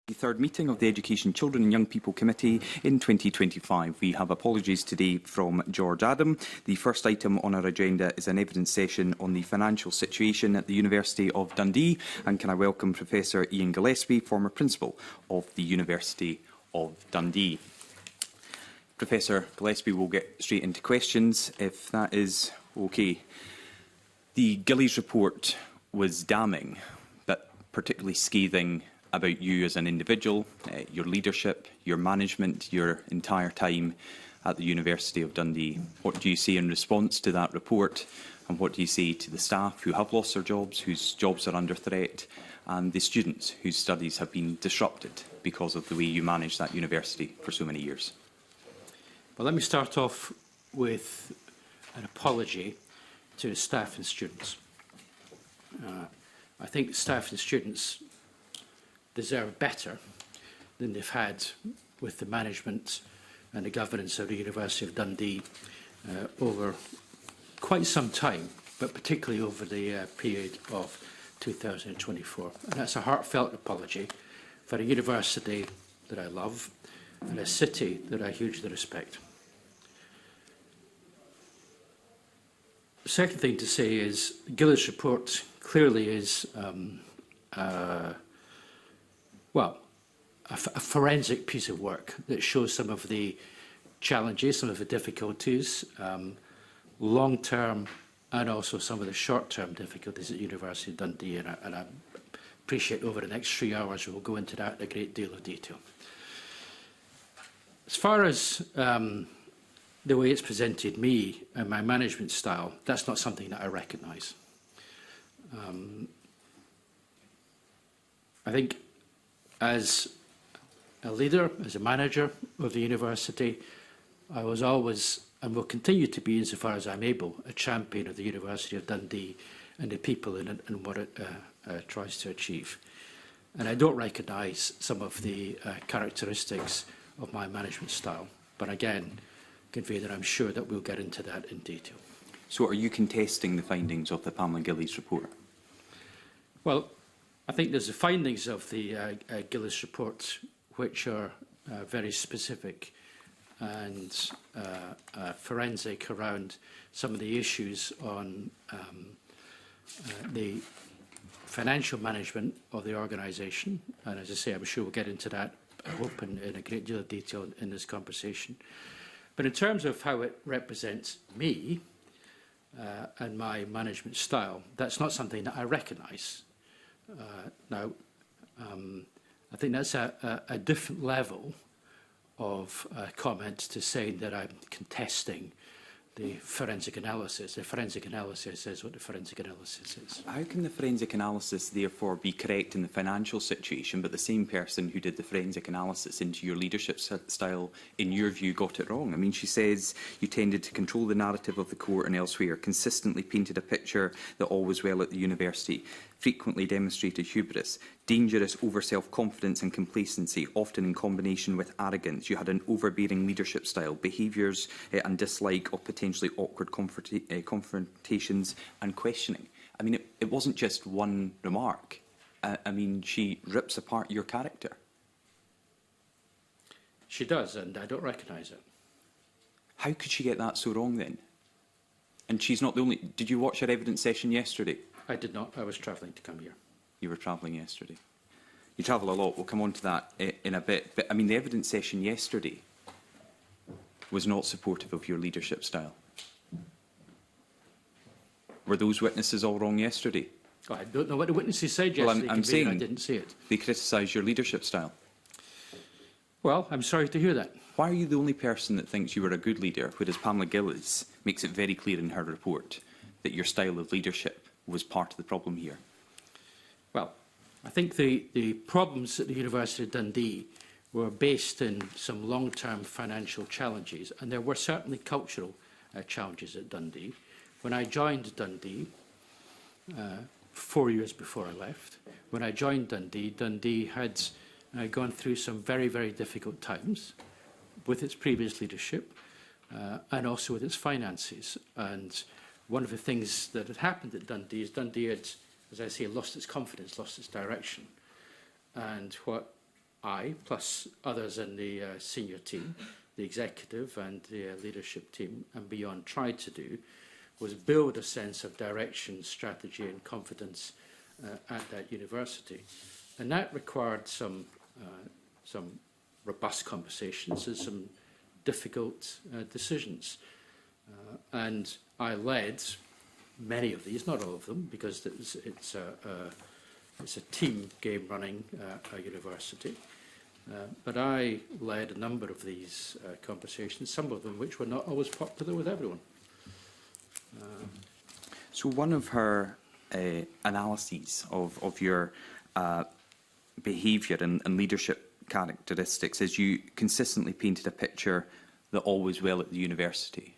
The third meeting of the Education, Children and Young People Committee in 2025. We have apologies today from George Adam. The first item on our agenda is an evidence session on the financial situation at the University of Dundee. And can I welcome Professor Ian Gillespie, former Principal of the University of Dundee. Professor Gillespie will get straight into questions, if that is okay. The Gillies report was damning, but particularly scathing about you as an individual, your leadership, your management, your entire time at the University of Dundee. What do you say in response to that report, and what do you say to the staff who have lost their jobs, whose jobs are under threat, and the students whose studies have been disrupted because of the way you managed that university for so many years? Well, let me start off with an apology to staff and students. I think staff and students deserve better than they've had with the management and the governance of the University of Dundee over quite some time, but particularly over the period of 2024. And that's a heartfelt apology for a university that I love and a city that I hugely respect. The second thing to say is Gillies' report clearly is a forensic piece of work that shows some of the challenges, some of the difficulties, long-term and also some of the short-term difficulties at the University of Dundee. And I appreciate over the next 3 hours we will go into that in a great deal of detail. As far as the way it's presented me and my management style, that's not something that I recognise. I think as a leader, as a manager of the university, I was always, and will continue to be insofar as I'm able, a champion of the University of Dundee and the people in it and what it tries to achieve. And I don't recognise some of the characteristics of my management style, but again, convey that I'm sure that we'll get into that in detail. So are you contesting the findings of the Pamela Gillies report? Well, I think there's the findings of the Gillies report which are very specific and forensic around some of the issues on the financial management of the organisation. And as I say, I'm sure we'll get into that, I hope, in a great deal of detail in this conversation. But in terms of how it represents me and my management style, that's not something that I recognise. Now, I think that's a different level of comment to saying that I'm contesting the forensic analysis. The forensic analysis is what the forensic analysis is. How can the forensic analysis therefore be correct in the financial situation, but the same person who did the forensic analysis into your leadership style, in your view, got it wrong? I mean, she says you tended to control the narrative of the court and elsewhere, consistently painted a picture that all was well at the university, frequently demonstrated hubris, dangerous over self-confidence and complacency, often in combination with arrogance. You had an overbearing leadership style, behaviours and dislike of potentially awkward confrontations and questioning. I mean, it wasn't just one remark. I mean, she rips apart your character. She does, and I don't recognise it. How could she get that so wrong then? And she's not the only... Did you watch her evidence session yesterday? I did not. I was travelling to come here. You were travelling yesterday. You travel a lot. We'll come on to that in a bit. But, I mean, the evidence session yesterday was not supportive of your leadership style. Were those witnesses all wrong yesterday? Oh, I don't know what the witnesses said yesterday. Well, I'm saying I didn't see it. They criticised your leadership style. Well, I'm sorry to hear that. Why are you the only person that thinks you were a good leader, whereas Pamela Gillies makes it very clear in her report that your style of leadership was part of the problem here? Well, I think the problems at the University of Dundee were based in some long-term financial challenges, and there were certainly cultural challenges at Dundee. When I joined Dundee, 4 years before I left, when I joined Dundee, Dundee had gone through some very, very difficult times with its previous leadership and also with its finances. And one of the things that had happened at Dundee is Dundee had, as I say, lost its confidence, lost its direction. And what I, plus others in the senior team, the executive and the leadership team and beyond, tried to do was build a sense of direction, strategy and confidence at that university. And that required some robust conversations and some difficult decisions. And I led many of these, not all of them, because it's a team game running a university. But I led a number of these conversations, some of them which were not always popular with everyone. So one of her analyses of your behaviour and leadership characteristics is you consistently painted a picture that all was well at the university.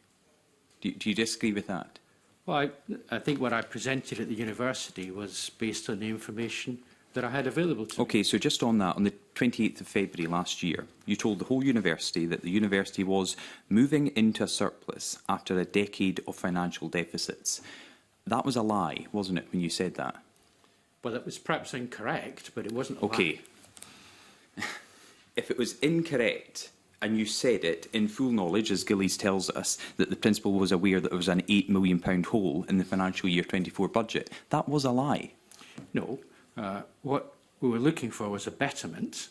Do you disagree with that? Well, I think what I presented at the university was based on the information that I had available to me. OK, so just on that, on the 28th of February last year, you told the whole university that the university was moving into a surplus after a decade of financial deficits. That was a lie, wasn't it, when you said that? Well, it was perhaps incorrect, but it wasn't a lie. OK. If it was incorrect, and you said it in full knowledge, as Gillies tells us, that the principal was aware that there was an £8 million hole in the financial year 24 budget, that was a lie. No. What we were looking for was a betterment,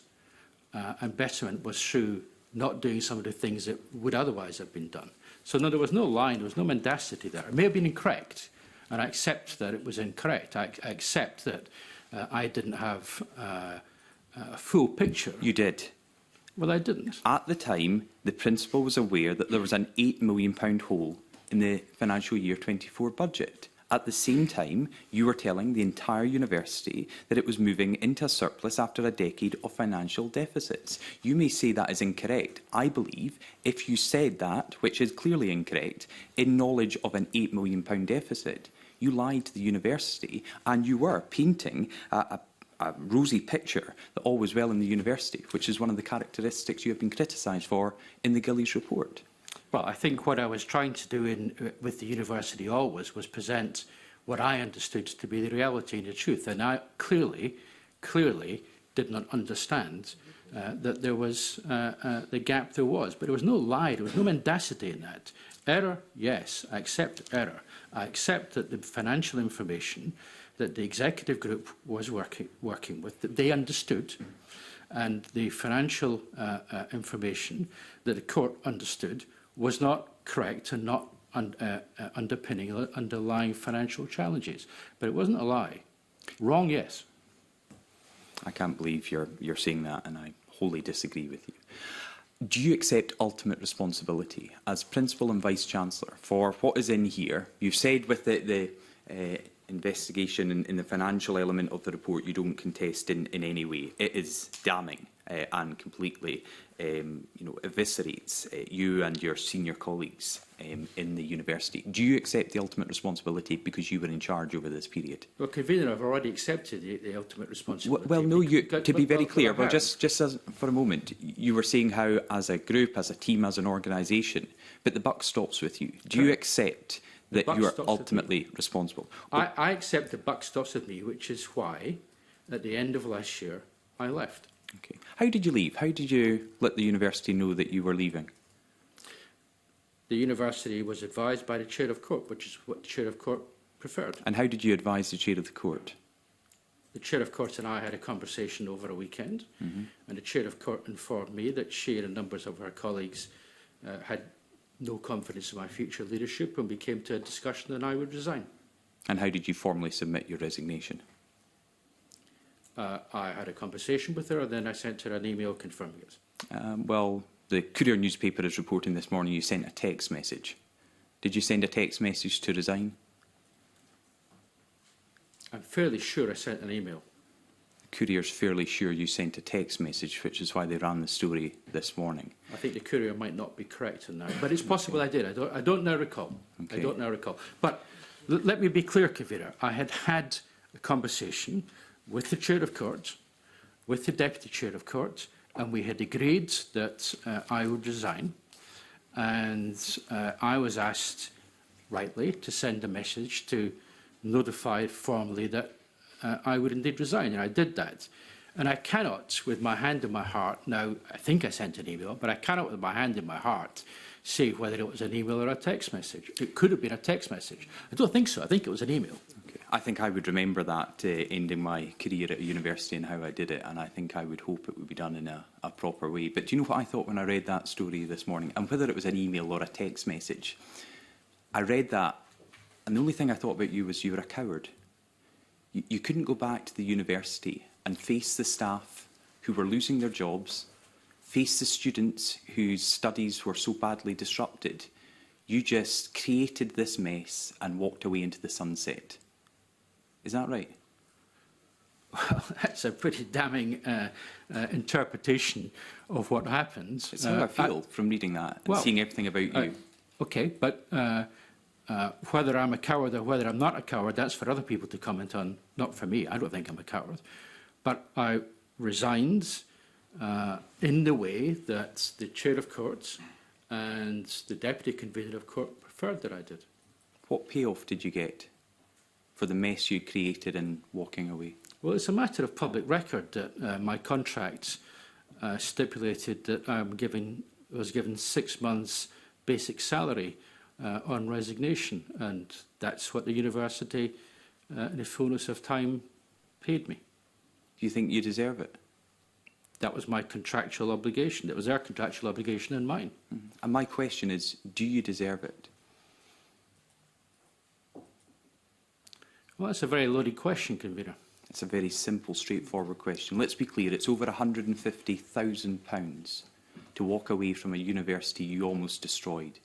and betterment was through not doing some of the things that would otherwise have been done. So no, there was no lie, there was no mendacity there. It may have been incorrect, and I accept that it was incorrect. I accept that I didn't have a full picture. You did. Well, I didn't. At the time, the principal was aware that there was an £8 million hole in the financial year 24 budget. At the same time, you were telling the entire university that it was moving into a surplus after a decade of financial deficits. You may say that is incorrect. I believe if you said that, which is clearly incorrect, in knowledge of an £8 million deficit, you lied to the university and you were painting a rosy picture that all was well in the university, which is one of the characteristics you have been criticised for in the Gillies report. Well, I think what I was trying to do with the university always was present what I understood to be the reality and the truth. And I clearly did not understand that there was the gap there was. But there was no lie, there was no mendacity in that. Error, yes, I accept error. I accept that the financial information that the executive group was working with, that they understood, and the financial information that the court understood was not correct and not underpinning underlying financial challenges. But it wasn't a lie. Wrong, yes. I can't believe you're saying that, and I wholly disagree with you. Do you accept ultimate responsibility as Principal and Vice-Chancellor for what is in here? You've said with the investigation in the financial element of the report you don't contest in any way. It is damning and completely eviscerates you and your senior colleagues in the university. Do you accept the ultimate responsibility because you were in charge over this period? Well, Convener, I've already accepted the ultimate responsibility. Well, no, to be very clear, well, just for a moment, you were saying how as a group, as a team, as an organisation, but the buck stops with you. Do you accept that you are ultimately responsible? I accept the buck stops with me, which is why, at the end of last year, I left. Okay. How did you leave? How did you let the university know that you were leaving? The university was advised by the Chair of Court, which is what the Chair of Court preferred. And how did you advise the Chair of the Court? The Chair of Court and I had a conversation over a weekend, and the Chair of Court informed me that she and numbers of her colleagues had no confidence in my future leadership, and we came to a discussion that I would resign. And how did you formally submit your resignation? I had a conversation with her, and then I sent her an email confirming it. Well, the Courier newspaper is reporting this morning you sent a text message. Did you send a text message to resign? I'm fairly sure I sent an email. The Courier's fairly sure you sent a text message, which is why they ran the story this morning. I think the Courier might not be correct in that, but it's possible I did. I don't now recall. Okay. I don't now recall. But let me be clear, Convener. I had had a conversation with the Chair of Court, with the Deputy Chair of Court, and we had agreed that I would resign. And I was asked, rightly, to send a message to notify formally that I would indeed resign, and I did that. And I cannot, with my hand in my heart, now, I think I sent an email, but I cannot, with my hand in my heart, say whether it was an email or a text message. It could have been a text message. I don't think so. I think it was an email. Okay. I think I would remember that ending my career at a university and how I did it, and I think I would hope it would be done in a proper way. But do you know what I thought when I read that story this morning? And whether it was an email or a text message, I read that, and the only thing I thought about you was you were a coward. You couldn't go back to the university and face the staff who were losing their jobs, face the students whose studies were so badly disrupted. You just created this mess and walked away into the sunset. Is that right? Well, that's a pretty damning interpretation of what happened. It's how I feel from reading that and seeing everything about you. Okay, but whether I'm a coward or whether I'm not a coward, that's for other people to comment on, not for me. I don't think I'm a coward. But I resigned in the way that the Chair of Courts and the Deputy Convener of Court preferred that I did. What payoff did you get for the mess you created in walking away? Well, it's a matter of public record that my contract stipulated that was given 6 months' basic salary on resignation, and that's what the university, in the fullness of time, paid me. Do you think you deserve it? That was my contractual obligation. It was their contractual obligation and mine. Mm-hmm. And my question is, do you deserve it? Well, that's a very loaded question, Convener. It's a very simple, straightforward question. Let's be clear, it's over £150,000 to walk away from a university you almost destroyed.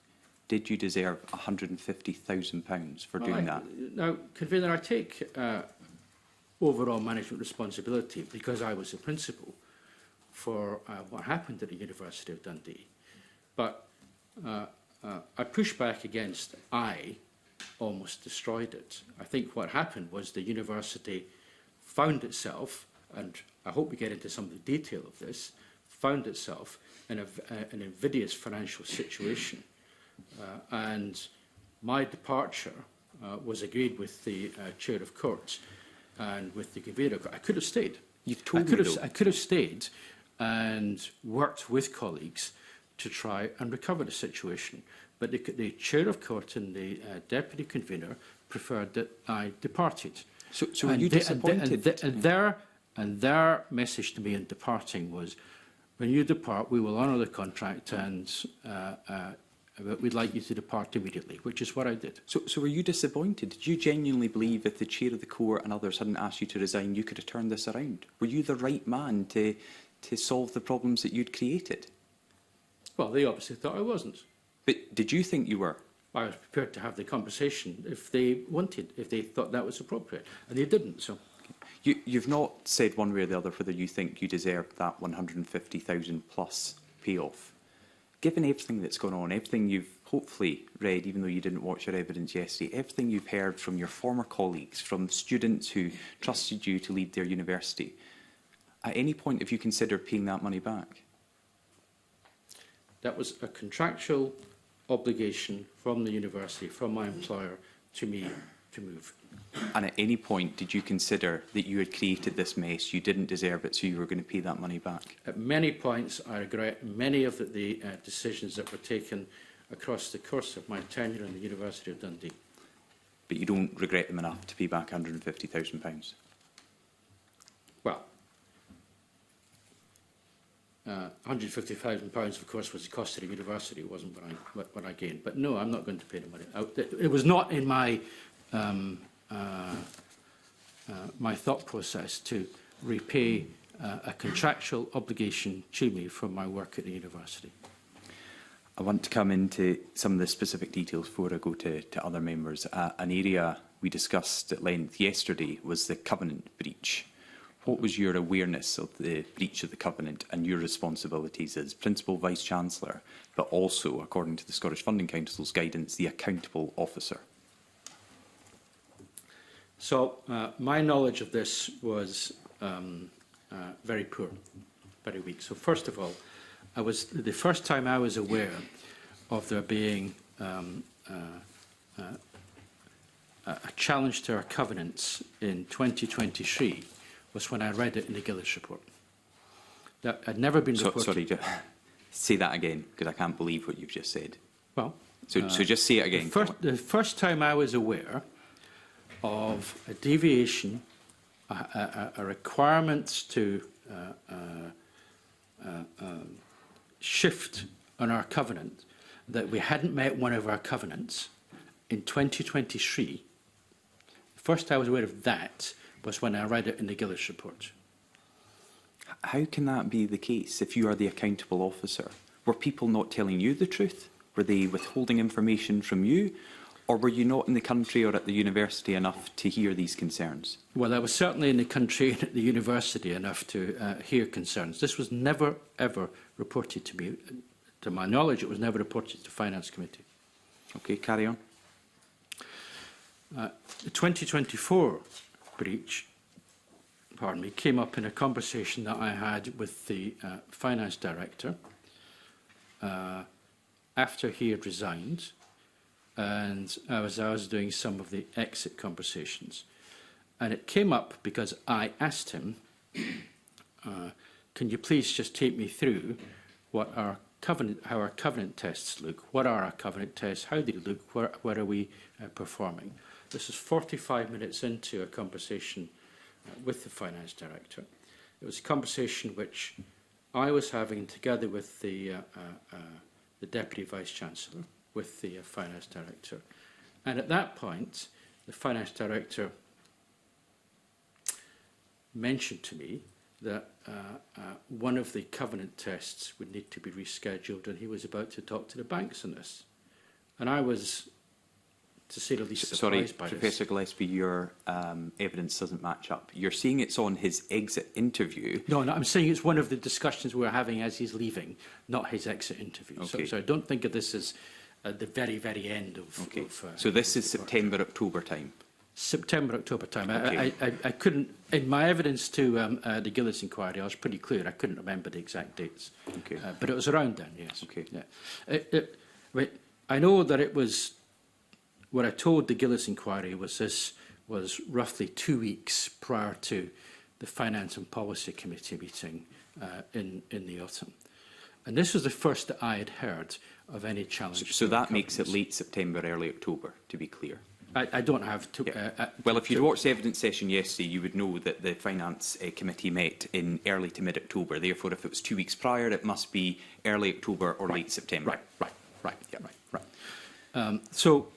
Did you deserve £150,000 for doing that? Now, Convener, I take overall management responsibility because I was the principal for what happened at the University of Dundee. But I push back against I almost destroyed it. I think what happened was the university found itself, and I hope we get into some of the detail of this, found itself in an invidious financial situation. And my departure was agreed with the Chair of Courts and with the Convener. I could have stayed. You've told me, though. I could have stayed and worked with colleagues to try and recover the situation. But the Chair of Court and the Deputy Convener preferred that I departed. So were you disappointed? And their message to me in departing was, when you depart, we will honour the contract and we'd like you to depart immediately, which is what I did. So were you disappointed? Did you genuinely believe if the Chair of the Court and others hadn't asked you to resign, you could have turned this around? Were you the right man to solve the problems that you'd created? Well, they obviously thought I wasn't. But did you think you were? I was prepared to have the conversation if they wanted, if they thought that was appropriate. And they didn't, so. You've not said one way or the other whether you think you deserve that £150,000 plus payoff. Given everything that's gone on, everything you've hopefully read, even though you didn't watch your evidence yesterday, everything you've heard from your former colleagues, from students who trusted you to lead their university, at any point have you considered paying that money back? That was a contractual obligation from the university, from my employer, to me to move. And at any point did you consider that you had created this mess, you didn't deserve it, so you were going to pay that money back? At many points, I regret many of the decisions that were taken across the course of my tenure in the University of Dundee. But you don't regret them enough to pay back £150,000? Well, £150,000, of course, was the cost of the university. It wasn't what I gained. But no, I'm not going to pay the money out. It was not in my my thought process to repay a contractual obligation to me from my work at the university. I want to come into some of the specific details before I go to other members. An area we discussed at length yesterday was the covenant breach. What was your awareness of the breach of the covenant and your responsibilities as Principal Vice-Chancellor, but also, according to the Scottish Funding Council's guidance, the accountable officer? So my knowledge of this was very poor, very weak. So first of all, the first time I was aware of there being a challenge to our covenants in 2023 was when I read it in the Gillis report. That had never been reported. Sorry, say that again, because I can't believe what you've just said. Well, so just say it again. The first time I was aware of a deviation, a requirement to shift on our covenant, that we hadn't met one of our covenants in 2023, the first I was aware of that was when I read it in the Gillis report. How can that be the case if you are the accountable officer? Were people not telling you the truth? Were they withholding information from you? Or were you not in the country or at the university enough to hear these concerns? Well, I was certainly in the country and at the university enough to hear concerns. This was never, ever reported to me. To my knowledge, it was never reported to the Finance Committee. OK, carry on. The 2024 breach, pardon me, came up in a conversation that I had with the Finance Director after he had resigned, and I was doing some of the exit conversations. And it came up because I asked him, can you please just take me through what our how our covenant tests look? What are our covenant tests? How do they look? Where are we performing? This is 45 minutes into a conversation with the Finance Director. It was a conversation which I was having together with the Deputy Vice-Chancellor, with the Finance Director. And at that point, the Finance Director mentioned to me that one of the covenant tests would need to be rescheduled, and he was about to talk to the banks on this. And I was, to say the least, surprised by this. Professor Gillespie, your evidence doesn't match up. You're saying it's on his exit interview. No, I'm saying it's one of the discussions we're having as he's leaving, not his exit interview. Okay. So I don't think of this as the very, very end of... Okay. So this is September, October time? September, October time. Okay. I couldn't, in my evidence to the Gillis inquiry, I was pretty clear. I couldn't remember the exact dates. Okay. But it was around then, yes. Okay. Yeah. I know that it was, what I told the Gillis inquiry was this was roughly 2 weeks prior to the Finance and Policy Committee meeting in the autumn. And this was the first that I had heard of any challenge. So that makes it late September, early October, to be clear. I don't have to... well, if you'd watched the evidence session yesterday, you would know that the Finance Committee met in early to mid-October. Therefore, if it was 2 weeks prior, it must be early October or late September. Right. So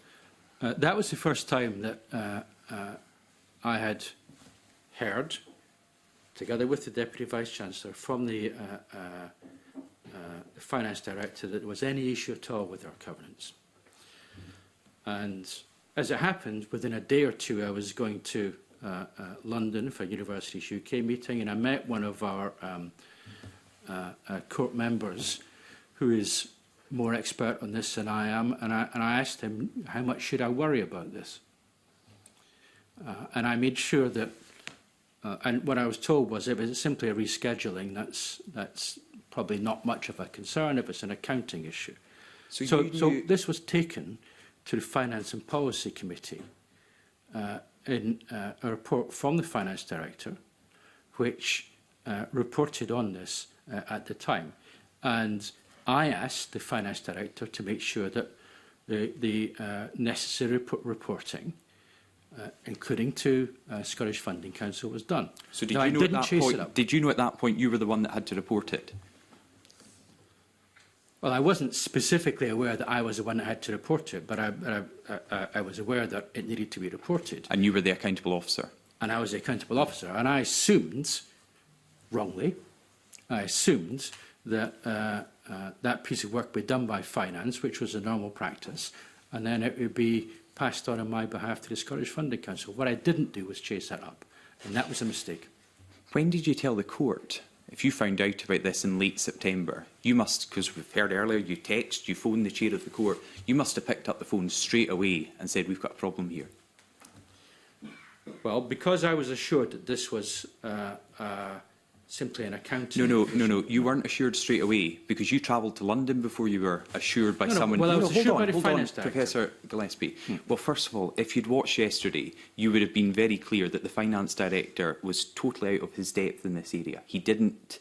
that was the first time that I had heard, together with the Deputy Vice-Chancellor, from the Finance Director, that there was any issue at all with our covenants. And as it happened, within a day or two, I was going to London for Universities UK meeting, and I met one of our court members who is more expert on this than I am, and I asked him, how much should I worry about this? And I made sure that, and what I was told was if it's simply a rescheduling, that's probably not much of a concern if it's an accounting issue. So this was taken to the Finance and Policy Committee in a report from the Finance Director, which reported on this at the time. And I asked the Finance Director to make sure that the necessary reporting, including to Scottish Funding Council, was done. So did you know at that point you were the one that had to report it? Well, I wasn't specifically aware that I was the one that had to report it, but I was aware that it needed to be reported. And you were the accountable officer? And I was the accountable officer. And I assumed, wrongly, that that piece of work would be done by Finance, which was a normal practice, and then it would be passed on my behalf to the Scottish Funding Council. What I didn't do was chase that up, and that was a mistake. When did you tell the court? If you found out about this in late September, you must, because we've heard earlier, you text, you phoned the chair of the court, you must have picked up the phone straight away and said, we've got a problem here. Well, because I was assured that this was a simply an accountant. No. You weren't assured straight away because you travelled to London before you were assured by someone. Well, I was assured by the hold on, Finance Director. Professor Gillespie. Well, first of all, if you'd watched yesterday, you would have been very clear that the Finance Director was totally out of his depth in this area. He didn't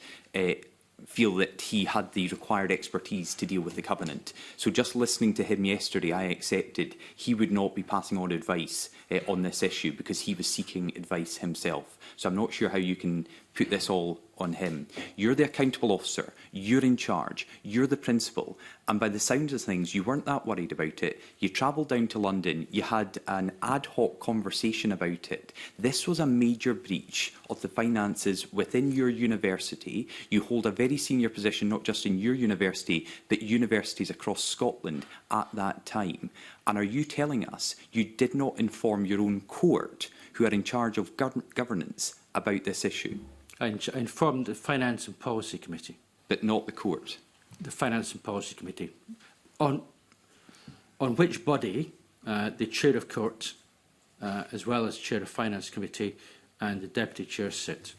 feel that he had the required expertise to deal with the covenant. So just listening to him yesterday, I accepted he would not be passing on advice on this issue because he was seeking advice himself. So I'm not sure how you can put this all on him. You're the accountable officer, you're in charge, you're the principal, and by the sounds of things, you weren't that worried about it. You travelled down to London, you had an ad hoc conversation about it. This was a major breach of the finances within your university. You hold a very senior position, not just in your university, but universities across Scotland at that time. And are you telling us you did not inform your own court, who are in charge of governance, about this issue? I informed the Finance and Policy Committee. But not the court? The Finance and Policy Committee. On which body the Chair of Court, as well as Chair of Finance Committee and the Deputy Chair sit.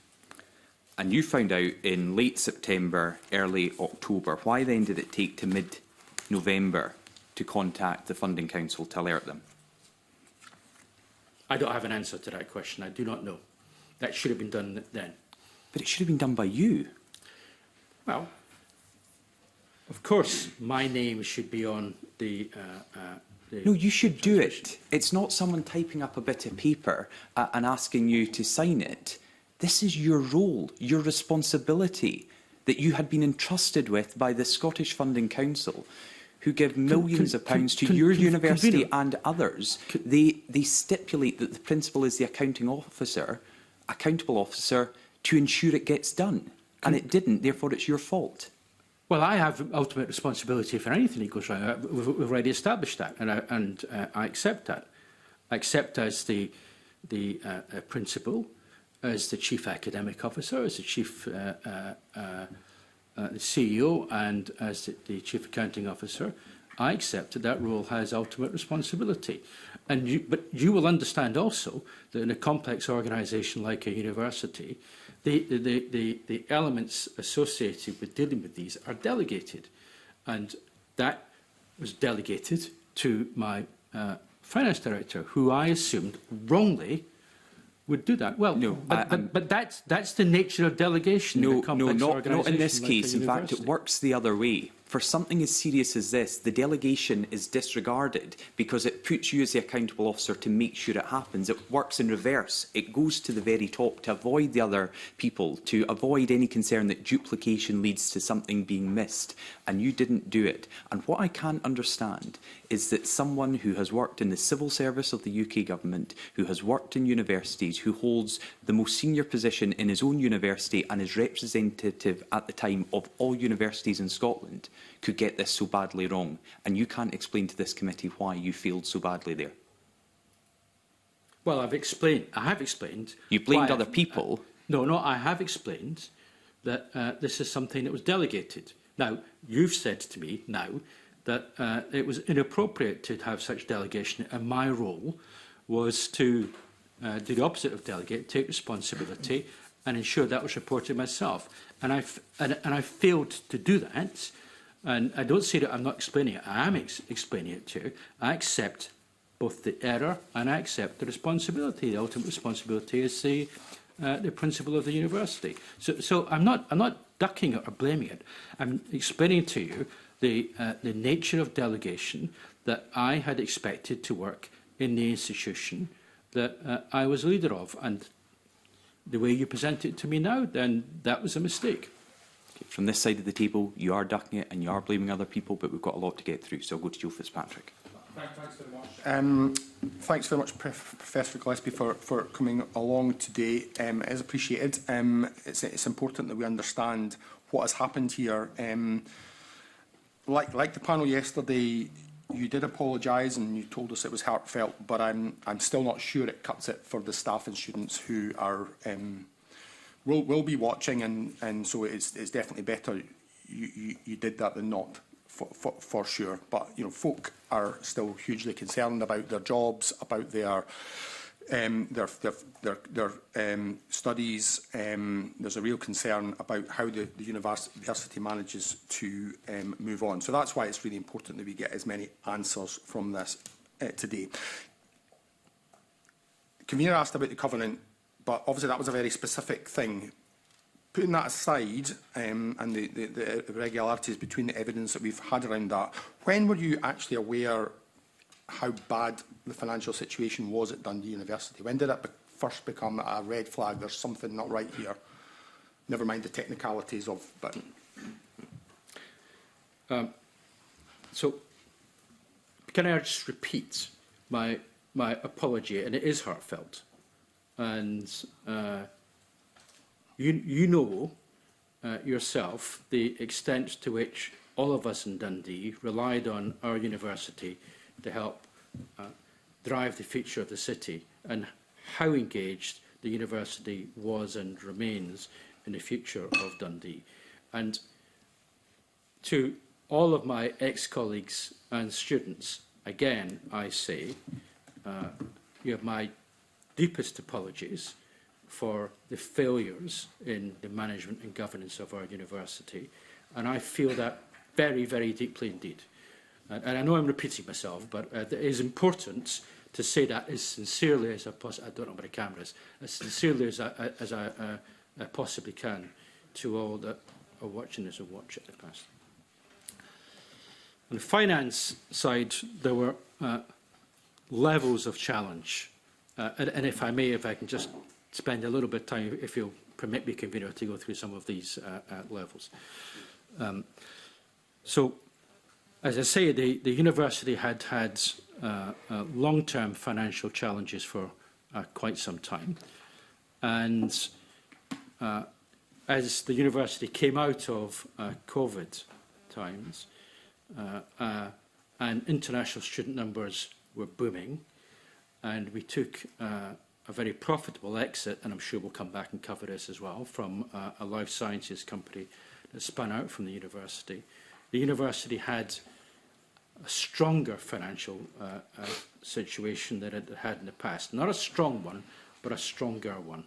And you found out in late September, early October. Why then did it take to mid-November to contact the Funding Council to alert them? I don't have an answer to that question. I do not know. That should have been done then. But it should have been done by you. Well, of course, my name should be on the... No, you should do it. It's not someone typing up a bit of paper and asking you to sign it. This is your role, your responsibility that you had been entrusted with by the Scottish Funding Council, who give millions of pounds to your university and others. They stipulate that the principal is the accountable officer, to ensure it gets done. And it didn't, therefore it's your fault. Well, I have ultimate responsibility for anything that goes wrong. We've already established that, and I accept that. I accept as the principal, as the chief academic officer, as the chief the CEO, and as the chief accounting officer. I accept that that role has ultimate responsibility. But you will understand also that in a complex organisation like a university, the elements associated with dealing with these are delegated. And that was delegated to my finance director, who I assumed wrongly would do that. Well, no, but that's the nature of delegation in a complex organisation. Not in this like case. In fact, it works the other way. For something as serious as this, the delegation is disregarded because it puts you as the accountable officer to make sure it happens. It works in reverse. It goes to the very top to avoid the other people, to avoid any concern that duplication leads to something being missed. And you didn't do it. And what I can't understand is that someone who has worked in the civil service of the UK government, who has worked in universities, who holds the most senior position in his own university and is representative at the time of all universities in Scotland, could get this so badly wrong. And you can't explain to this committee why you failed so badly there. Well, I have explained. You blamed other people. No, I have explained that this is something that was delegated. Now, you've said to me now that it was inappropriate to have such delegation, and my role was to do the opposite of delegate, take responsibility, and ensure that was reported myself. And I failed to do that. And I don't say that I'm not explaining it. I am explaining it to you. I accept both the error and I accept the responsibility. The ultimate responsibility is the principal of the university. So I'm not ducking it or blaming it. I'm explaining to you the nature of delegation that I had expected to work in the institution that I was leader of. And the way you present it to me now, then that was a mistake. From this side of the table, you are ducking it and you are blaming other people, but we've got a lot to get through. So I'll go to Joe Fitzpatrick. Thanks very much. Thanks very much, Professor Gillespie, for coming along today. It is appreciated. It's important that we understand what has happened here. Like the panel yesterday, you did apologise and you told us it was heartfelt, but I'm still not sure it cuts it for the staff and students who are will be watching, and so it's definitely better you did that than not, for sure. But you know, folk are still hugely concerned about their jobs, about their their studies. There's a real concern about how the university manages to move on. So that's why it's really important that we get as many answers from this today. The convener asked about the covenant, but obviously that was a very specific thing. Putting that aside, and the irregularities between the evidence that we've had around that, when were you actually aware how bad the financial situation was at Dundee University? When did it first become a red flag? There's something not right here. Never mind the technicalities of, but... So, can I just repeat my apology? And it is heartfelt. And you know yourself the extent to which all of us in Dundee relied on our university to help drive the future of the city, and how engaged the university was and remains in the future of Dundee. And to all of my ex-colleagues and students, again, I say, you have my deepest apologies for the failures in the management and governance of our university, and I feel that very, very deeply indeed. And I know I'm repeating myself, but it is important to say that as sincerely as I possibly, I don't know where the camera is, as sincerely as I possibly can to all that are watching this and watch it in the past. On the finance side, there were levels of challenge. And if I may, if I can just spend a little bit of time, if you'll permit me, convener, to go through some of these levels. So, as I say, the university had long-term financial challenges for quite some time. And as the university came out of COVID times, and international student numbers were booming, and we took a very profitable exit, and I'm sure we'll come back and cover this as well, from a life sciences company that spun out from the university. The university had a stronger financial situation than it had in the past. Not a strong one, but a stronger one.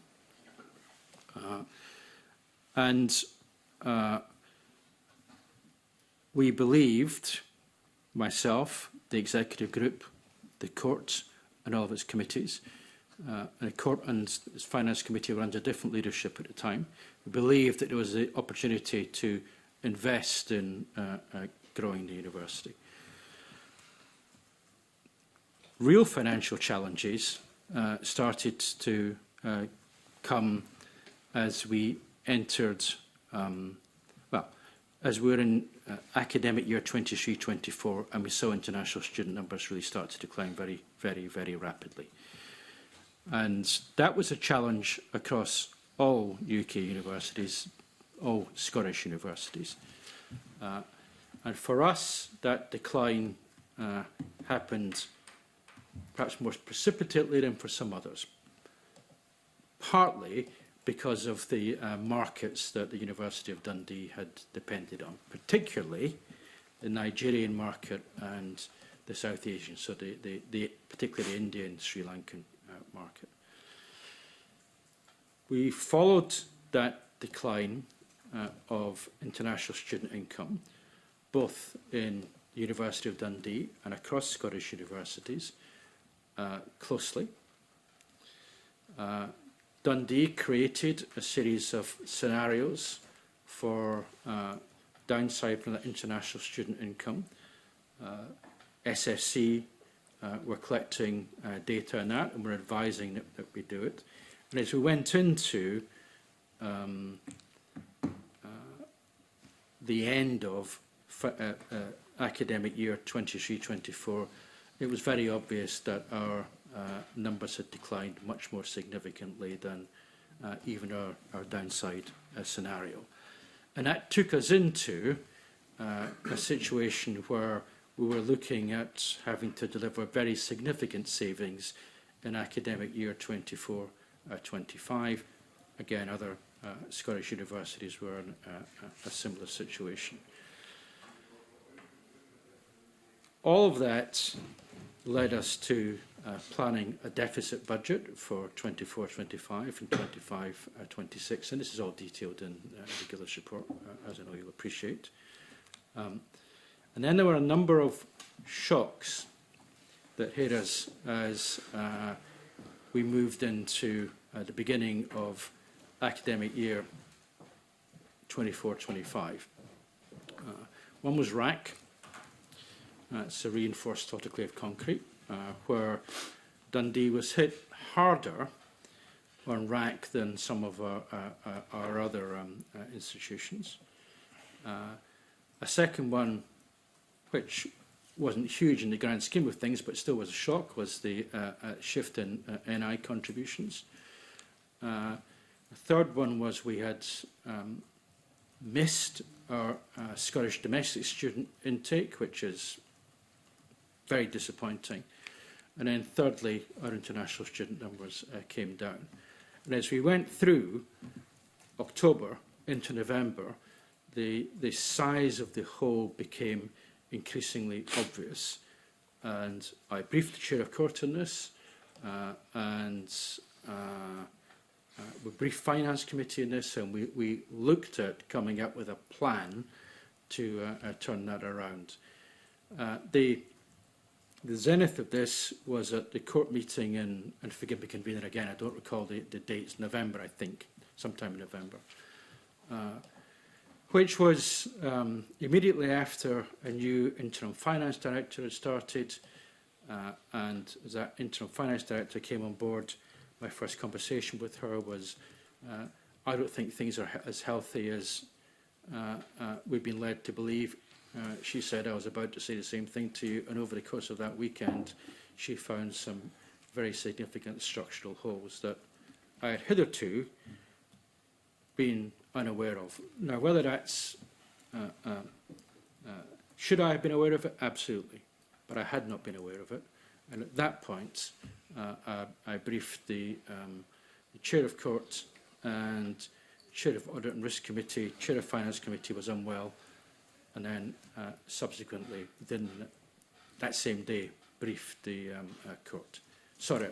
We believed, myself, the executive group, the court, and all of its committees, and the court and its finance committee were under different leadership at the time. We believed that there was the opportunity to invest in growing the university. Real financial challenges started to come as we entered, as we were in academic year 23-24, and we saw international student numbers really start to decline very, very, very rapidly. And that was a challenge across all UK universities, all Scottish universities. And for us, that decline happened perhaps more precipitately than for some others, partly because of the markets that the University of Dundee had depended on, particularly the Nigerian market and the South Asian, so particularly the Indian, Sri Lankan market. We followed that decline of international student income, both in the University of Dundee and across Scottish universities, closely. Dundee created a series of scenarios for downside from the international student income. SFC were collecting data on that, and we're advising that we do it. And as we went into the end of academic year 23-24, it was very obvious that our numbers had declined much more significantly than even our downside scenario. And that took us into a situation where we were looking at having to deliver very significant savings in academic year 24-25. Again, other Scottish universities were in a similar situation. all of that led us to planning a deficit budget for 24-25 and 25-26, and this is all detailed in the Gillis report, as I know you'll appreciate. And then there were a number of shocks that hit us as we moved into the beginning of academic year 24-25. One was RAC. It's a reinforced autoclave concrete, where Dundee was hit harder on RAC than some of our other institutions. A second one, which wasn't huge in the grand scheme of things, but still was a shock, was the shift in NI contributions. A third one was we had missed our Scottish domestic student intake, which is very disappointing. And then thirdly, our international student numbers came down. And as we went through October into November, the size of the hole became increasingly obvious. And I briefed the Chair of Court on this, and we briefed Finance Committee on this, and we looked at coming up with a plan to turn that around. The zenith of this was at the court meeting in, and forgive me, convener, again, I don't recall the dates, November, I think, sometime in November, which was immediately after a new interim finance director had started, and as that interim finance director came on board, my first conversation with her was, I don't think things are as healthy as we've been led to believe. She said I was about to say the same thing to you, and over the course of that weekend, she found some very significant structural holes that I had hitherto been unaware of. Now, whether that's, should I have been aware of it? Absolutely. But I had not been aware of it. And at that point, I briefed the Chair of Court and Chair of Audit and Risk Committee, Chair of Finance Committee was unwell, and then subsequently, within that same day, briefed the court. Sorry,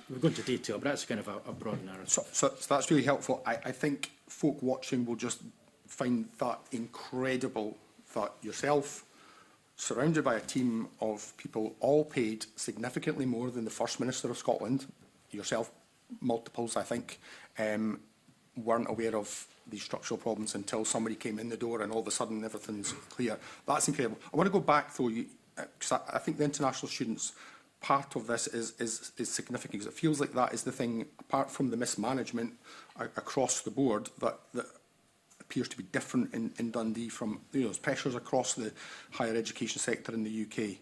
we're going to detail, but that's kind of a broad narrative. So that's really helpful. I think folk watching will just find that incredible that yourself, surrounded by a team of people all paid significantly more than the First Minister of Scotland, yourself, multiples, I think, weren't aware of these structural problems until somebody came in the door and all of a sudden everything's clear. That's incredible. I want to go back, though, because I think the international students part of this is significant, because it feels like that is the thing, apart from the mismanagement across the board, that appears to be different in Dundee from, there's pressures across the higher education sector in the UK.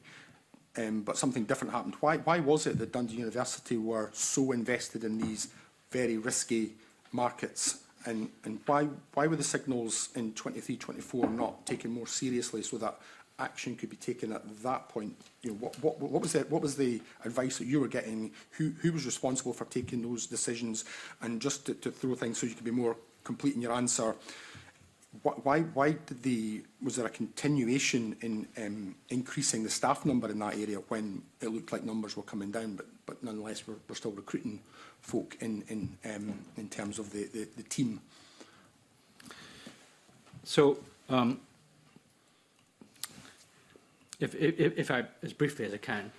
But something different happened. Why was it that Dundee University were so invested in these very risky markets? And why were the signals in 23-24 not taken more seriously so that action could be taken at that point? What was the advice that you were getting? Who was responsible for taking those decisions? And just to throw things so you can be more complete in your answer, why was there a continuation in increasing the staff number in that area when it looked like numbers were coming down, but nonetheless we're still recruiting folk in terms of the team? So, if I, as briefly as I can,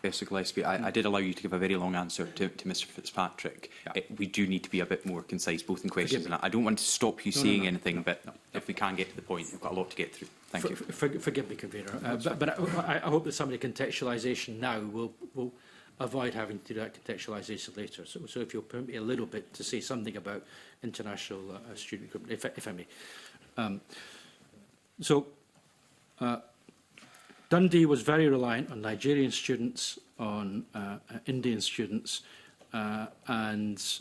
Professor Gillespie, I did allow you to give a very long answer to Mr Fitzpatrick. Yeah. We do need to be a bit more concise, both in questions and I don't want to stop you saying anything, but if we can get to the point, we've got a lot to get through. Thank you. Forgive me, convener, but I hope that some of the contextualisation now will avoid having to do that contextualisation later. So if you'll permit me a little bit to say something about international student recruitment, if I may. Dundee was very reliant on Nigerian students, on Indian students, and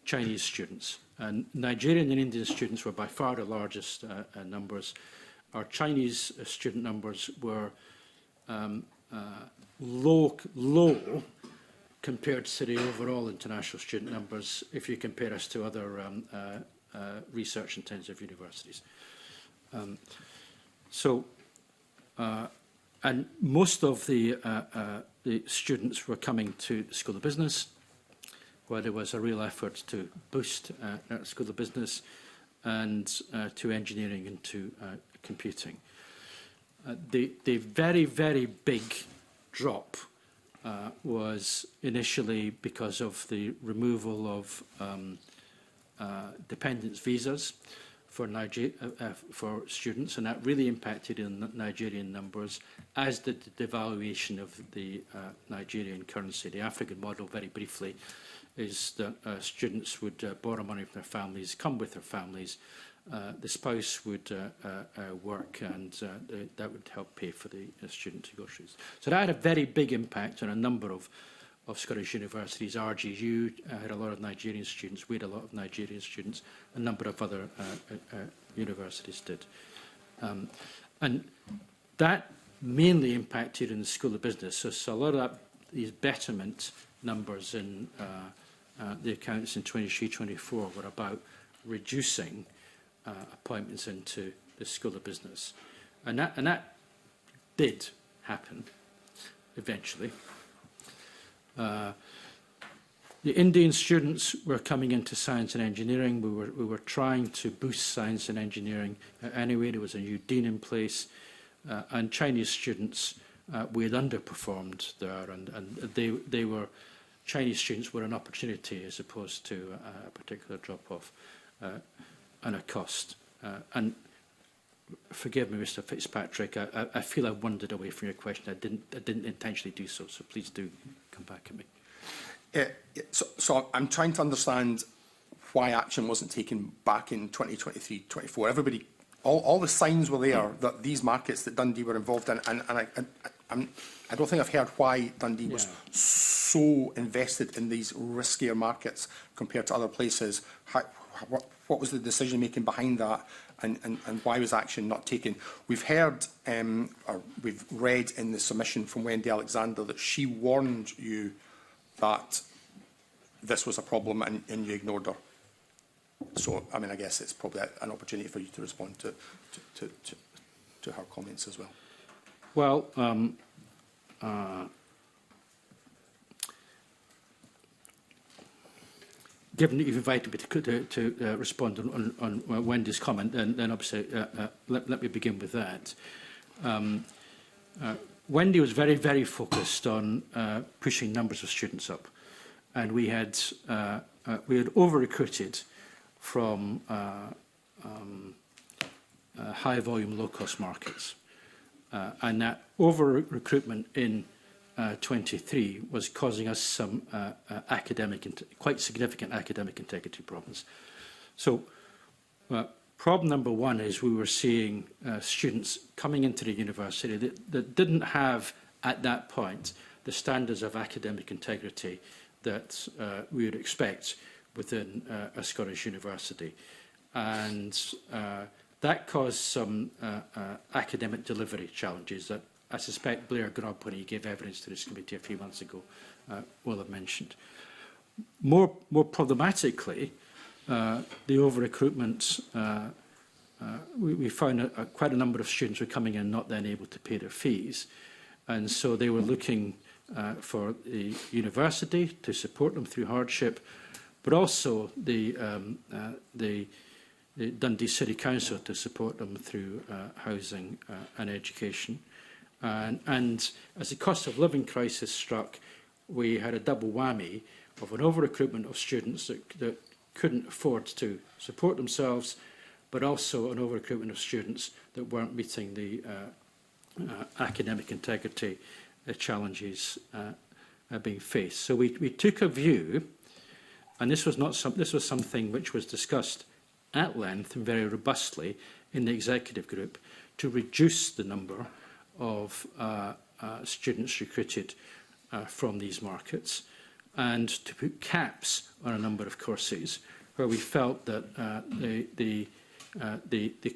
Chinese students. And Nigerian and Indian students were by far the largest numbers. Our Chinese student numbers were low compared to the overall international student numbers if you compare us to other research-intensive universities. And most of the students were coming to the School of Business, where there was a real effort to boost School of Business and to engineering and to computing. The very, very big drop was initially because of the removal of dependence visas for students, and that really impacted on Nigerian numbers, as did the devaluation of the Nigerian currency. The African model, very briefly, is that students would borrow money from their families, come with their families, the spouse would work, and that would help pay for the student negotiations. So that had a very big impact on a number of Scottish universities. RGU had a lot of Nigerian students, we had a lot of Nigerian students, a number of other universities did. And that mainly impacted in the School of Business. So a lot of these betterment numbers in the accounts in 23-24 were about reducing appointments into the School of Business. And that did happen eventually. The Indian students were coming into science and engineering. We were trying to boost science and engineering anyway. There was a new dean in place. And Chinese students, we had underperformed there, and they were, Chinese students were an opportunity as opposed to a particular drop-off and a cost. And forgive me, Mr. Fitzpatrick, I feel I wandered away from your question. I didn't intentionally do so, so please do come back at me. So I'm trying to understand why action wasn't taken back in 2023-24. Everybody, all the signs were there that these markets that Dundee were involved in, and I don't think I've heard why Dundee was so invested in these riskier markets compared to other places. What was the decision making behind that, and why was action not taken? We've heard, or we've read in the submission from Wendy Alexander that she warned you that this was a problem and you ignored her. So, I mean, I guess it's probably an opportunity for you to respond to her comments as well. Well, given that you've invited me to respond on Wendy's comment, then obviously let me begin with that. Wendy was very, very focused on pushing numbers of students up, and we had over-recruited from high-volume, low-cost markets, and that over-recruitment in 23 was causing us some quite significant academic integrity problems. So problem number one is we were seeing students coming into the university that didn't have, at that point, the standards of academic integrity that we would expect within a Scottish university. And that caused some academic delivery challenges that I suspect Blair Grubb, when he gave evidence to this committee a few months ago, will have mentioned. More problematically, the over-recruitment, we found quite a number of students were coming in not then able to pay their fees. And so they were looking for the university to support them through hardship, but also the Dundee City Council to support them through housing and education. And as the cost of living crisis struck, we had a double whammy of an over-recruitment of students that couldn't afford to support themselves, but also an over-recruitment of students that weren't meeting the academic integrity challenges being faced. So we took a view, and this was something which was discussed at length and very robustly in the executive group, to reduce the number of students recruited from these markets, and to put caps on a number of courses where we felt that the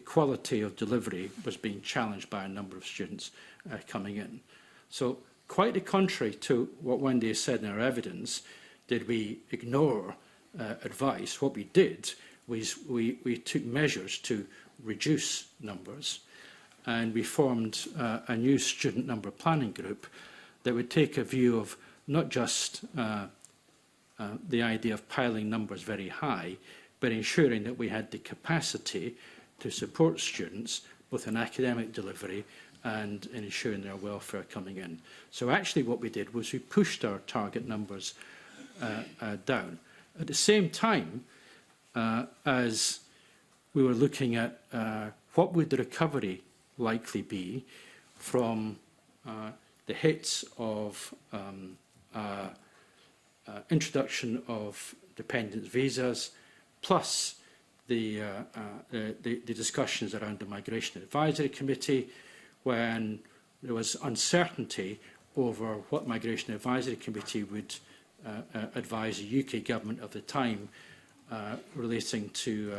quality of delivery was being challenged by a number of students coming in. So quite the contrary to what Wendy has said in our evidence, did we ignore advice. What we did was we took measures to reduce numbers. and we formed a new student number planning group that would take a view of not just the idea of piling numbers very high, but ensuring that we had the capacity to support students both in academic delivery and in ensuring their welfare coming in. So actually what we did was we pushed our target numbers down. At the same time, as we were looking at what would the recovery likely be from the hits of introduction of dependent visas, plus the discussions around the Migration Advisory Committee, when there was uncertainty over what Migration Advisory Committee would advise the UK government of the time relating to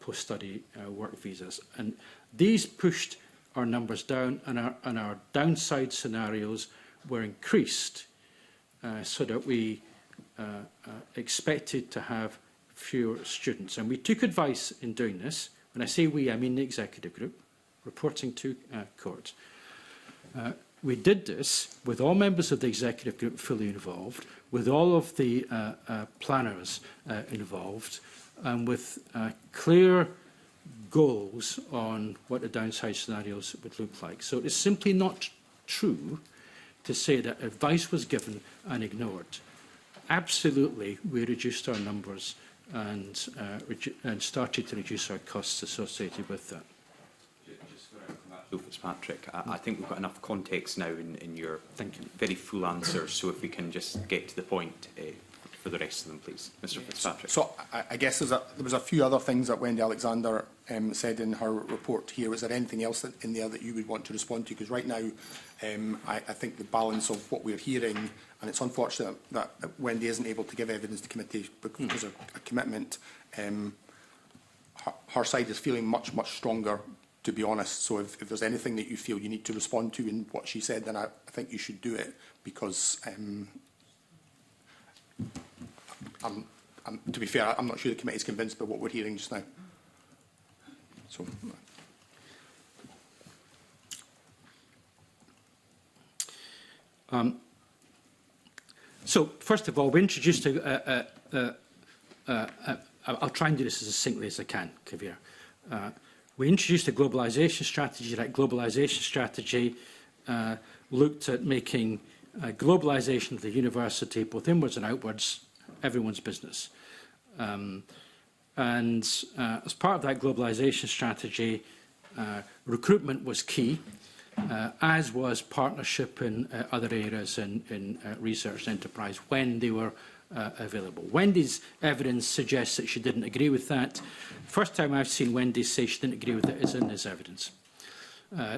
post-study work visas. And these pushed our numbers down, and our downside scenarios were increased so that we expected to have fewer students. And we took advice in doing this. When I say we, I mean the executive group, reporting to court. We did this with all members of the executive group fully involved, with all of the planners involved, and with clear goals on what the downside scenarios would look like. So it is simply not true to say that advice was given and ignored. Absolutely, we reduced our numbers and started to reduce our costs associated with that. Fitzpatrick, I think we've got enough context now in your very full answers, so if we can just get to the point for the rest of them, please. Mr Fitzpatrick. So I guess there was a few other things that Wendy Alexander said in her report here. Was there anything else in there that you would want to respond to? Because right now, I think the balance of what we're hearing, and it's unfortunate that Wendy isn't able to give evidence to committee because of a commitment, her side is feeling much, much stronger, to be honest. So if there's anything that you feel you need to respond to in what she said, then I think you should do it, because to be fair, I'm not sure the committee is convinced by what we're hearing just now. So, first of all, we introduced I'll try and do this as succinctly as I can, Kavir. We introduced a globalisation strategy. That globalisation strategy looked at making globalisation of the university, both inwards and outwards, everyone's business. As part of that globalisation strategy, recruitment was key, as was partnership in other areas in research and enterprise when they were available. Wendy's evidence suggests that she didn't agree with that. First time I've seen Wendy say she didn't agree with it is in this evidence.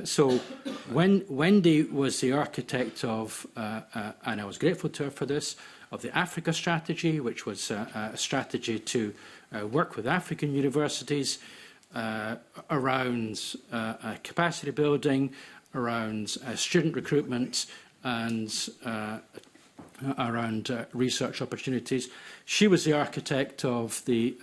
So when Wendy was the architect of, and I was grateful to her for this, of the Africa strategy, which was a strategy to work with African universities around capacity building, around student recruitment, and around research opportunities. She was the architect of the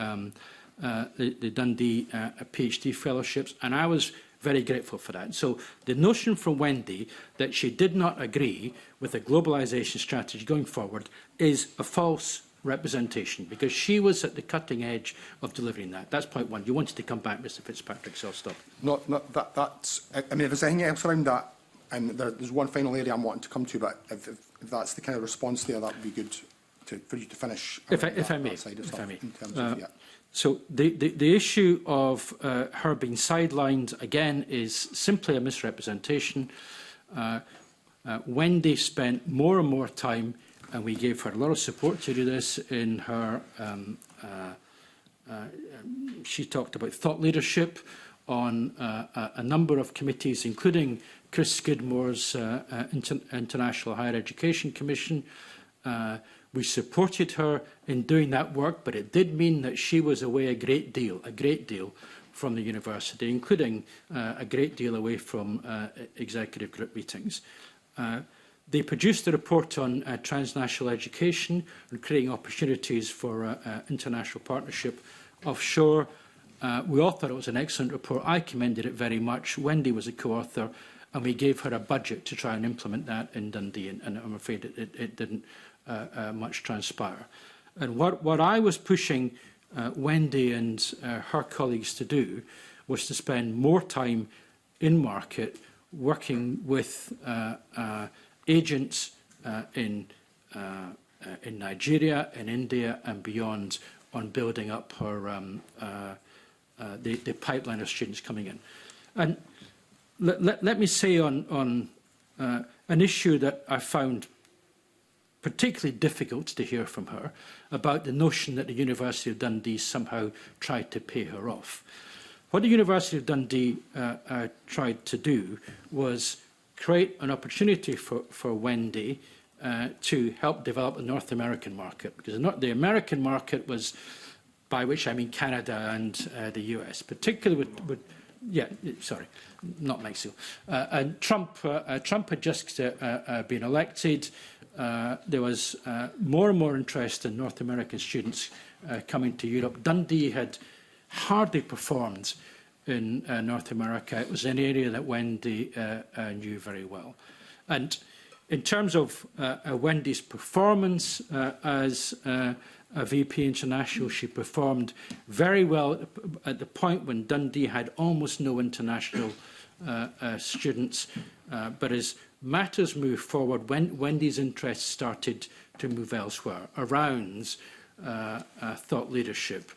Dundee PhD fellowships, and I was very grateful for that. So the notion from Wendy that she did not agree with the globalisation strategy going forward is a false representation, because she was at the cutting edge of delivering that. That's point one. You wanted to come back, Mr Fitzpatrick, so I'll stop. That's, I mean, if there's anything else around that, and there's one final area I'm wanting to come to, but if that's the kind of response there, that would be good for you to finish. If I may. So the issue of her being sidelined, again, is simply a misrepresentation. Wendy spent more and more time, and we gave her a lot of support to do this, in her... she talked about thought leadership on a number of committees, including Chris Skidmore's International Higher Education Commission. We supported her in doing that work, but it did mean that she was away a great deal from the university, including a great deal away from executive group meetings. They produced a report on transnational education and creating opportunities for international partnership offshore. We all thought it was an excellent report. I commended it very much. Wendy was a co-author, and we gave her a budget to try and implement that in Dundee, and I'm afraid it didn't much transpire. And what I was pushing Wendy and her colleagues to do was to spend more time in market working with agents in Nigeria, in India and beyond on building up her the pipeline of students coming in. And let me say on an issue that I found particularly difficult to hear from her, about the notion that the University of Dundee somehow tried to pay her off. What the University of Dundee tried to do was create an opportunity for Wendy to help develop the North American market, because the American market was, by which I mean Canada and the US, particularly with yeah, sorry, not Mexico. And Trump had just been elected. There was more and more interest in North American students coming to Europe. Dundee had hardly performed in North America. It was an area that Wendy knew very well. And in terms of Wendy's performance as a VP International, she performed very well at the point when Dundee had almost no international students. But as matters moved forward, when Wendy's interests started to move elsewhere, around thought leadership,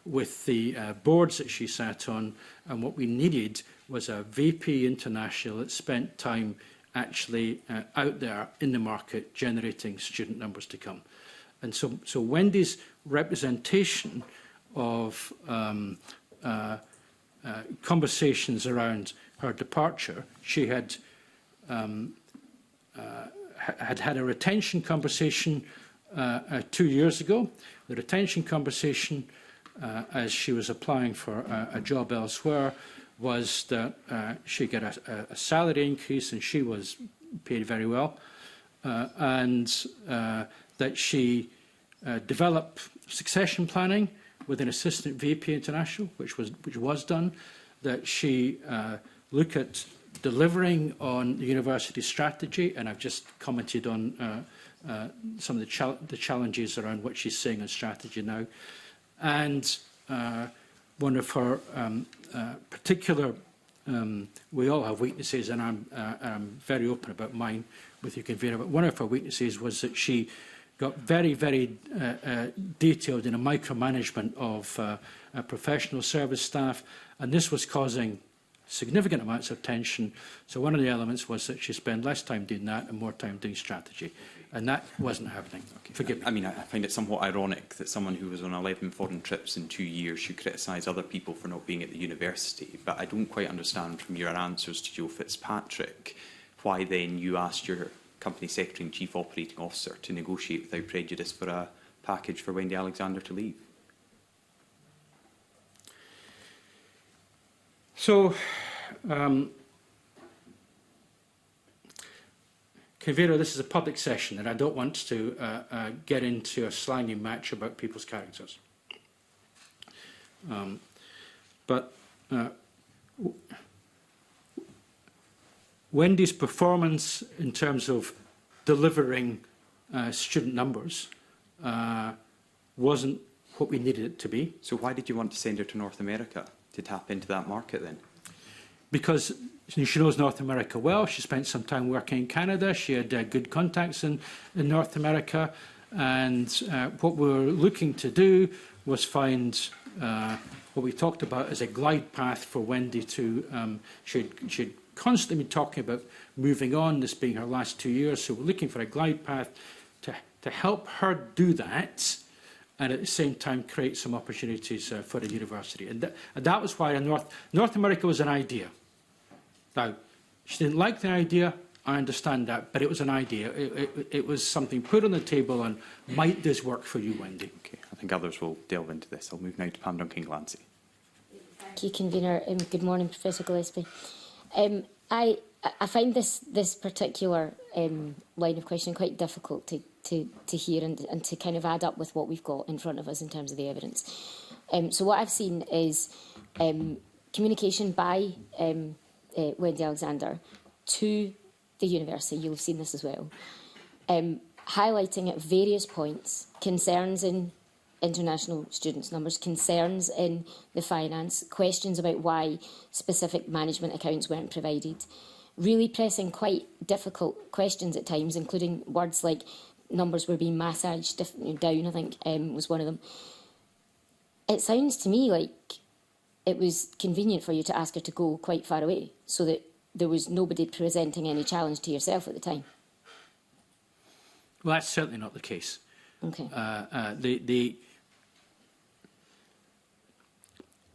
with the boards that she sat on, and what we needed was a VP International that spent time actually out there in the market generating student numbers to come. And so Wendy's representation of conversations around her departure, she had had a retention conversation 2 years ago. The retention conversation, as she was applying for a job elsewhere, was that she got a salary increase, and she was paid very well, and that she develop succession planning with an assistant VP International, which was done, that she look at delivering on the university strategy, and I've just commented on some of the challenges around what she's saying on strategy now, and one of her particular, we all have weaknesses, and I'm very open about mine with you, Convener, but one of her weaknesses was that she got very, very detailed in a micromanagement of professional service staff, and this was causing significant amounts of tension. So one of the elements was that she spent less time doing that and more time doing strategy, and that wasn't happening. Okay. Forgive me. I mean, I find it somewhat ironic that someone who was on 11 foreign trips in 2 years should criticise other people for not being at the university, but I don't quite understand from your answers to Joe Fitzpatrick why then you asked your Company Secretary and Chief Operating Officer to negotiate without prejudice for a package for Wendy Alexander to leave. So, Convener, this is a public session, and I don't want to get into a slanging match about people's characters. But Wendy's performance in terms of delivering student numbers wasn't what we needed it to be. So why did you want to send her to North America, to tap into that market then? Because she knows North America well. She spent some time working in Canada. She had good contacts in North America. And what we were looking to do was find what we talked about as a glide path for Wendy to, she'd constantly been talking about moving on, this being her last 2 years. So we're looking for a glide path to help her do that, and at the same time create some opportunities for the university. And that was why North America was an idea. Now, she didn't like the idea, I understand that, but it was an idea. It was something put on the table, and might this work for you, Wendy? Okay, I think others will delve into this. I'll move now to Pam Duncan-Glancy. Thank you, Convener. Good morning, Professor Gillespie. I find this particular line of questioning quite difficult to hear and to kind of add up with what we've got in front of us in terms of the evidence. So what I've seen is communication by Wendy Alexander to the university, you'll have seen this as well, highlighting at various points concerns in international students' numbers, concerns in the finance, questions about why specific management accounts weren't provided, really pressing quite difficult questions at times, including words like numbers were being massaged down, I think was one of them. It sounds to me like it was convenient for you to ask her to go quite far away so that there was nobody presenting any challenge to yourself at the time. Well, that's certainly not the case. Okay.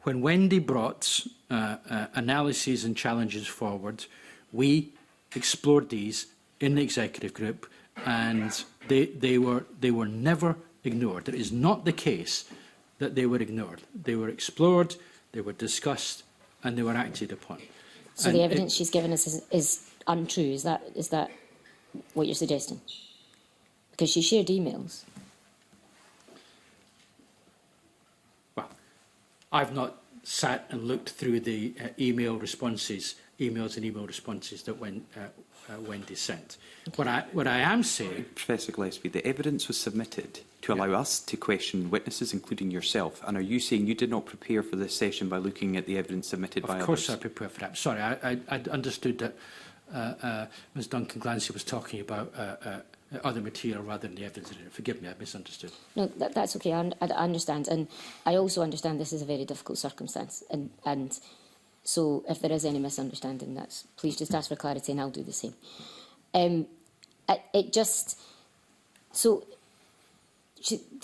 When Wendy brought analyses and challenges forward, we explored these in the executive group, and they were never ignored. It is not the case that they were ignored. They were explored, they were discussed, and they were acted upon. So the evidence she's given us is untrue. Is that what you're suggesting? Because she shared emails. Well, I've not sat and looked through the emails and email responses that Wendy sent. Okay. What I am saying... Professor Gillespie, the evidence was submitted to allow us to question witnesses, including yourself. And are you saying you did not prepare for this session by looking at the evidence submitted by others? Of course I prepared for that. Sorry, I understood that Ms Duncan Glancy was talking about other material rather than the evidence. Forgive me, I misunderstood. No, that's okay. I understand. And I also understand this is a very difficult circumstance. And so if there is any misunderstanding, please just ask for clarity and I'll do the same.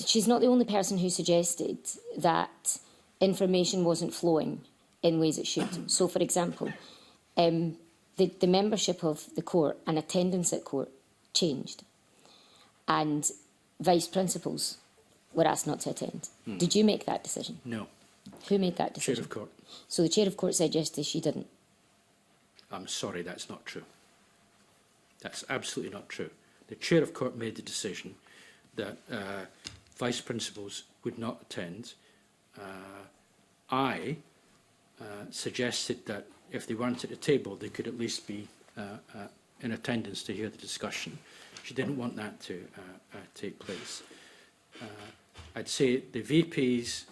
She's not the only person who suggested that information wasn't flowing in ways it should. So, for example, the membership of the court and attendance at court changed, and vice principals were asked not to attend. Did you make that decision? No. Who made that decision? Chair of Court. So the Chair of Court said yesterday she didn't. I'm sorry, that's not true. That's absolutely not true. The Chair of Court made the decision that vice principals would not attend. I suggested that if they weren't at the table, they could at least be in attendance to hear the discussion. She didn't want that to take place. I'd say the VPs,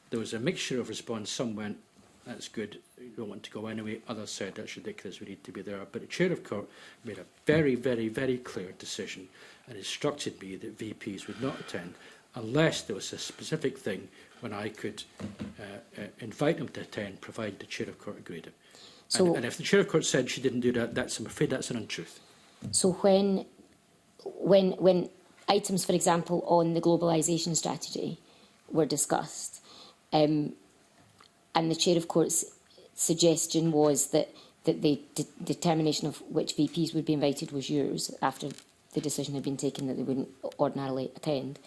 there was a mixture of response. Some went, that's good, you don't want to go anyway. Others said, that's ridiculous, we need to be there. But the Chair of Court made a very, very, very clear decision and instructed me that VPs would not attend unless there was a specific thing when I could invite them to attend, provided the Chair of Court agreed it. So, and if the Chair of Court said she didn't do that, I'm afraid that's an untruth. So when items, for example, on the globalisation strategy were discussed, and the Chair of Court's suggestion was that the determination of which VPs would be invited was yours after the decision had been taken that they wouldn't ordinarily attend.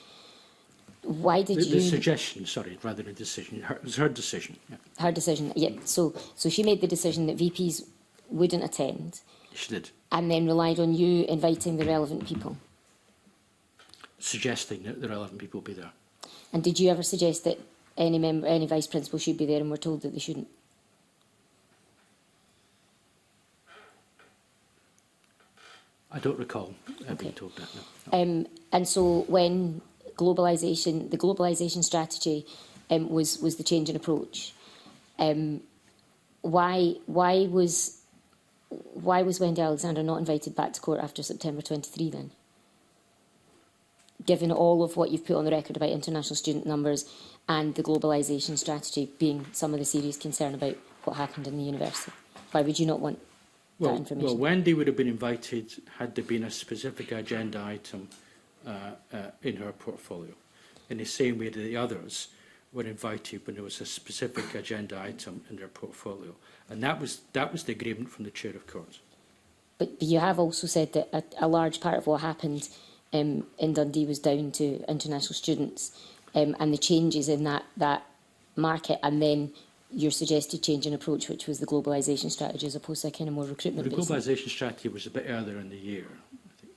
Why did you... The suggestion, sorry, rather than decision. It was her decision. Yeah. Her decision, yeah. So she made the decision that VPs wouldn't attend. She did. And then relied on you inviting the relevant people. Suggesting that the relevant people be there. And did you ever suggest that any vice principal should be there and were told that they shouldn't? I don't recall being told that, no. And so when the globalisation strategy was the change in approach, why was Wendy Alexander not invited back to court after September 23 then? Given all of what you've put on the record about international student numbers and the globalisation strategy being some of the serious concern about what happened in the university, why would you not want that information? Well, Wendy would have been invited had there been a specific agenda item in her portfolio, in the same way that the others were invited when there was a specific agenda item in their portfolio. And that was the agreement from the Chair of Court. But you have also said that a large part of what happened in Dundee was down to international students and the changes in that market, and then your suggested change in approach, which was the globalisation strategy as opposed to a kind of more recruitment-based. The globalisation strategy was a bit earlier in the year, I think.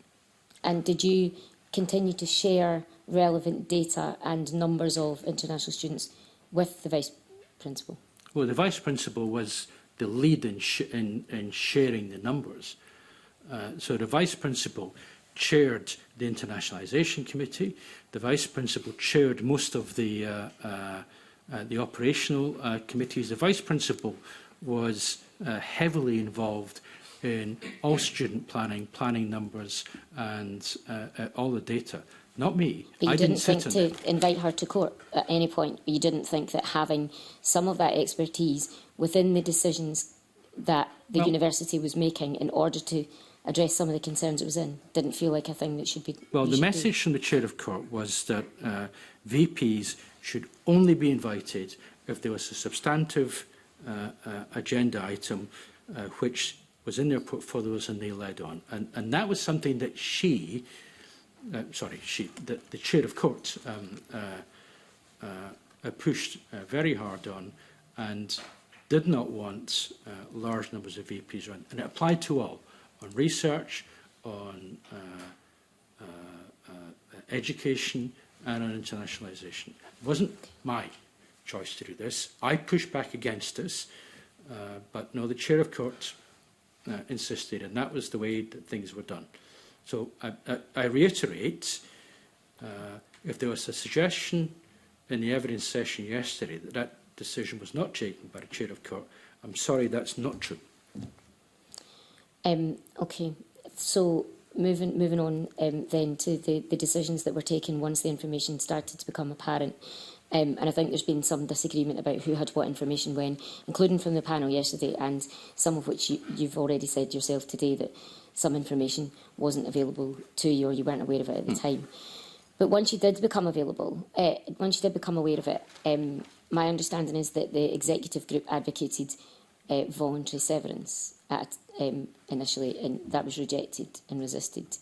And did you continue to share relevant data and numbers of international students with the Vice Principal? Well, the Vice Principal was the lead in sharing the numbers. So the Vice Principal chaired the Internationalisation Committee. The Vice Principal chaired most of the operational committees. The Vice Principal was heavily involved in all student planning, planning numbers and all the data. Not me. But you I didn't think sit to invite her to court at any point? You didn't think that having some of that expertise within the decisions that the university was making in order to address some of the concerns it was in didn't feel like a thing that should be... Well, the message from the Chair of Court was that VPs should only be invited if there was a substantive agenda item which was in their portfolios and they led on. And that was something that the Chair of Court pushed very hard on and did not want large numbers of VPs around. And it applied to all, on research, on education and on internationalisation. It wasn't my choice to do this. I pushed back against this, but no, the Chair of Court insisted, and that was the way that things were done. So I reiterate, if there was a suggestion in the evidence session yesterday that that decision was not taken by the Chair of Court, I'm sorry, that's not true. Okay, so moving on then to the decisions that were taken once the information started to become apparent. And I think there's been some disagreement about who had what information when, including from the panel yesterday, and some of which you've already said yourself today that some information wasn't available to you or you weren't aware of it at the time. But once you did become available, once you did become aware of it, my understanding is that the executive group advocated voluntary severance initially, and that was rejected and resisted.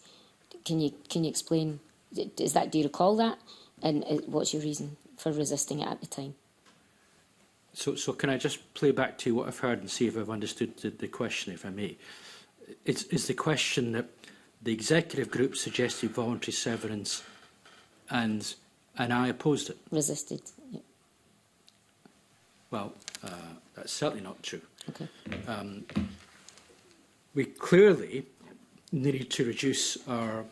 Can you explain? Do you recall that? And what's your reason for resisting it at the time? So can I just play back to you what I've heard and see if I've understood the question, if I may? It's the question that the executive group suggested voluntary severance and I opposed it. Resisted. Yeah. Well, that's certainly not true. Okay. We clearly needed to reduce our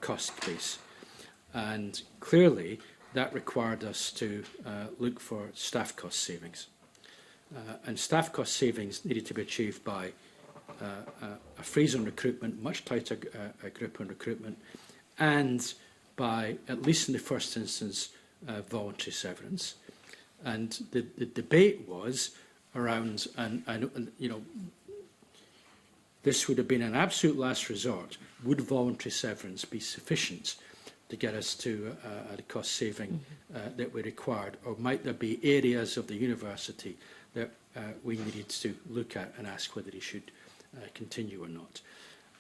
cost base, and clearly that required us to look for staff cost savings. And staff cost savings needed to be achieved by a freeze on recruitment, much tighter grip on recruitment, and by, at least in the first instance, voluntary severance. And the debate was around, and you know, this would have been an absolute last resort. Would voluntary severance be sufficient to get us to the cost saving that we required, or might there be areas of the university that we needed to look at and ask whether they should continue or not?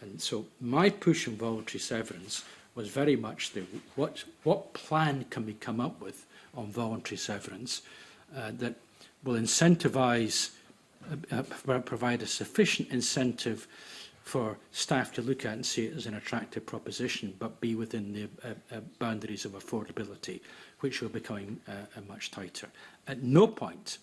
And so my push on voluntary severance was very much the what plan can we come up with on voluntary severance that will incentivise, provide a sufficient incentive for staff to look at and see it as an attractive proposition, but be within the boundaries of affordability, which were becoming much tighter. At no point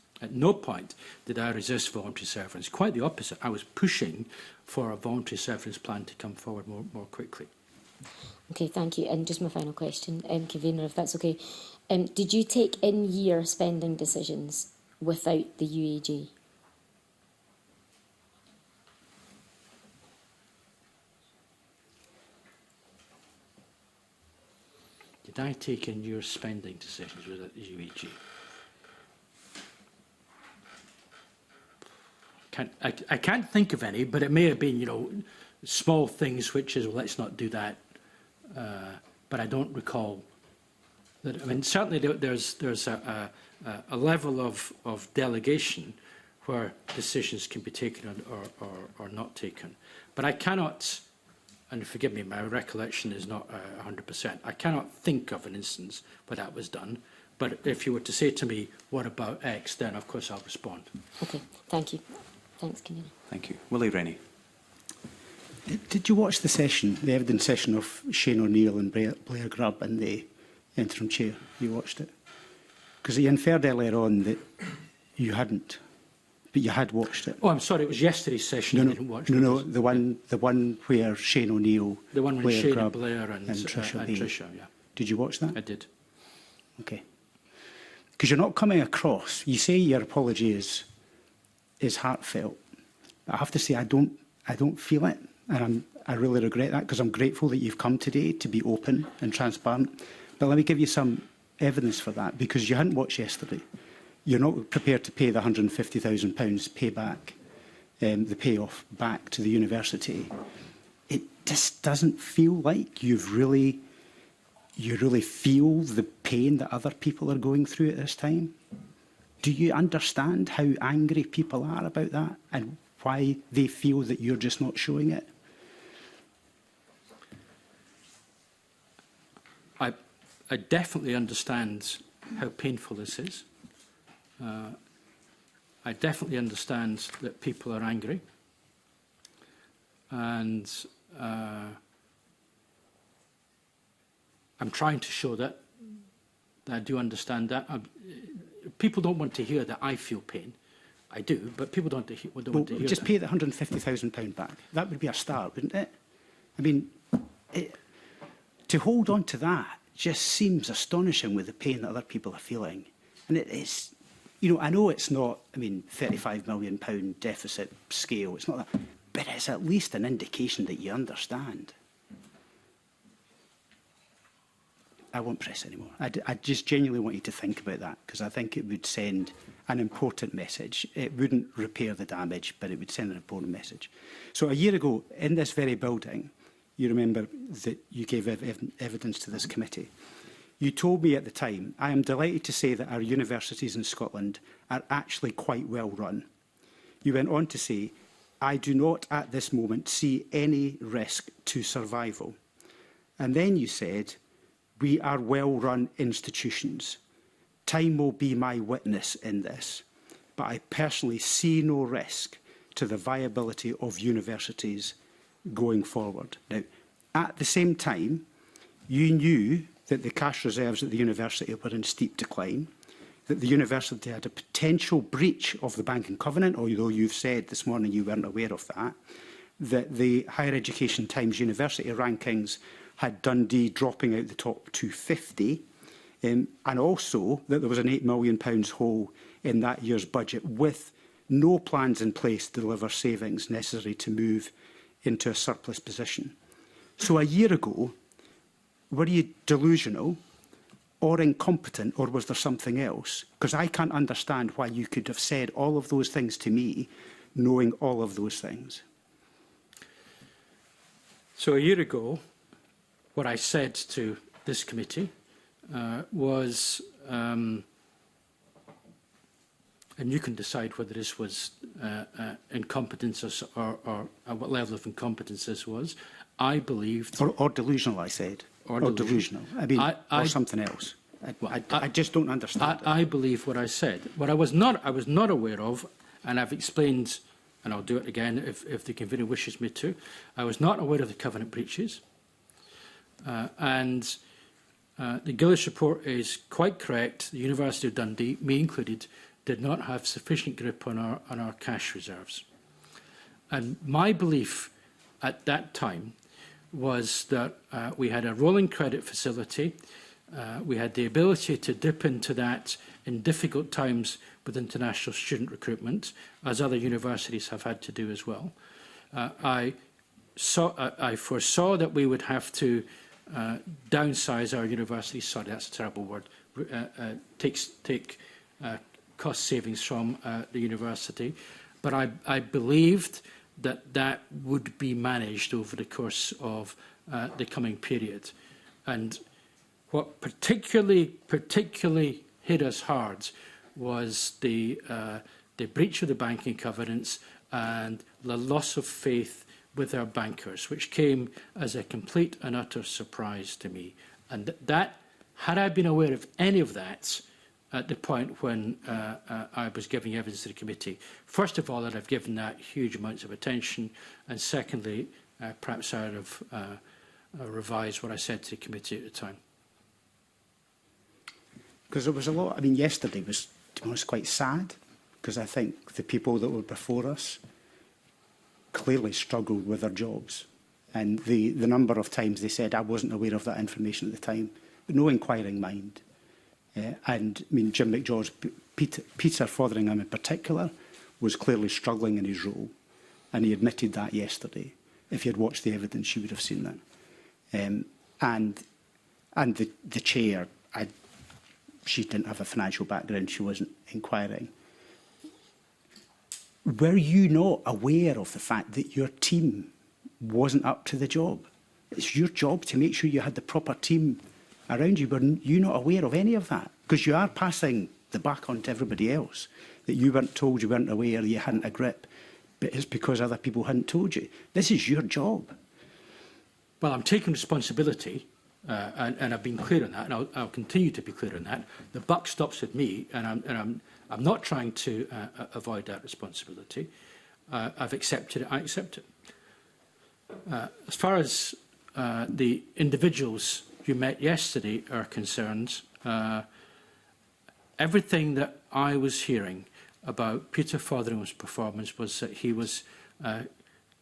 did I resist voluntary severance. Quite the opposite. I was pushing for a voluntary severance plan to come forward more quickly. Okay, thank you. And just my final question, Convener, if that's okay. Did you take in-year spending decisions without the UAG? Did I take in-year spending decisions without the UAG? I can't think of any, but it may have been, you know, small things which is, well, let's not do that. But I don't recall that. I mean, certainly there's a level of delegation where decisions can be taken or not taken. But I cannot, and forgive me, my recollection is not 100%. I cannot think of an instance where that was done. But if you were to say to me, what about X, then of course I'll respond. Okay, thank you. Thanks, Convener. Thank you. Willie Rennie. Did you watch the session, the evidence session of Shane O'Neill and Blair Grubb and the interim chair? You watched it? Because you inferred earlier on that you hadn't, but you had watched it. Oh, I'm sorry, it was yesterday's session I didn't watch. No, the one where Shane O'Neill, the one with Blair Shane Grubb, and Blair and Tricia, yeah. Did you watch that? I did. Okay. Because you're not coming across. You say your apology is heartfelt, but I have to say I don't feel it, and I really regret that, because I'm grateful that you've come today to be open and transparent. But let me give you some evidence for that, because you hadn't watched yesterday. You're not prepared to pay the £150,000 payback, the payoff back to the university. It just doesn't feel like you really feel the pain that other people are going through at this time. Do you understand how angry people are about that and why they feel that you're just not showing it? I definitely understand how painful this is. I definitely understand that people are angry. And I'm trying to show that I do understand that. People don't want to hear that I feel pain. I do, but people don't want to hear just that. pay the £150,000 back. That would be a start, wouldn't it? I mean, to hold on to that just seems astonishing with the pain that other people are feeling. And it is, you know, I know it's not, I mean, £35 million deficit scale, it's not that, but it's at least an indication that you understand. I won't press anymore. I just genuinely want you to think about that, because I think it would send an important message. It wouldn't repair the damage, but it would send an important message. So a year ago, in this very building, you remember that you gave evidence to this committee. You told me at the time, I am delighted to say that our universities in Scotland are actually quite well run. You went on to say, I do not at this moment see any risk to survival. And then you said, we are well-run institutions. Time will be my witness in this, but I personally see no risk to the viability of universities going forward. Now, at the same time, you knew that the cash reserves at the university were in steep decline, that the university had a potential breach of the banking covenant, although you've said this morning you weren't aware of that, that the Higher Education Times university rankings had Dundee dropping out the top 250, and also that there was an £8 million hole in that year's budget with no plans in place to deliver savings necessary to move into a surplus position. So a year ago, were you delusional or incompetent, or was there something else? Because I can't understand why you could have said all of those things to me, knowing all of those things. So a year ago, what I said to this committee was, and you can decide whether this was incompetence or what level of incompetence this was. I believed... Or delusional, I said. Or delusional. I mean, or something else. I just don't understand it. I believe what I said. What I was not aware of, and I've explained, and I'll do it again if the convener wishes me to, I was not aware of the covenant breaches. And the Gillis report is quite correct. The University of Dundee, me included, did not have sufficient grip on our cash reserves. And my belief at that time was that we had a rolling credit facility. We had the ability to dip into that in difficult times with international student recruitment, as other universities have had to do as well. I foresaw that we would have to downsize our university. Sorry, that's a terrible word. Take cost savings from the university. But I believed that that would be managed over the course of the coming period. And what particularly hit us hard was the breach of the banking covenants and the loss of faith with our bankers, which came as a complete and utter surprise to me. And that, had I been aware of any of that at the point when I was giving evidence to the committee, first of all, I'd have given that huge amounts of attention, and secondly, perhaps I'd have revised what I said to the committee at the time. Because there was a lot, I mean, yesterday was, to be honest, quite sad, because I think the people that were before us clearly struggled with their jobs. And the number of times they said, I wasn't aware of that information at the time, but no inquiring mind. And, I mean, Jim McGeorge, Peter Fotheringham in particular, was clearly struggling in his role. And he admitted that yesterday. If you had watched the evidence, you would have seen that. And the chair, she didn't have a financial background, she wasn't inquiring. Were you not aware of the fact that your team wasn't up to the job? It's your job to make sure you had the proper team around you. Were you not aware of any of that? Because you are passing the back on to everybody else, that you weren't told, you weren't aware, you hadn't a grip, but it's because other people hadn't told you. This is your job. Well, I'm taking responsibility, and I've been clear on that, and I'll continue to be clear on that. The buck stops with me, and I'm not trying to avoid that responsibility. I've accepted it. I accept it. As far as the individuals you met yesterday are concerned, everything that I was hearing about Peter Fotheringham's performance was that he was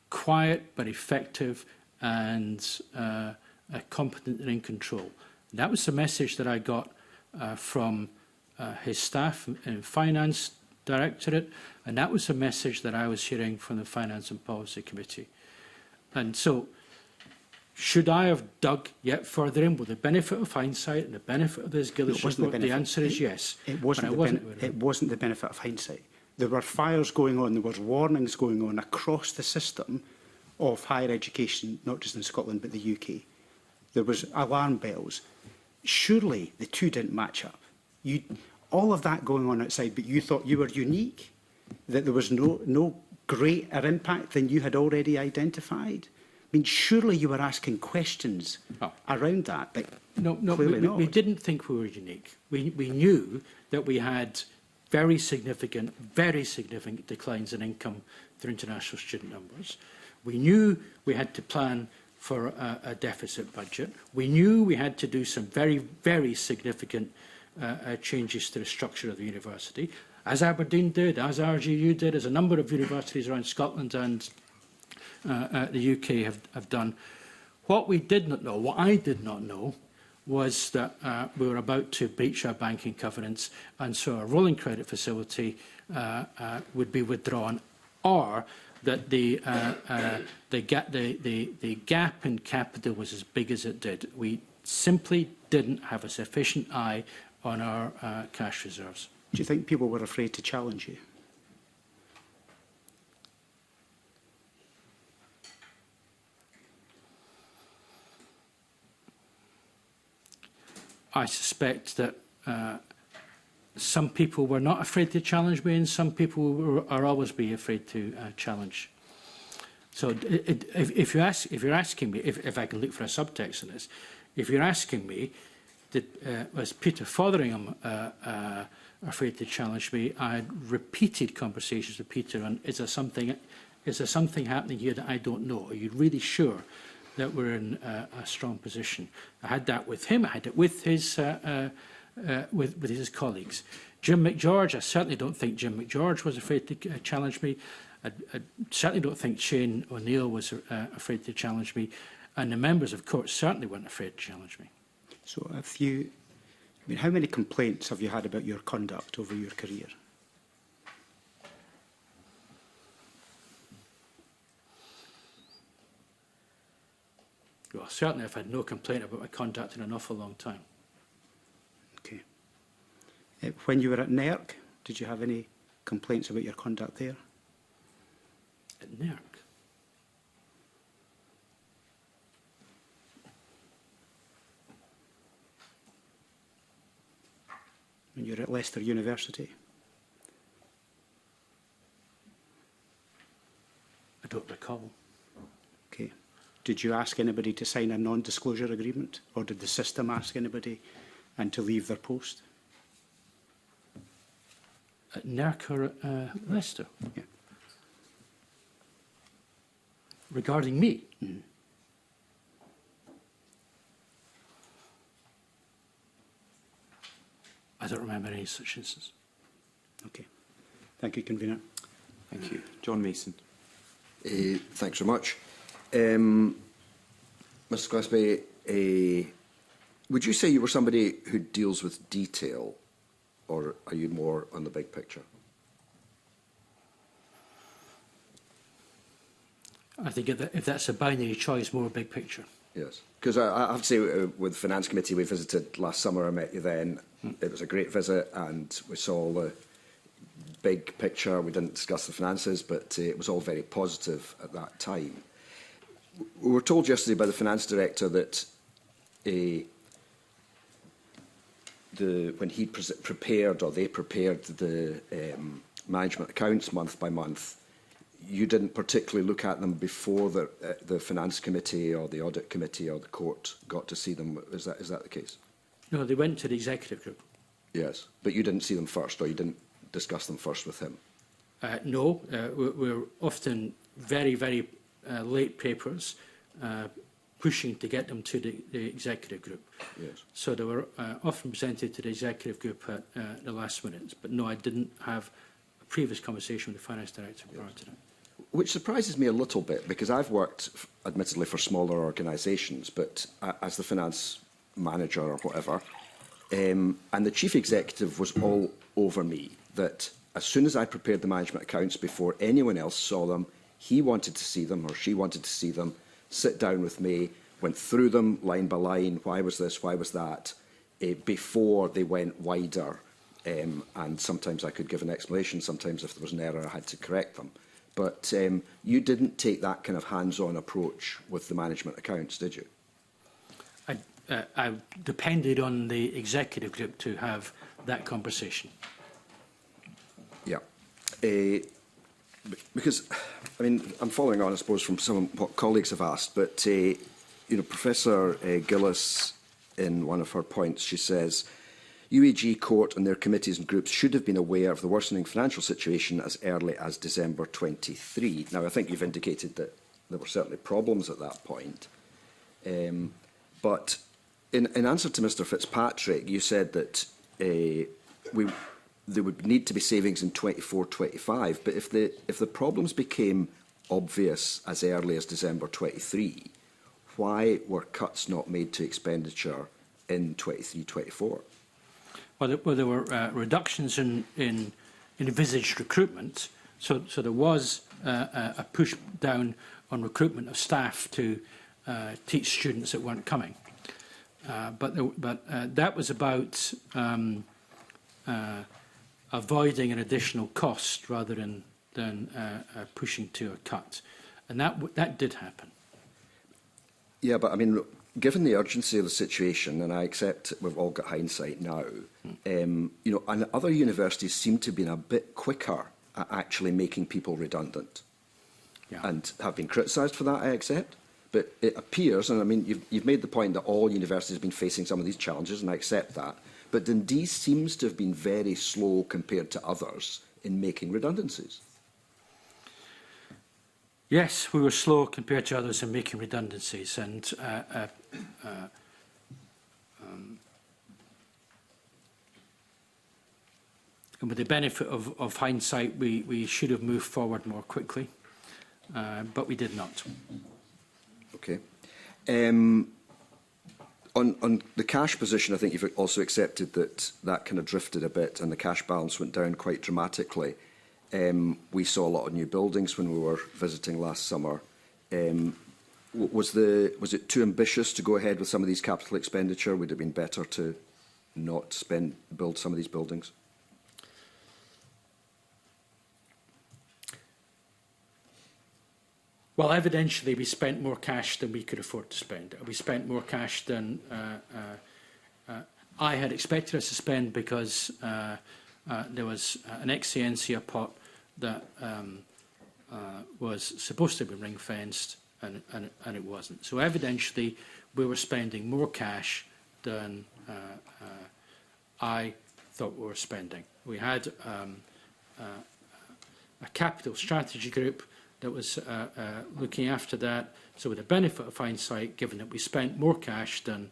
quiet but effective and competent and in control. And that was the message that I got from his staff in Finance Directorate, and that was the message that I was hearing from the Finance and Policy Committee. And so, should I have dug yet further in with the benefit of hindsight and the benefit of this Gillis report? The answer is yes. It wasn't the benefit of hindsight. There were fires going on, there were warnings going on across the system of higher education, not just in Scotland but the UK. There was alarm bells. Surely the two didn't match up. All of that going on outside, but you thought you were unique, that there was no greater impact than you had already identified? I mean, surely you were asking questions around that, but no, clearly not. We didn't think we were unique. We knew that we had very significant declines in income through international student numbers. We knew we had to plan for a deficit budget. We knew we had to do some very, very significant changes to the structure of the university, as Aberdeen did, as RGU did, as a number of universities around Scotland and the UK have done. What we did not know, what I did not know, was that we were about to breach our banking covenants, and so a rolling credit facility would be withdrawn, or that the gap in capital was as big as it did. We simply didn't have a sufficient eye on our cash reserves. Do you think people were afraid to challenge you? I suspect that some people were not afraid to challenge me, and some people are always be afraid to challenge. So, if you're asking me, if I can look for a subtext in this, if you're asking me, was Peter Fotheringham afraid to challenge me? I had repeated conversations with Peter on, is there something happening here that I don't know? Are you really sure that we're in a strong position? I had that with him. I had it with his colleagues. Jim McGeorge, I certainly don't think Jim McGeorge was afraid to challenge me. I certainly don't think Shane O'Neill was afraid to challenge me. And the members of court certainly weren't afraid to challenge me. So I mean, how many complaints have you had about your conduct over your career? Well, certainly I've had no complaint about my conduct in an awful long time. Okay. When you were at NERC, did you have any complaints about your conduct there? At NERC? When you were at Leicester University? I don't recall. Okay. Did you ask anybody to sign a non-disclosure agreement, or did the system ask anybody and to leave their post? At NERC or at Leicester? Yeah. regarding me. I don't remember any such instance. Okay. Thank you, Convener. Thank you. John Mason. Thanks very much. Mr Gillespie, would you say you were somebody who deals with detail, or are you more on the big picture? I think if that's a binary choice, more big picture. Yes. Because I have to say, with the Finance Committee, we visited last summer, I met you then. It was a great visit, and we saw all the big picture. We didn't discuss the finances, but it was all very positive at that time. We were told yesterday by the Finance Director that when he prepared, or they prepared the management accounts month by month, you didn't particularly look at them before the Finance Committee or the Audit Committee or the Court got to see them. Is that the case? No, they went to the executive group. Yes, but you didn't see them first, or you didn't discuss them first with him? No, we're often very, very late papers, pushing to get them to the executive group. Yes. So they were often presented to the executive group at the last minute. But no, I didn't have a previous conversation with the Finance Director prior to that. Which surprises me a little bit, because I've worked, admittedly, for smaller organisations, but as the finance manager or whatever, and the chief executive was all over me that as soon as I prepared the management accounts, before anyone else saw them, he wanted to see them, or she wanted to see them, sit down with me, went through them line by line, why was this, why was that, before they went wider. And sometimes I could give an explanation, sometimes if there was an error I had to correct them. But you didn't take that kind of hands-on approach with the management accounts, did you? I depended on the executive group to have that conversation. Yeah. Because, I mean, I'm following on, I suppose, from some of what colleagues have asked, but, you know, Professor Gillis, in one of her points, she says, UAG Court and their committees and groups should have been aware of the worsening financial situation as early as December 23. Now, I think you've indicated that there were certainly problems at that point. But in answer to Mr Fitzpatrick, you said that there would need to be savings in 24-25. But if the problems became obvious as early as December 23, why were cuts not made to expenditure in 23-24? Well, there were reductions in envisaged recruitment, so there was a push down on recruitment of staff to teach students that weren't coming. But that was about avoiding an additional cost rather than pushing to a cut, and that did happen. Yeah, but I mean, given the urgency of the situation, and I accept we've all got hindsight now, you know, and other universities seem to have been a bit quicker at actually making people redundant, and have been criticised for that, I accept. But it appears, and I mean, you've made the point that all universities have been facing some of these challenges, and I accept that. But Dundee seems to have been very slow compared to others in making redundancies. Yes, we were slow compared to others in making redundancies, and with the benefit of hindsight, we should have moved forward more quickly, but we did not. Okay. On the cash position, I think you've also accepted that kind of drifted a bit and the cash balance went down quite dramatically. We saw a lot of new buildings when we were visiting last summer. Was it too ambitious to go ahead with some of these capital expenditure? Would it have been better to not build some of these buildings? Well, evidentially, we spent more cash than we could afford to spend. We spent more cash than I had expected us to spend, because there was an ex-CNCA pot that was supposed to be ring-fenced, and it wasn't. So evidentially, we were spending more cash than I thought we were spending. We had a capital strategy group that was looking after that. So with the benefit of hindsight, given that we spent more cash than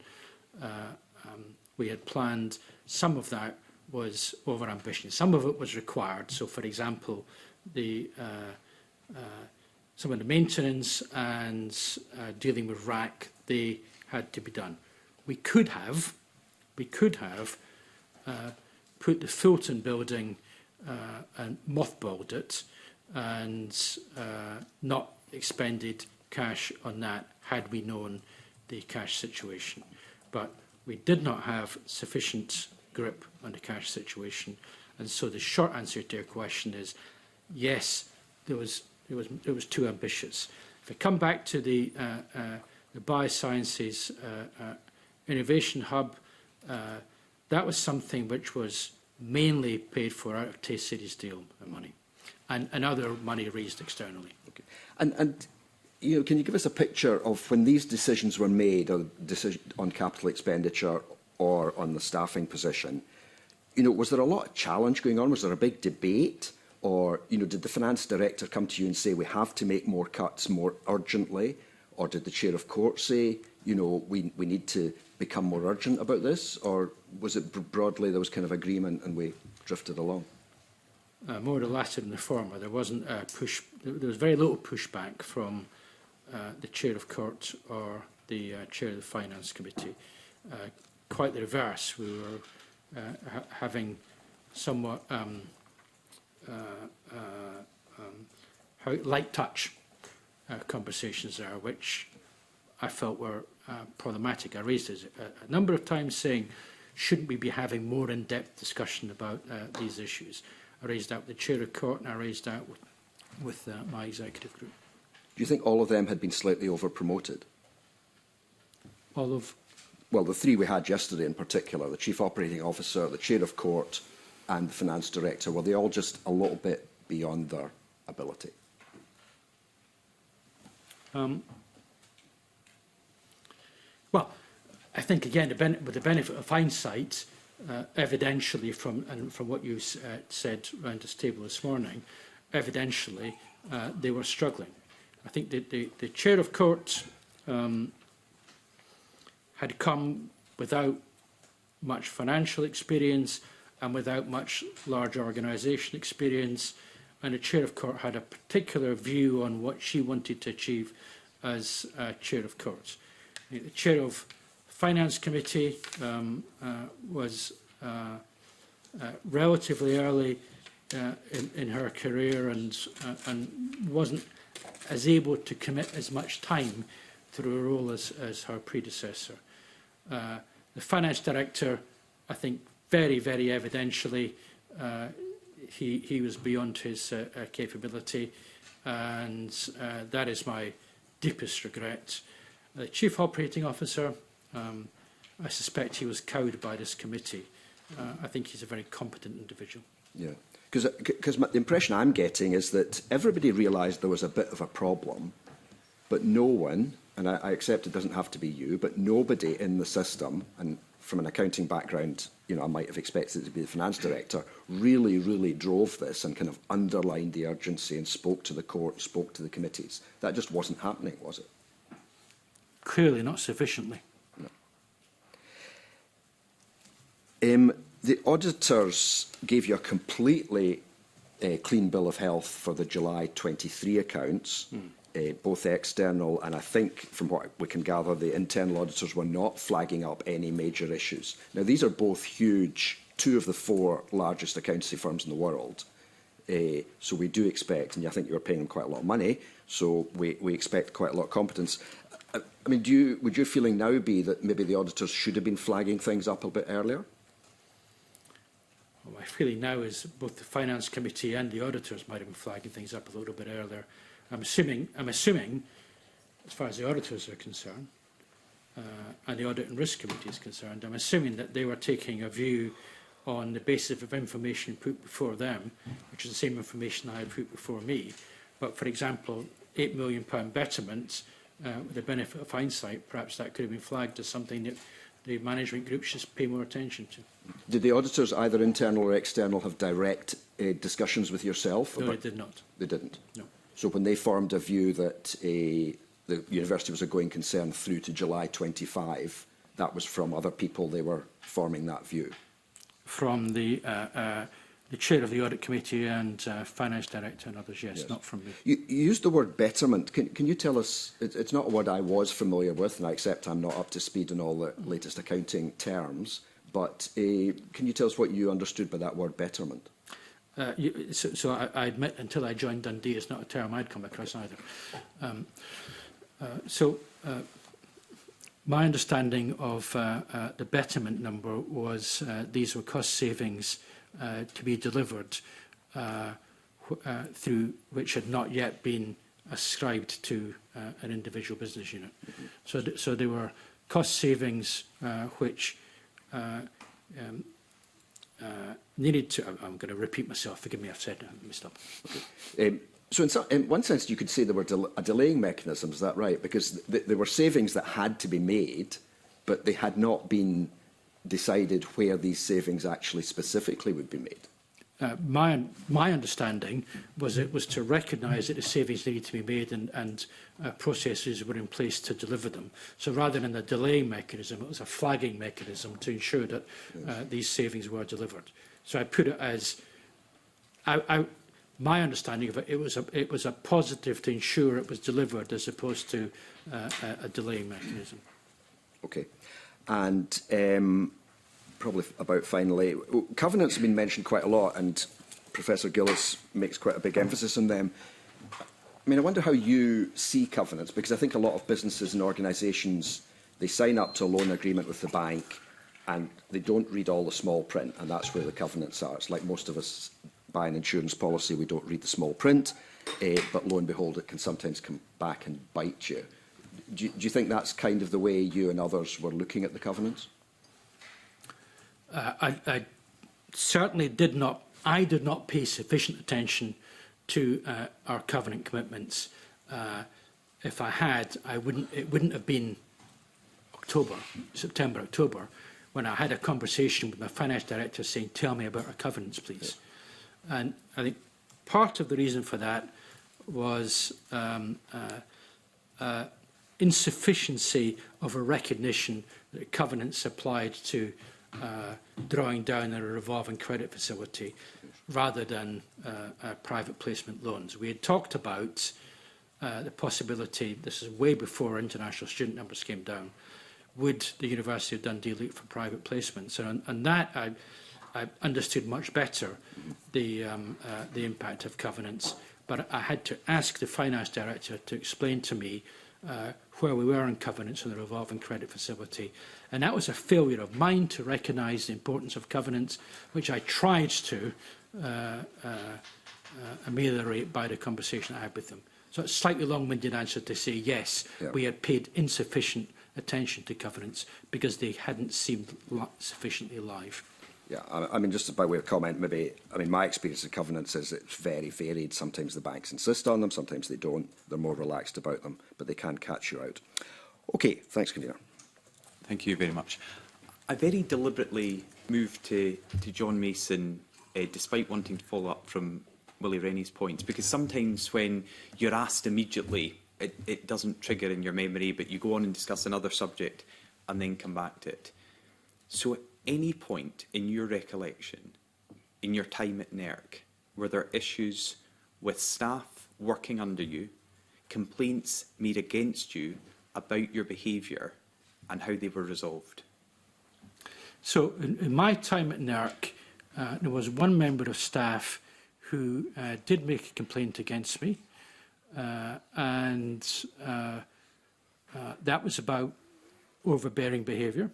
we had planned, some of that was over-ambitious. Some of it was required. So, for example, some of the maintenance and dealing with RAC, they had to be done. We could have put the Fulton building and mothballed it and not expended cash on that had we known the cash situation. But we did not have sufficient grip on the cash situation. And so the short answer to your question is, yes, it was too ambitious. If I come back to the Biosciences Innovation Hub, that was something which was mainly paid for out of Tay City's deal money and other money raised externally. Okay. And you know, can you give us a picture of when these decisions were made, or decision on capital expenditure or on the staffing position? You know, was there a lot of challenge going on? Was there a big debate? Or, you know, did the finance director come to you and say, we have to make more cuts more urgently? Or did the chair of court say, you know, we need to become more urgent about this? Or was it broadly there was kind of agreement and we drifted along? More the latter than the former. There wasn't a push. There was very little pushback from the chair of court or the chair of the finance committee. Quite the reverse. We were having somewhat light touch conversations there, which I felt were problematic. I raised it a number of times saying, shouldn't we be having more in-depth discussion about these issues? I raised that with the chair of court and I raised that with my executive group. Do you think all of them had been slightly over-promoted? All of? Well, the three we had yesterday in particular, the chief operating officer, the chair of court and the finance director, were they all just a little bit beyond their ability? Well, I think, again, with the benefit of hindsight, evidentially from what you said around this table this morning, evidentially they were struggling. I think that the chair of court had come without much financial experience and without much large organisation experience, and the chair of court had a particular view on what she wanted to achieve as chair of court. The chair of finance committee was relatively early in her career and wasn't as able to commit as much time to the role as her predecessor. The finance director, I think, very, very evidentially, he was beyond his capability, and that is my deepest regret. The chief operating officer, I suspect he was cowed by this committee. I think he's a very competent individual. Yeah, because the impression I'm getting is that everybody realised there was a bit of a problem, but no one, and I accept it doesn't have to be you, but nobody in the system, and from an accounting background, you know, I might have expected it to be the finance director, really drove this and kind of underlined the urgency and spoke to the court, spoke to the committees. That just wasn't happening, was it? Clearly not sufficiently. No. The auditors gave you a completely clean bill of health for the July 23 accounts, both external and I think, from what we can gather, the internal auditors were not flagging up any major issues. Now, these are both huge, two of the four largest accountancy firms in the world. So we do expect, and I think you were paying them quite a lot of money, so we expect quite a lot of competence. I mean, would your feeling now be that maybe the auditors should have been flagging things up a bit earlier? Well, my feeling now is both the finance committee and the auditors might have been flagging things up a little bit earlier. I'm assuming, as far as the auditors are concerned, and the audit and risk committee is concerned, I'm assuming that they were taking a view on the basis of information put before them, which is the same information I had put before me. But, for example, £8 million betterment, with the benefit of hindsight, perhaps that could have been flagged as something that the management group should pay more attention to. Did the auditors, either internal or external, have direct discussions with yourself? No, they did not. They didn't? No. So when they formed a view that the university was a going concern through to July 25, that was from other people they were forming that view? From the chair of the audit committee and finance director and others, yes, not from me. You used the word betterment. Can you tell us, it's not a word I was familiar with, and I accept I'm not up to speed in all the latest accounting terms, but can you tell us what you understood by that word betterment? So I admit, until I joined Dundee, it's not a term I'd come across either. My understanding of the betterment number was these were cost savings to be delivered through which had not yet been ascribed to an individual business unit. So they were cost savings which needed to, I'm going to repeat myself, forgive me, I've said messed up. Okay. So in one sense, you could say there were a delaying mechanism, is that right? Because there were savings that had to be made, but they had not been decided where these savings actually specifically would be made. My understanding was it was to recognise that the savings needed to be made and processes were in place to deliver them. So rather than a delaying mechanism, it was a flagging mechanism to ensure that these savings were delivered. So I put it as, my understanding of it, it was a positive to ensure it was delivered as opposed to a delaying mechanism. Okay. And probably about finally, covenants have been mentioned quite a lot, and Professor Gillis makes quite a big emphasis on them. I mean, I wonder how you see covenants, because I think a lot of businesses and organisations, they sign up to a loan agreement with the bank and they don't read all the small print, and that's where the covenants are. It's like most of us buy an insurance policy, we don't read the small print, but lo and behold, it can sometimes come back and bite you. Do you think that's kind of the way you and others were looking at the covenants? I certainly did not. I did not pay sufficient attention to our covenant commitments. If I had, it wouldn't have been September, October, when I had a conversation with my finance director saying, "Tell me about our covenants, please." And I think part of the reason for that was insufficiency of a recognition that covenants applied to drawing down a revolving credit facility rather than private placement loans. We had talked about the possibility, this is way before international student numbers came down, would the University of Dundee look for private placements? And that I understood much better the impact of covenants, but I had to ask the finance director to explain to me where we were in covenants on the revolving credit facility. And that was a failure of mine to recognise the importance of covenants, which I tried to ameliorate by the conversation I had with them. So it's a slightly long-winded answer to say, yes, we had paid insufficient attention to covenants because they hadn't seemed sufficiently live. Yeah, I mean, just by way of comment, maybe, I mean, my experience of covenants is it's very varied. Sometimes the banks insist on them, sometimes they don't. They're more relaxed about them, but they can catch you out. Okay, thanks, Convener. Thank you very much. I very deliberately moved to John Mason, despite wanting to follow up from Willie Rennie's points, because sometimes when you're asked immediately, it doesn't trigger in your memory, but you go on and discuss another subject and then come back to it. So at any point in your recollection, in your time at NERC, were there issues with staff working under you, complaints made against you about your behaviour and how they were resolved? So in my time at NERC, there was one member of staff who did make a complaint against me, and that was about overbearing behaviour.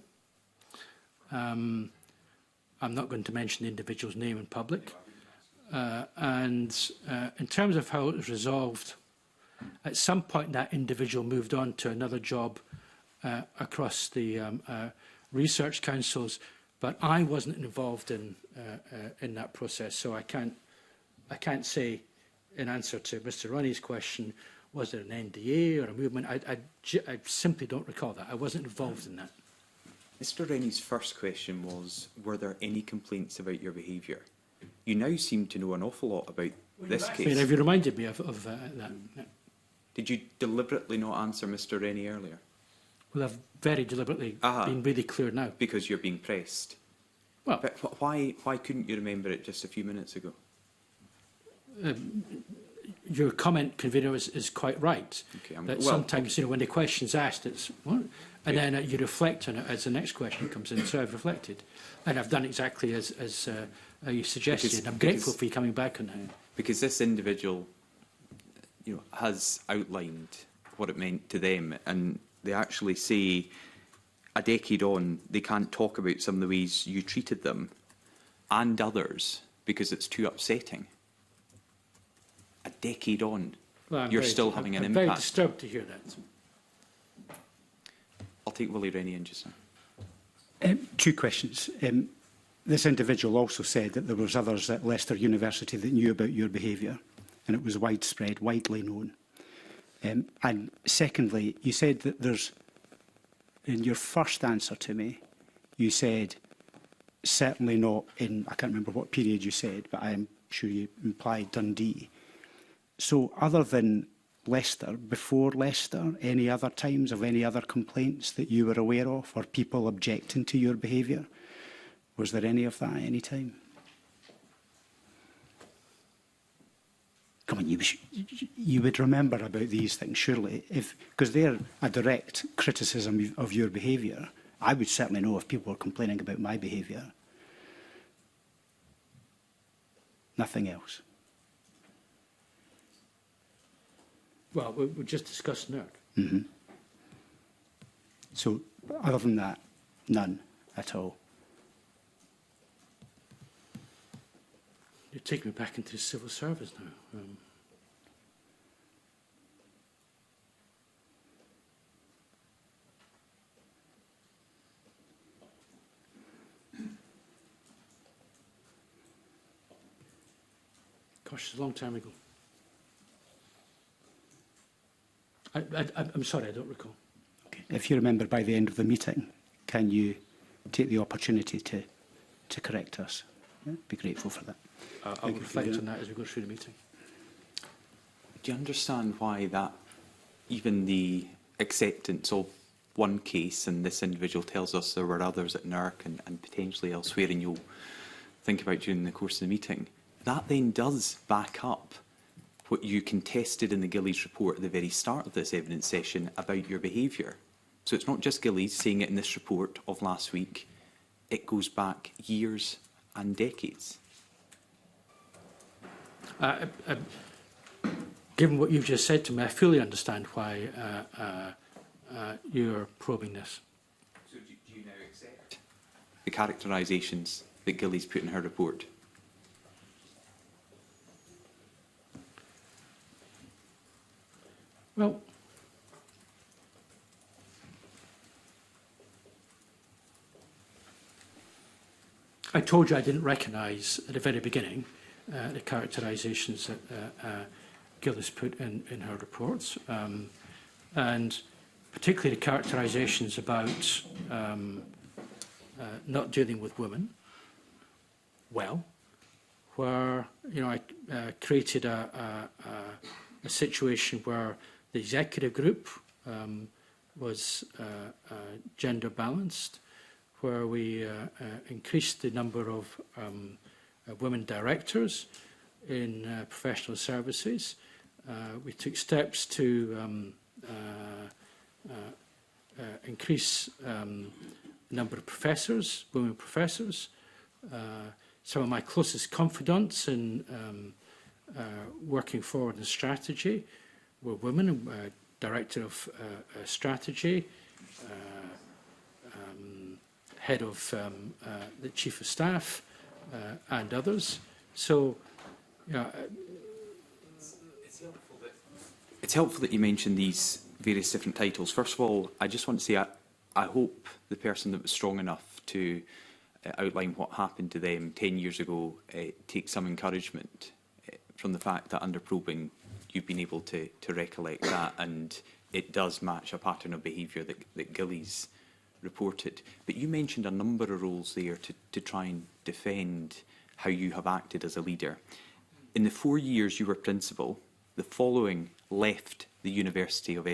I'm not going to mention the individual's name in public. And in terms of how it was resolved, at some point that individual moved on to another job across the research councils, but I wasn't involved in that process, so I can't say in answer to Mr. Ronnie's question, was there an NDA or a movement? I simply don't recall that. I wasn't involved in that. Mr. Rennie's first question was, were there any complaints about your behaviour? You now seem to know an awful lot about this I mean, case. have you reminded me of that? Did you deliberately not answer Mr Rennie earlier? Well, I've very deliberately been really clear now. Because you're being pressed. Well, But why couldn't you remember it just a few minutes ago? your comment, convener, is quite right. Okay, That sometimes, when the question's asked, it's what? And then you reflect on it as the next question comes in. So I've reflected. And I've done exactly as you suggested. I'm grateful for you coming back on that. Because this individual, has outlined what it meant to them, and they actually say a decade on they can't talk about some of the ways you treated them and others because it's too upsetting. A decade on, Well, you're still having an I'm impact. very disturbed to hear that. I'll take Willie Rennie in just now. Two questions. This individual also said that there was others at Leicester University that knew about your behaviour, and it was widespread, widely known. And secondly, you said that there's, in your first answer to me, you said certainly not in, I can't remember what period you said, but I'm sure you implied Dundee. So other than Leicester, before Leicester, any other times of any other complaints that you were aware of or people objecting to your behaviour? Was there any of that at any time? Come on, you would remember about these things, surely, because they're a direct criticism of your behaviour. I would certainly know if people were complaining about my behaviour. Nothing else. Well, we're just discussing NERC. Mm-hmm. So, other than that, none at all. You're taking me back into civil service now. Gosh, it's a long time ago. I'm sorry, I don't recall. Okay. If you remember by the end of the meeting, can you take the opportunity to correct us? Yeah? Be grateful for that. I'll reflect on that as we go through the meeting. Do you understand why that, even the acceptance of one case, and this individual tells us there were others at NERC and potentially elsewhere, and you'll think about during the course of the meeting, that then does back up what you contested in the Gillies report at the very start of this evidence session about your behaviour. So it's not just Gillies saying it in this report of last week, it goes back years and decades. Given what you've just said to me, I fully understand why you're probing this. So do you now accept the characterisations that Gillies put in her report? Well, I told you I didn't recognise at the very beginning the characterisations that Gillies put in her reports, and particularly the characterisations about not dealing with women well, where I created a situation where the executive group was gender balanced, where we increased the number of women directors in professional services. We took steps to increase the number of professors, women professors. Some of my closest confidants in working forward in strategy were women, director of strategy, head of the chief of staff, and others. So, it's helpful that you mentioned these various different titles. First of all, I just want to say I hope the person that was strong enough to outline what happened to them 10 years ago takes some encouragement from the fact that under probing you've been able to recollect that, and it does match a pattern of behaviour that Gillies reported. But you mentioned a number of roles there to try and defend how you have acted as a leader. In the 4 years you were principal, the following left the University of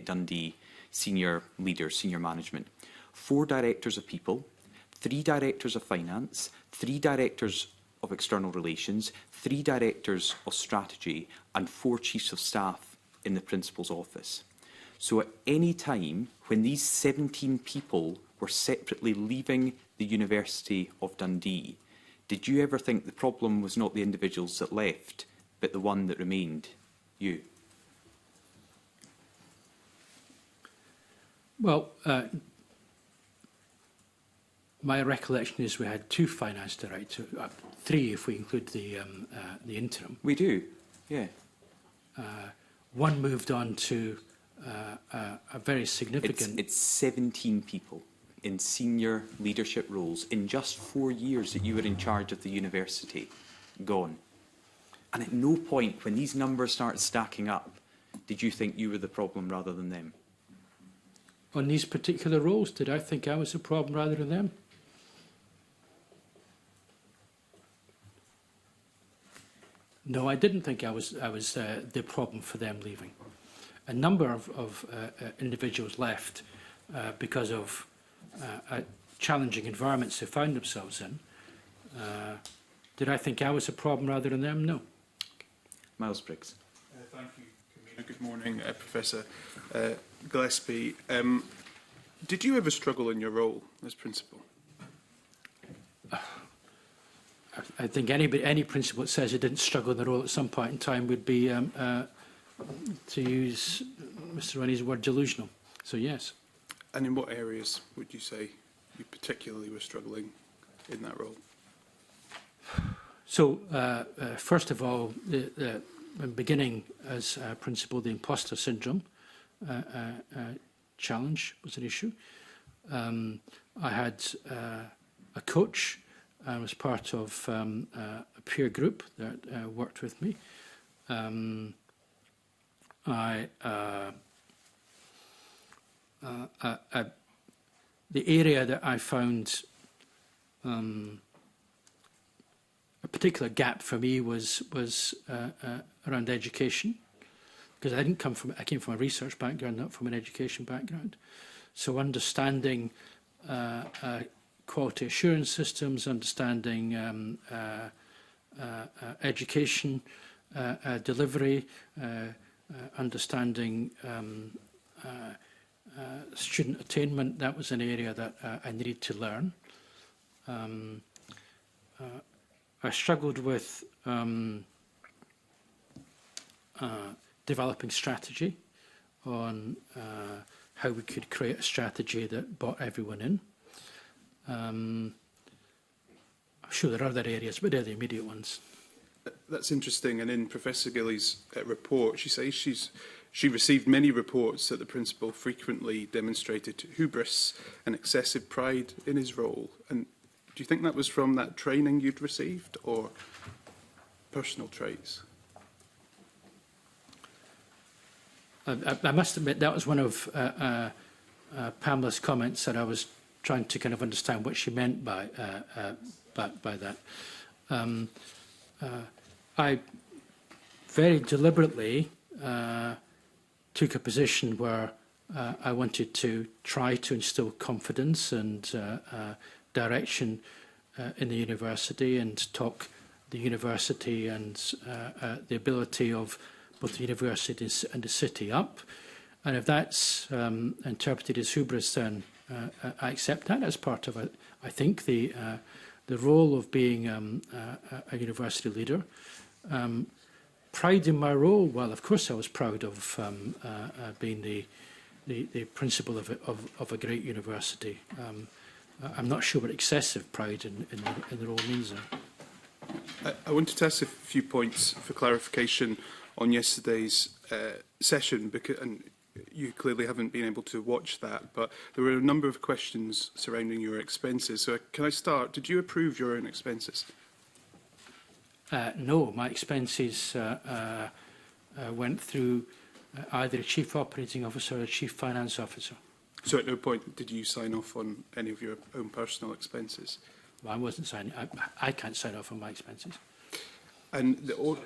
Dundee senior leaders, senior management: 4 directors of people, 3 directors of finance, 3 directors of external relations, 3 directors of strategy, and 4 chiefs of staff in the principal's office. So at any time when these 17 people were separately leaving the University of Dundee, did you ever think the problem was not the individuals that left, but the one that remained, you? Well, my recollection is we had 2 finance directors, 3 if we include the interim. We do, yeah. One moved on to a very significant... It's 17 people in senior leadership roles in just 4 years that you were in charge of the university, gone. And at no point when these numbers started stacking up did you think you were the problem rather than them? On these particular roles, did I think I was the problem rather than them? No, I didn't think I was the problem for them leaving. A number of individuals left because of challenging environments they found themselves in. Did I think I was a problem rather than them? No. Miles Briggs. Thank you, Convener. Good morning, Professor Gillespie. Did you ever struggle in your role as principal? I think any principal that says he didn't struggle in the role at some point in time would be, to use Mr. Rennie's word, delusional. So yes. And in what areas would you say you particularly were struggling in that role? So first of all, when beginning as principal, the imposter syndrome challenge was an issue. I had a coach. I was part of a peer group that worked with me. The area that I found a particular gap for me was around education, because I came from a research background, not from an education background. So understanding quality assurance systems, understanding education delivery, understanding student attainment, that was an area that I needed to learn. I struggled with developing strategy on how we could create a strategy that brought everyone in. I'm sure there are other areas, but they're the immediate ones. That's interesting. And in Professor Gillies' report, she says she received many reports that the principal frequently demonstrated hubris and excessive pride in his role. And do you think that was from that training you'd received or personal traits? I must admit that was one of Pamela's comments that I was trying to kind of understand what she meant by that. I very deliberately took a position where I wanted to try to instill confidence and direction in the university and talk the university and the ability of both the university and the city up. And if that's interpreted as hubris, then I accept that as part of it. I think the role of being a university leader. Pride in my role, well, of course I was proud of being the principal of a great university. I'm not sure what excessive pride in the role means there. I wanted to ask a few points for clarification on yesterday's session, because, and you clearly haven't been able to watch that, but there were a number of questions surrounding your expenses. So can I start? Did you approve your own expenses? No, my expenses went through either a chief operating officer or a chief finance officer. So at no point did you sign off on any of your own personal expenses? I wasn't signing. I can't sign off on my expenses. And the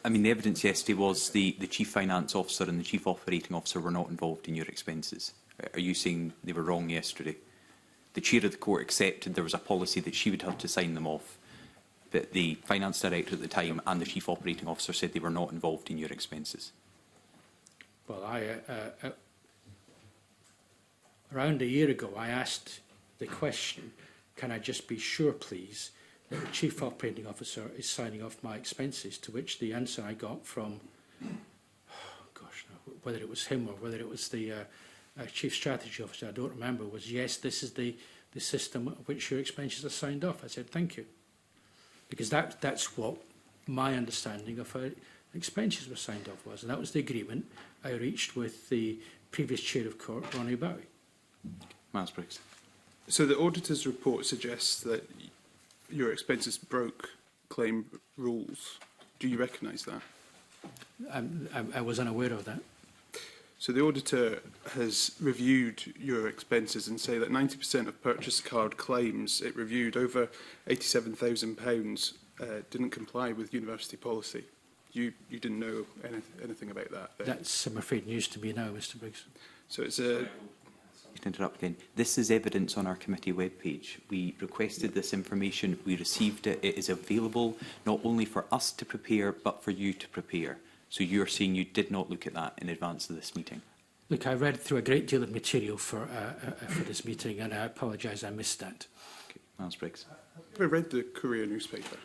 I mean, the evidence yesterday was the Chief Finance Officer and the Chief Operating Officer were not involved in your expenses. Are you saying they were wrong yesterday? The Chair of the Court accepted there was a policy that she would have to sign them off, but the Finance Director at the time and the Chief Operating Officer said they were not involved in your expenses. Well, around a year ago, I asked the question, can I just be sure, please, that the Chief Operating Officer is signing off my expenses, to which the answer I got from, whether it was him or whether it was the Chief Strategy Officer, I don't remember, was yes, this is the system at which your expenses are signed off. I said, thank you. Because that's what my understanding of how expenses were signed off was. And that was the agreement I reached with the previous Chair of Court, Ronnie Bowie. Miles Briggs. So the auditor's report suggests that your expenses broke claim rules. Do you recognise that? I was unaware of that. So the auditor has reviewed your expenses and say that 90% of purchase card claims it reviewed, over £87,000, didn't comply with university policy. You didn't know anything about that then? That's, I'm afraid, news to me now, Mr Briggs. So it's a... To interrupt again. This is evidence on our committee webpage. We requested this information, we received it, it is available not only for us to prepare but for you to prepare. So you're saying you did not look at that in advance of this meeting? Look, I read through a great deal of material for this meeting, and I apologise I missed that. Okay. Miles Briggs. Have you read the Courier newspaper?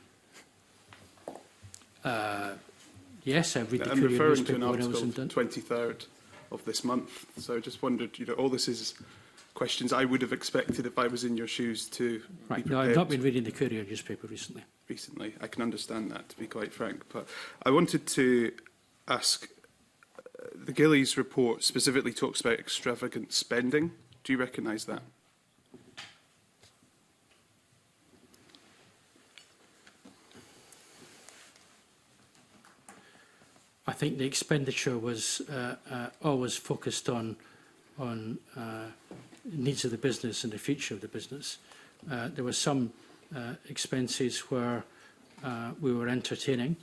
Yes, I read the I'm Courier referring to newspaper an when I was article in of the 23rd of this month. So I just wondered, you know, all this is questions I would have expected if I was in your shoes to Right, be no, I've prepared not been reading the Courier newspaper recently. recently. I can understand that, to be quite frank. But I wanted to ask, the Gillies report specifically talks about extravagant spending. Do you recognise that? I think the expenditure was always focused on needs of the business and the future of the business. There were some expenses where we were entertaining,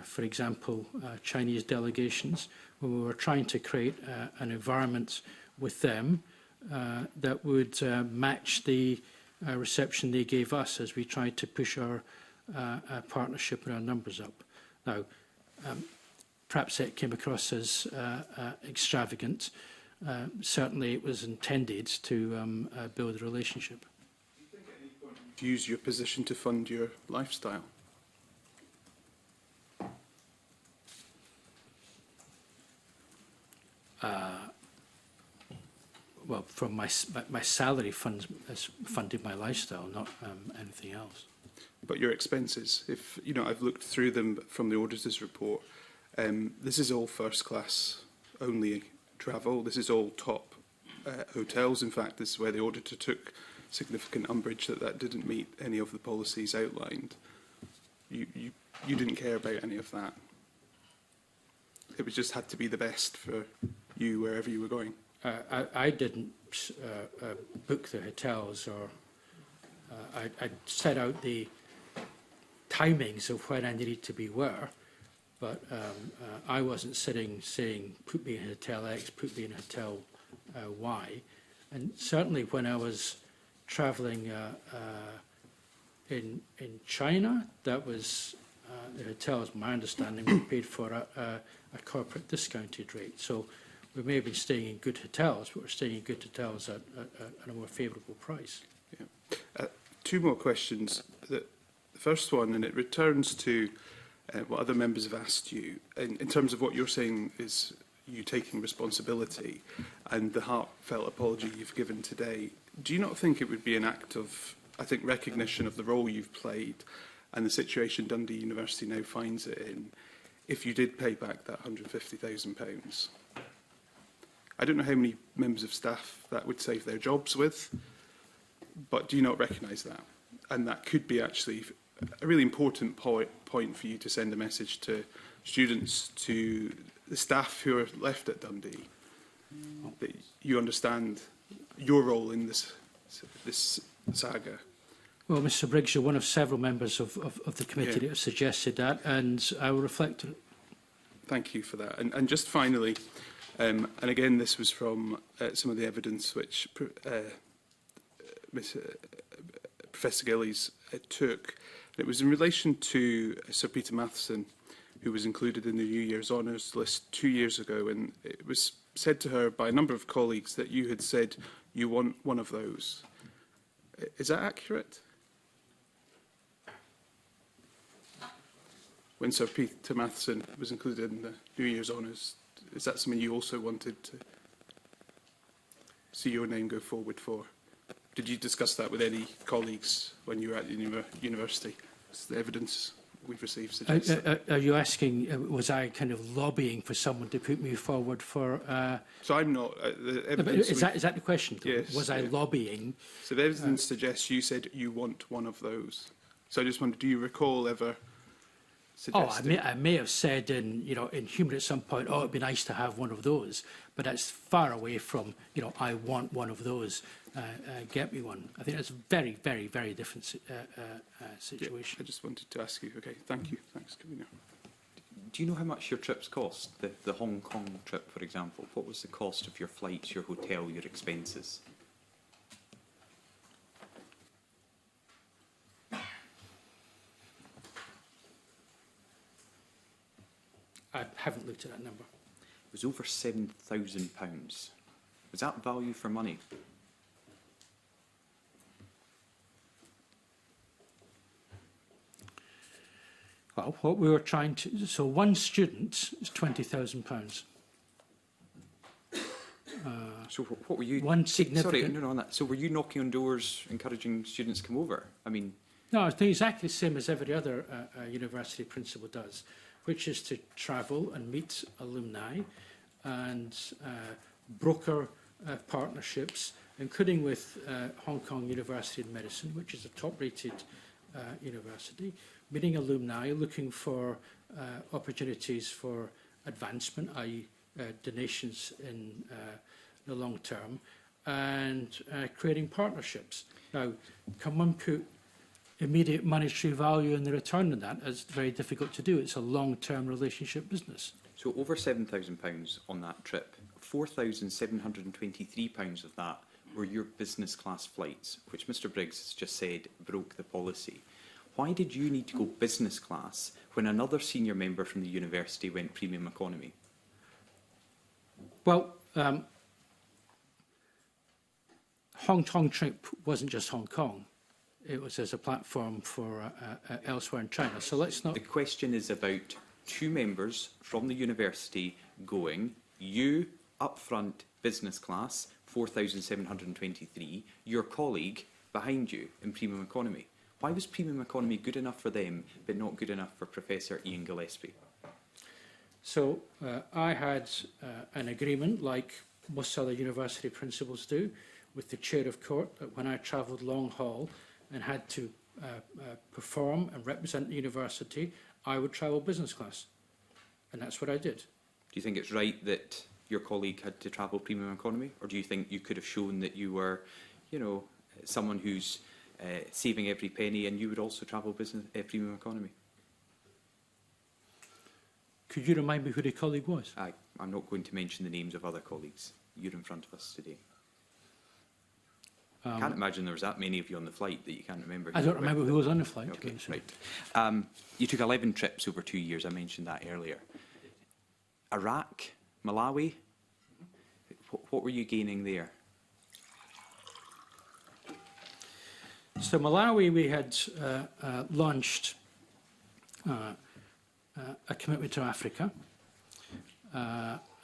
for example, Chinese delegations, when we were trying to create an environment with them that would match the reception they gave us as we tried to push our partnership and our numbers up. Now, perhaps it came across as extravagant. Certainly it was intended to build a relationship. Do you think at any point you'd use your position to fund your lifestyle? Well, from my salary funds has funded my lifestyle, not anything else. But your expenses, if you know, I've looked through them from the auditor's report. This is all first class only travel. This is all top hotels. In fact, this is where the auditor took significant umbrage that didn't meet any of the policies outlined. You didn't care about any of that. It was just had to be the best for you wherever you were going. I didn't book the hotels, or I set out the timings of when I needed to be where, but I wasn't sitting saying, put me in Hotel X, put me in Hotel Y. And certainly when I was travelling in China, that was the hotels, my understanding, were paid for a corporate discounted rate. So we may have been staying in good hotels, but we're staying in good hotels at a more favourable price. Yeah. Two more questions. The first one, and it returns to what other members have asked you, in terms of what you're saying is you taking responsibility and the heartfelt apology you've given today. Do you not think it would be an act of, I think, recognition of the role you've played and the situation Dundee University now finds it in, if you did pay back that £150,000? I don't know how many members of staff that would save their jobs with, but do you not recognise that? And that could be actually a really important point for you to send a message to students, to the staff who are left at Dundee, that you understand your role in this saga. Well, Mr Briggs, you're one of several members of the committee Yeah. that have suggested that, and I will reflect on it. Thank you for that. And just finally, and again, this was from some of the evidence which Professor Gillies took. It was in relation to Sir Peter Matheson, who was included in the New Year's Honours list 2 years ago, and it was said to her by a number of colleagues that you had said you want one of those. Is that accurate? When Sir Peter Matheson was included in the New Year's Honours, is that something you also wanted to see your name go forward for? Did you discuss that with any colleagues when you were at the university? It's the evidence we've received suggests. Are you asking, was I kind of lobbying for someone to put me forward for... So I'm not. The evidence is that the question? Yes, Was I yeah. lobbying? So the evidence suggests you said you want one of those. So I just wondered, do you recall ever suggesting? I may have said in humour at some point, oh, it'd be nice to have one of those, but that's far away from, I want one of those, get me one. I think that's a very, very, very different situation. Yeah, I just wanted to ask you. Okay, thank you. Thanks, Convener. Do you know how much your trips cost? The Hong Kong trip, for example. What was the cost of your flights, your hotel, your expenses? I haven't looked at that number. It was over £7,000. Was that value for money? Well, what we were trying to... So one student is £20,000. So what were you... One significant... Sorry, no, on that. So were you knocking on doors, encouraging students to come over? I mean... No, I think exactly the same as every other university principal does, which is to travel and meet alumni and broker partnerships, including with Hong Kong University of Medicine, which is a top-rated university, meeting alumni, looking for opportunities for advancement, i.e. donations in the long term, and creating partnerships. Now, can one put immediate monetary value in the return on that? It's very difficult to do. It's a long-term relationship business. So over £7,000 on that trip, £4,723 of that were your business class flights, which Mr Briggs has just said broke the policy. Why did you need to go business class when another senior member from the university went premium economy? Well, Hong Kong trip wasn't just Hong Kong. It was as a platform for elsewhere in China. So let's not... The question is about two members from the university going, you up front business class, 4,723, your colleague behind you in premium economy. Why was premium economy good enough for them but not good enough for Professor Ian Gillespie? So I had an agreement, like most other university principals do, with the chair of court that when I travelled long haul and had to perform and represent the university, I would travel business class. And that's what I did. Do you think it's right that your colleague had to travel premium economy? Or do you think you could have shown that you were, someone who's saving every penny and you would also travel business premium economy? Could you remind me who the colleague was? I'm not going to mention the names of other colleagues. You're in front of us today. I can't imagine there was that many of you on the flight that you can't remember. I don't remember who was on the flight. Okay, right. You took 11 trips over 2 years. I mentioned that earlier. Iraq, Malawi, what were you gaining there? So Malawi, we had launched a commitment to Africa,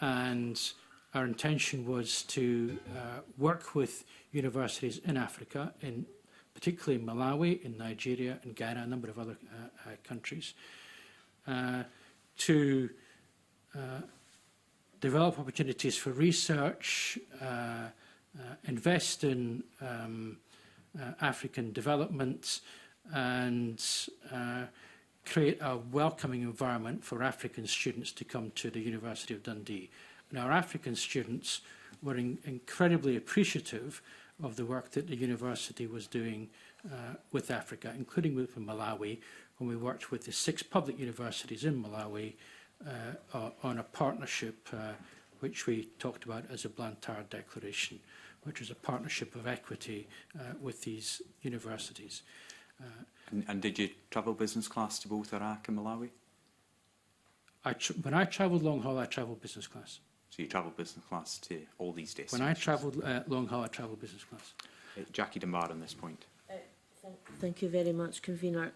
and our intention was to work with universities in Africa, particularly Malawi, in Nigeria, and Ghana, a number of other countries, to develop opportunities for research, invest in African development, and create a welcoming environment for African students to come to the University of Dundee. And our African students were incredibly appreciative of the work that the university was doing with Africa, including with Malawi, when we worked with the 6 public universities in Malawi on a partnership which we talked about as a Blantyre Declaration, which was a partnership of equity with these universities. And did you travel business class to both Iraq and Malawi? When I travelled long haul, I travelled business class. So you travelled business class to all these destinations? When I travelled long haul, I travelled business class. Jackie Dunbar on this point. Thank you very much, Convener.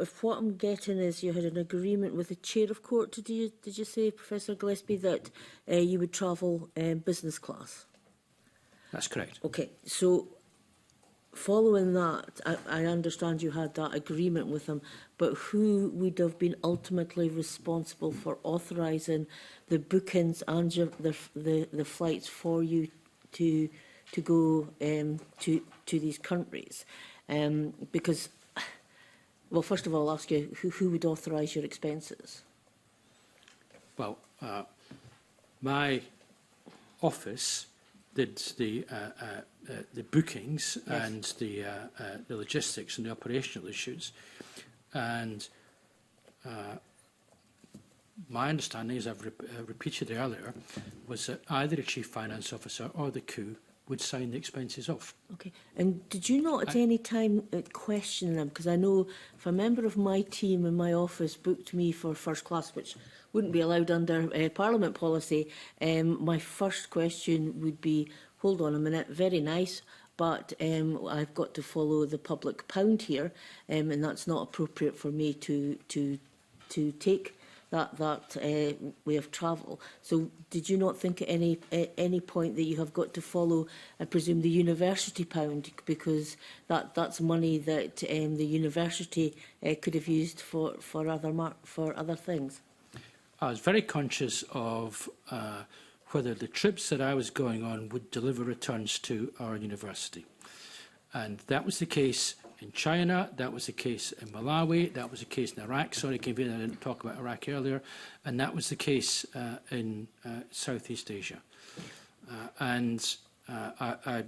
If what I'm getting is you had an agreement with the Chair of Court, did you say, Professor Gillespie, that you would travel business class? That's correct. Okay, so following that, I understand you had that agreement with them, but who would have been ultimately responsible for authorising the bookings and the flights for you to go to these countries? Because, well, first of all, I'll ask you, who would authorise your expenses? Well, my office did the bookings and the logistics and the operational issues, and my understanding, as I've repeated earlier, was that either the Chief Finance Officer or the coup would sign the expenses off. Okay. And did you not at any time question them? Because I know if a member of my team in my office booked me for first class, which wouldn't be allowed under Parliament policy, my first question would be, hold on a minute, very nice, but I've got to follow the public pound here, and that's not appropriate for me to take that way of travel. So did you not think at any point that you have got to follow, I presume, the university pound, because that's money that the university could have used for other things? I was very conscious of whether the trips that I was going on would deliver returns to our university. And that was the case in China, that was the case in Malawi, that was the case in Iraq. Sorry, Convener, I didn't talk about Iraq earlier. And that was the case in Southeast Asia. I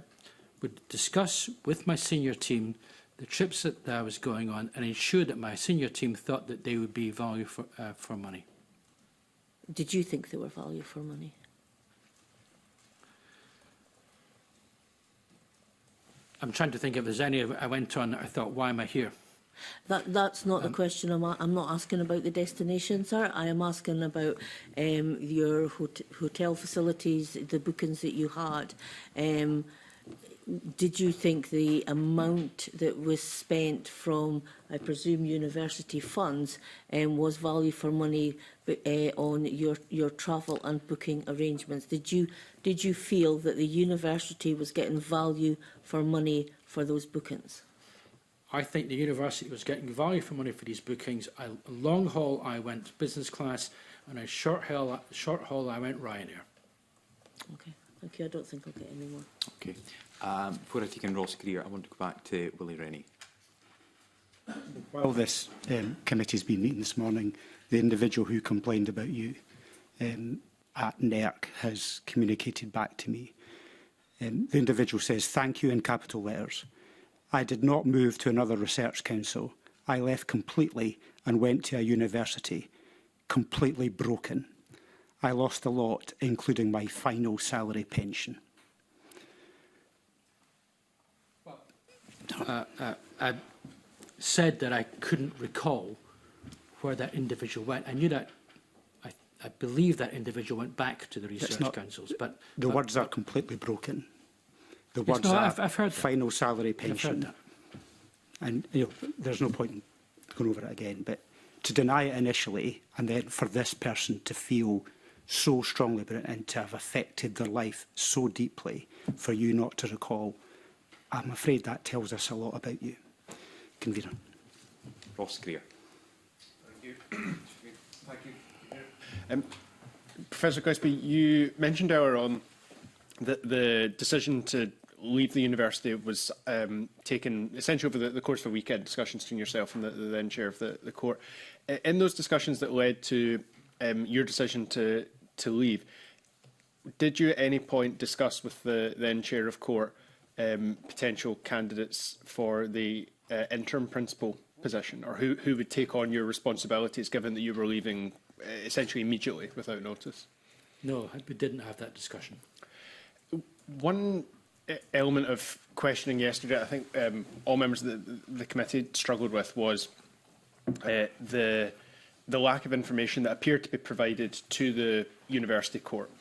would discuss with my senior team the trips that I was going on and ensure that my senior team thought that they would be value for money. Did you think they were value for money? I'm trying to think if there's any I went on that I thought, why am I here? That's not the question. I'm not asking about the destination, sir. I am asking about your hotel facilities, the bookings that you had. Did you think the amount that was spent from, I presume, university funds was value for money on your travel and booking arrangements? Did you feel that the university was getting value for money for those bookings? I think the university was getting value for money for these bookings. Long haul, I went business class, and a short haul, I went Ryanair. Okay, thank you. I don't think I'll get any more. Okay. Before I take in Ross Greer, I want to go back to Willie Rennie. While this committee's been meeting this morning, the individual who complained about you at NERC has communicated back to me. The individual says, "Thank you" in capital letters. "I did not move to another research council. I left completely and went to a university, completely broken. I lost a lot, including my final salary pension." I said that I couldn't recall where that individual went. I knew that, I believe that individual went back to the research councils. But the words are completely broken. The yes, words no, are I've heard that. final salary pension. I've heard that. And there's no point in going over it again. But to deny it initially, and then for this person to feel so strongly about it and to have affected their life so deeply, for you not to recall, I'm afraid that tells us a lot about you. Convener. Ross Greer. Thank you. Thank you. Professor Gillespie, you mentioned earlier on that the decision to leave the university was taken essentially over the course of a weekend, discussions between yourself and the then chair of the court. In those discussions that led to your decision to leave, did you at any point discuss with the then Chair of Court potential candidates for the interim principal position, or who would take on your responsibilities, given that you were leaving essentially immediately without notice? No, we didn't have that discussion. One element of questioning yesterday, I think all members of the committee struggled with, was the lack of information that appeared to be provided to the university court.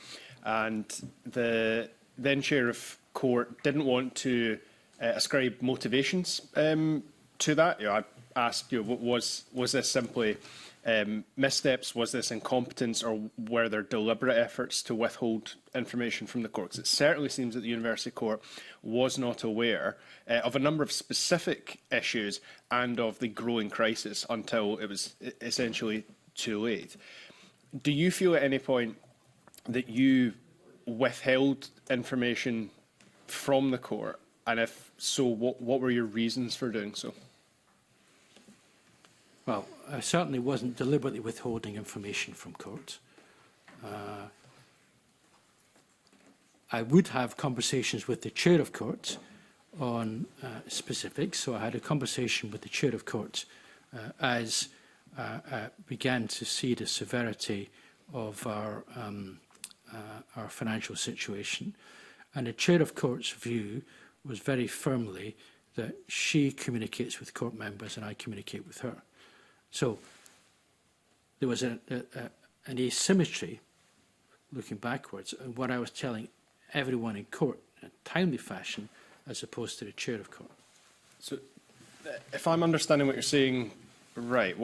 And the then Chair of Court didn't want to ascribe motivations to that. I asked, was this simply missteps, was this incompetence, or were there deliberate efforts to withhold information from the court? 'Cause it certainly seems that the University Court was not aware of a number of specific issues and of the growing crisis until it was essentially too late. Do you feel at any point that you withheld information from the court? And if so, what were your reasons for doing so? Well, I certainly wasn't deliberately withholding information from court. I would have conversations with the Chair of Court on specifics. So I had a conversation with the Chair of Court as began to see the severity of our financial situation. And the Chair of Court's view was very firmly that she communicates with court members and I communicate with her. So there was an asymmetry looking backwards and what I was telling everyone in court in a timely fashion as opposed to the Chair of Court. So if I'm understanding what you're saying right,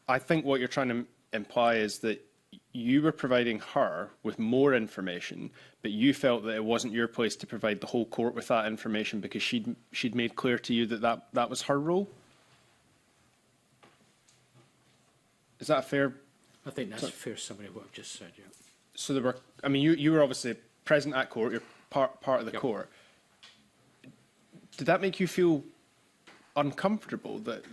I think what you're trying to imply is that you were providing her with more information, but you felt that it wasn't your place to provide the whole court with that information because she'd made clear to you that was her role? Is that fair? I think that's a fair summary of what I've just said, yeah. So there were, I mean, you were obviously present at court, you're part of the Yep. court. Did that make you feel uncomfortable that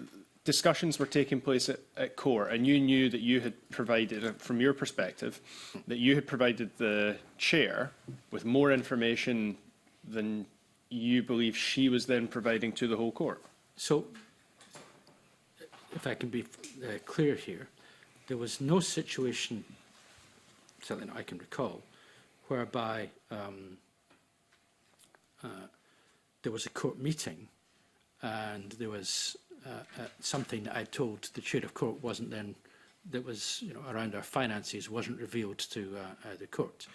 discussions were taking place at court and you knew that you had provided, from your perspective, that you had provided the chair with more information than you believe she was then providing to the whole court? So, if I can be clear here, there was no situation, certainly that I can recall, whereby there was a court meeting and there was something that I told the Chair of Court wasn't then, that was around our finances, wasn't revealed to the court.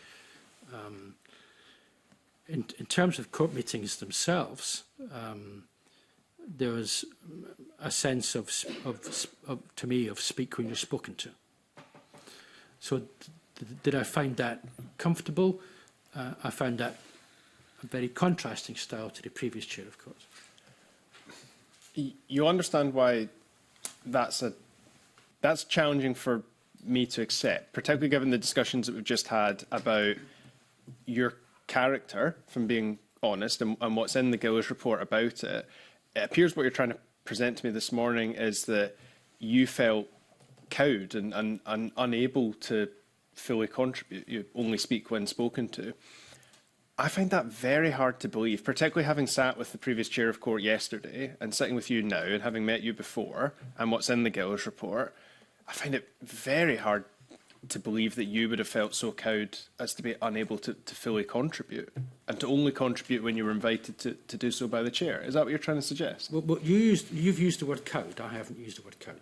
In terms of court meetings themselves, there was a sense to me, of speak when you're spoken to. So did I find that comfortable? I found that a very contrasting style to the previous Chair of Court. You understand why that's challenging for me to accept, particularly given the discussions that we've just had about your character, from being honest, and what's in the Gillies report about it. It appears what you're trying to present to me this morning is that you felt cowed and unable to fully contribute. You only speak when spoken to. I find that very hard to believe, particularly having sat with the previous Chair of Court yesterday and sitting with you now and having met you before and what's in the Gillies report. I find it very hard to believe that you would have felt so cowed as to be unable to fully contribute and to only contribute when you were invited to do so by the Chair. Is that what you're trying to suggest? Well, you've used the word cowed. I haven't used the word cowed.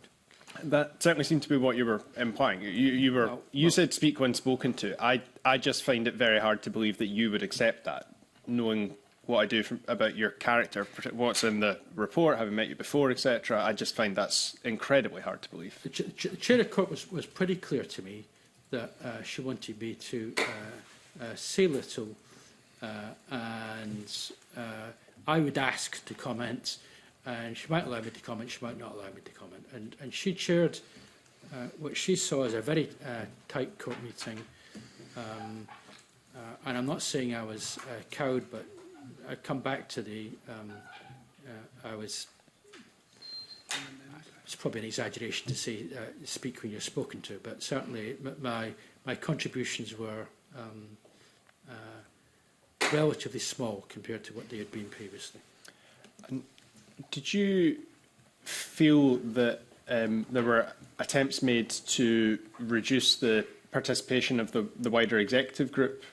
That certainly seemed to be what you were implying. You said speak when spoken to. I just find it very hard to believe that you would accept that, knowing what I do about your character, what's in the report, having met you before, etc. I just find that's incredibly hard to believe. The Chair of Court was pretty clear to me that she wanted me to say little, and I would ask to comment, and she might allow me to comment, she might not allow me to comment. And she chaired what she saw as a very tight court meeting. And I'm not saying I was cowed, but I come back to the, it's probably an exaggeration to say speak when you're spoken to, but certainly my contributions were relatively small compared to what they had been previously. Did you feel that there were attempts made to reduce the participation of the wider executive group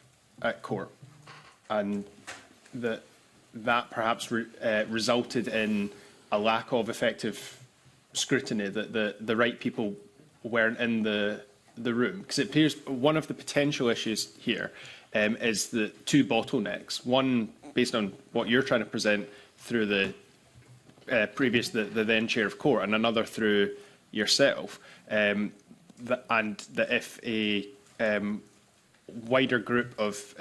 at court, and that perhaps resulted in a lack of effective scrutiny, that the right people weren't in the room? Because it appears one of the potential issues here is the two bottlenecks. One, based on what you're trying to present through the the then chair of court, and another through yourself, and that if a wider group of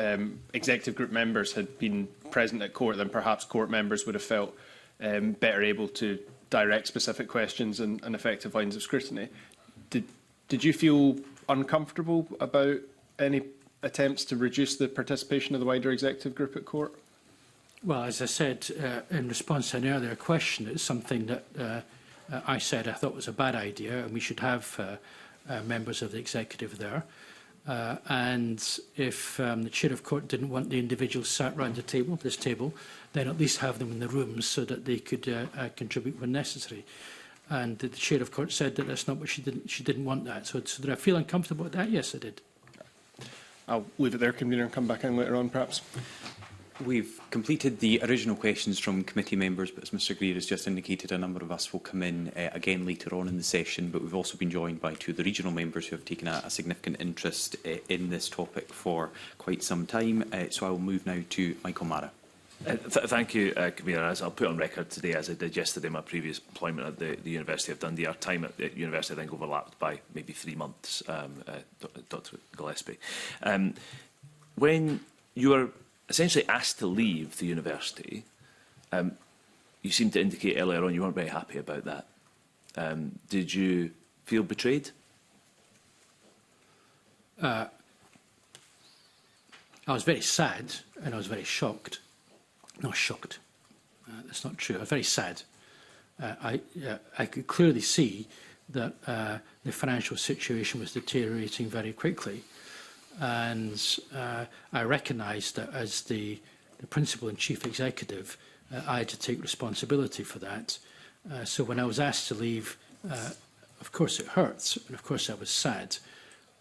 executive group members had been present at court, then perhaps court members would have felt better able to direct specific questions and effective lines of scrutiny. Did you feel uncomfortable about any attempts to reduce the participation of the wider executive group at court? Well, as I said in response to an earlier question, it's something that I said I thought was a bad idea, and we should have members of the executive there. And if the chair of court didn't want the individuals sat round the table, this table, then at least have them in the rooms so that they could contribute when necessary. And the chair of court said that that's not what she didn't want that. So did I feel uncomfortable with that? Yes, I did. I'll leave it there, Convener, and come back in later on, perhaps. We've completed the original questions from committee members, but as Mr Greer has just indicated, a number of us will come in again later on in the session, but we've also been joined by two of the regional members who have taken a significant interest in this topic for quite some time. So I will move now to Michael Mara. Thank you, Convener. As I'll put on record today, as I did yesterday, my previous employment at the University of Dundee, our time at the University, I think, overlapped by maybe 3 months, Dr Gillespie. When you were essentially asked to leave the university, you seemed to indicate earlier on you weren't very happy about that. Did you feel betrayed? I was very sad and I was very shocked. Not shocked. That's not true. I was very sad. I could clearly see that the financial situation was deteriorating very quickly. And I recognised that as the principal and chief executive, I had to take responsibility for that. So when I was asked to leave, of course it hurts, and of course I was sad.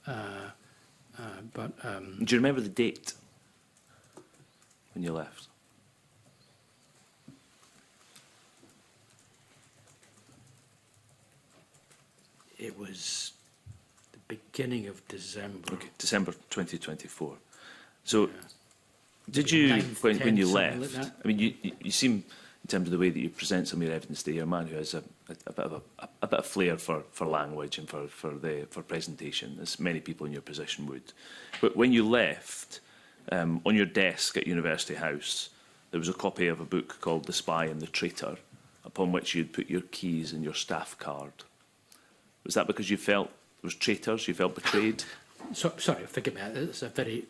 But do you remember the date when you left? It was the beginning of December. Okay, December 2024. So, did you, when you left, like I mean, you seem, in terms of the way that you present some of your evidence today, you're a man who has a bit of flair for language and for presentation, as many people in your position would. But when you left, on your desk at University House, there was a copy of a book called The Spy and the Traitor, upon which you'd put your keys and your staff card. Was that because you felt there was traitors, you felt betrayed? Sorry, forgive me, it's a very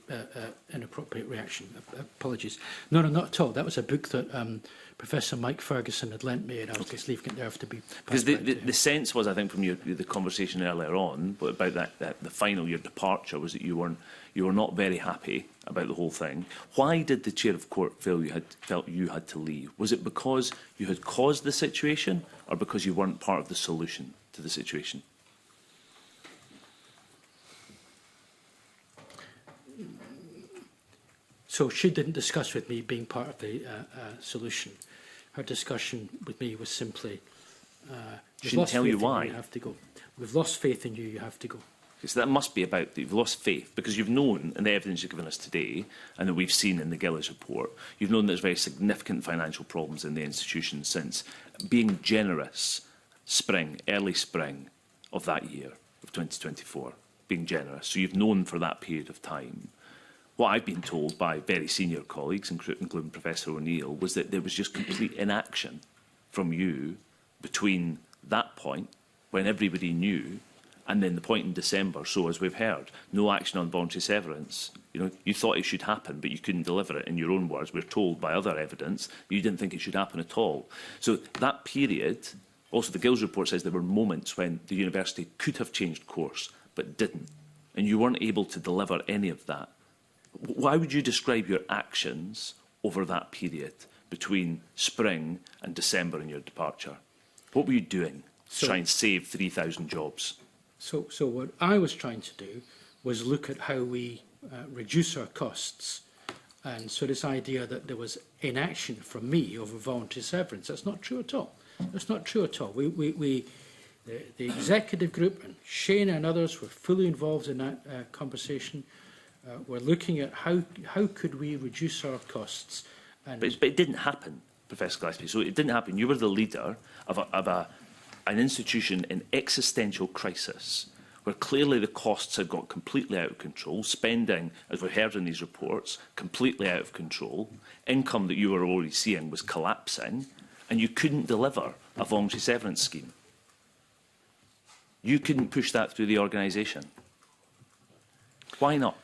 inappropriate reaction. Apologies. No, not at all. That was a book that Professor Mike Ferguson had lent me, and I was just leaving it there to be passed back to him. The sense was, I think, from the conversation earlier on about the final, your departure, was that you were not very happy about the whole thing. Why did the chair of court felt you had to leave? Was it because you had caused the situation, or because you weren't part of the solution to the situation? So she didn't discuss with me being part of the solution. Her discussion with me was simply, she didn't tell you why. You have to go. We've lost faith in you, you have to go. So that must be about that you've lost faith, because you've known, in the evidence you've given us today, and that we've seen in the Gillies report, you've known there's very significant financial problems in the institution since being generous early spring of that year, of 2024, being generous. So you've known for that period of time. What I've been told by very senior colleagues, including Professor O'Neill, was that there was just complete inaction from you between that point, when everybody knew, and then the point in December. So, as we've heard, no action on voluntary severance. You know, you thought it should happen, but you couldn't deliver it. In your own words, we're told by other evidence you didn't think it should happen at all. So that period, also the Gills report says there were moments when the university could have changed course, but didn't. And you weren't able to deliver any of that. Why would you describe your actions over that period between spring and December and your departure? What were you doing to try and save 3,000 jobs? So what I was trying to do was look at how we reduce our costs. And so this idea that there was inaction from me over voluntary severance, that's not true at all. That's not true at all. The executive group and Shane and others were fully involved in that conversation. We're looking at how could we reduce our costs. And but it didn't happen, Professor Gillespie. So it didn't happen. You were the leader of an institution in existential crisis, where clearly the costs had got completely out of control, spending, as we've heard in these reports, completely out of control, income that you were already seeing was collapsing, and you couldn't deliver a voluntary severance scheme. You couldn't push that through the organisation. Why not?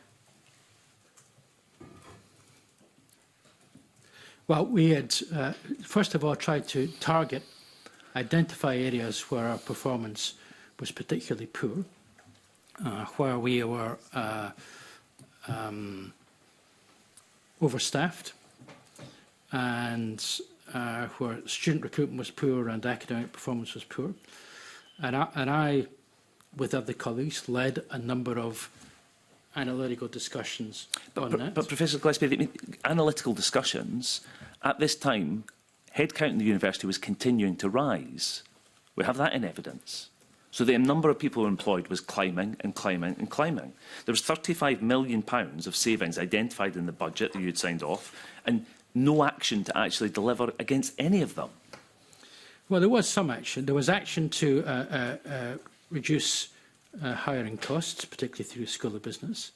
well, we had, first of all, tried to identify areas where our performance was particularly poor, where we were overstaffed, and where student recruitment was poor and academic performance was poor. And I, with other colleagues, led a number of analytical discussions on that. But Professor Gillespie, analytical discussions, at this time, headcount in the university was continuing to rise. We have that in evidence. So the number of people employed was climbing and climbing and climbing. There was £35 million of savings identified in the budget that you had signed off, and no action to actually deliver against any of them. Well, there was some action. There was action to reduce hiring costs, particularly through the School of Business.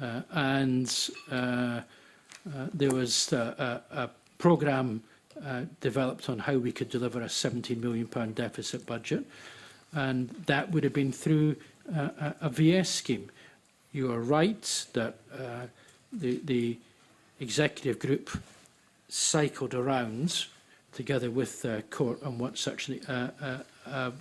And there was a programme developed on how we could deliver a £17 million deficit budget. And that would have been through a VS scheme. You are right that the executive group cycled around together with court on what such a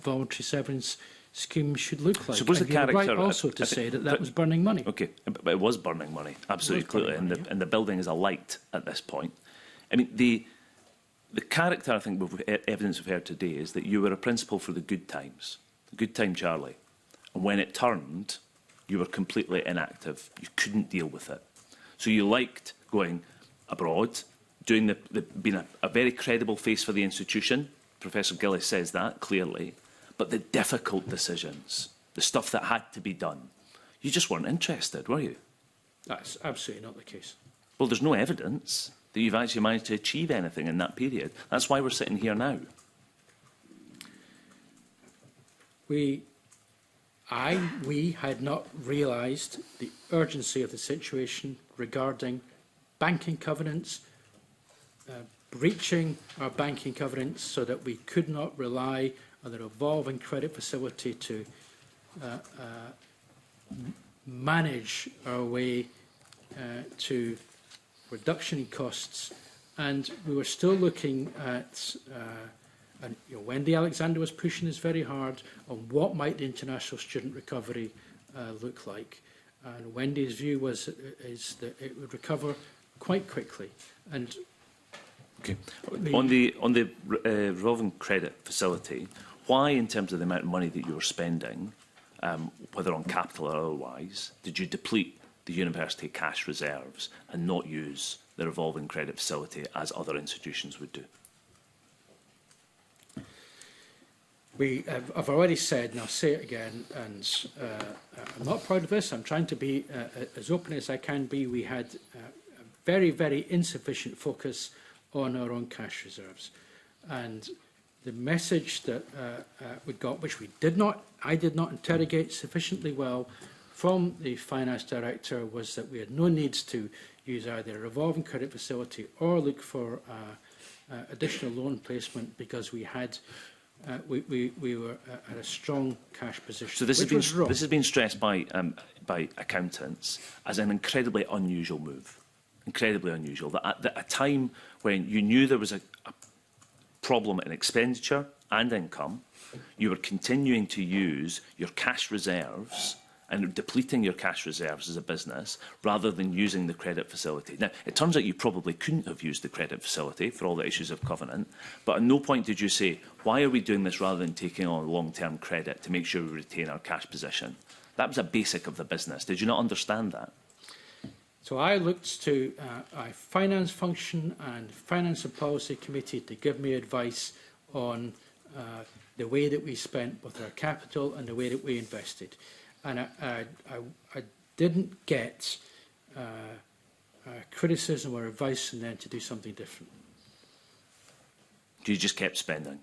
voluntary severance scheme should look like. Suppose the character, right also to say that was burning money. Okay, but it was burning money, absolutely clearly, and the building is alight at this point. I mean, the character, I think, with evidence we've heard today, is that you were a principal for the good times, the good time Charlie. And when it turned, you were completely inactive. You couldn't deal with it. So you liked going abroad, doing being a very credible face for the institution. Professor Gillis says that clearly. But the difficult decisions, the stuff that had to be done, you just weren't interested, were you? That's absolutely not the case. Well, there's no evidence that you've actually managed to achieve anything in that period. That's why we're sitting here now. We had not realised the urgency of the situation regarding banking covenants, breaching our banking covenants so that we could not rely on the revolving credit facility to manage our way to reduction in costs. And we were still looking at, and Wendy Alexander was pushing this very hard on what might the international student recovery look like. And Wendy's view is that it would recover quite quickly. And okay. On the revolving credit facility, why, in terms of the amount of money that you were spending, whether on capital or otherwise, did you deplete the university cash reserves and not use the revolving credit facility as other institutions would do? I've already said, and I'll say it again, and I'm not proud of this, I'm trying to be as open as I can be. We had a very, very insufficient focus on our own cash reserves. And the message that we got, which I did not interrogate sufficiently well from the finance director, was that we had no needs to use either a revolving credit facility or look for additional loan placement because we had we were at a strong cash position. So this has been stressed by accountants as an incredibly unusual move. Incredibly unusual. That at a time when you knew there was a problem in expenditure and income, you were continuing to use your cash reserves and depleting your cash reserves as a business rather than using the credit facility. Now, it turns out you probably couldn't have used the credit facility for all the issues of covenant, but at no point did you say, why are we doing this rather than taking on long-term credit to make sure we retain our cash position? That was a basic of the business. Did you not understand that? So I looked to a finance function and finance and policy committee to give me advice on the way that we spent both our capital and the way that we invested. And I didn't get criticism or advice from them to do something different. You just kept spending?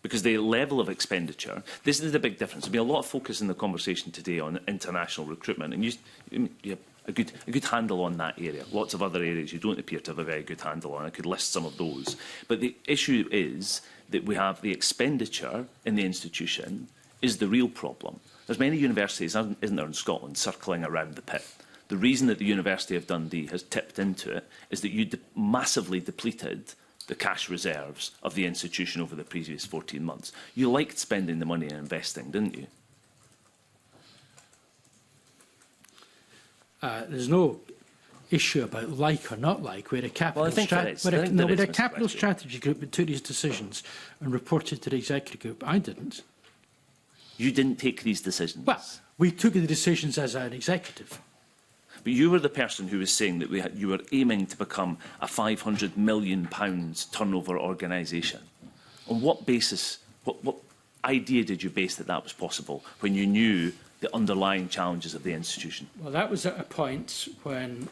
Because the level of expenditure, this is the big difference. There'll be a lot of focus in the conversation today on international recruitment, and you have a good handle on that area. Lots of other areas you don't appear to have a very good handle on. I could list some of those. But the issue is that we have the expenditure in the institution is the real problem. There's many universities, isn't there, in Scotland, circling around the pit. The reason that the University of Dundee has tipped into it is that you massively depleted the cash reserves of the institution over the previous 14 months. You liked spending the money and investing, didn't you? There's no issue about like or not like. We had a capital, capital strategy group that took these decisions and reported to the executive group. I didn't. You didn't take these decisions? Well, we took the decisions as an executive. But you were the person who was saying that you were aiming to become a £500 million turnover organisation. On what basis, what idea did you base that was possible when you knew the underlying challenges of the institution? Well, that was at a point when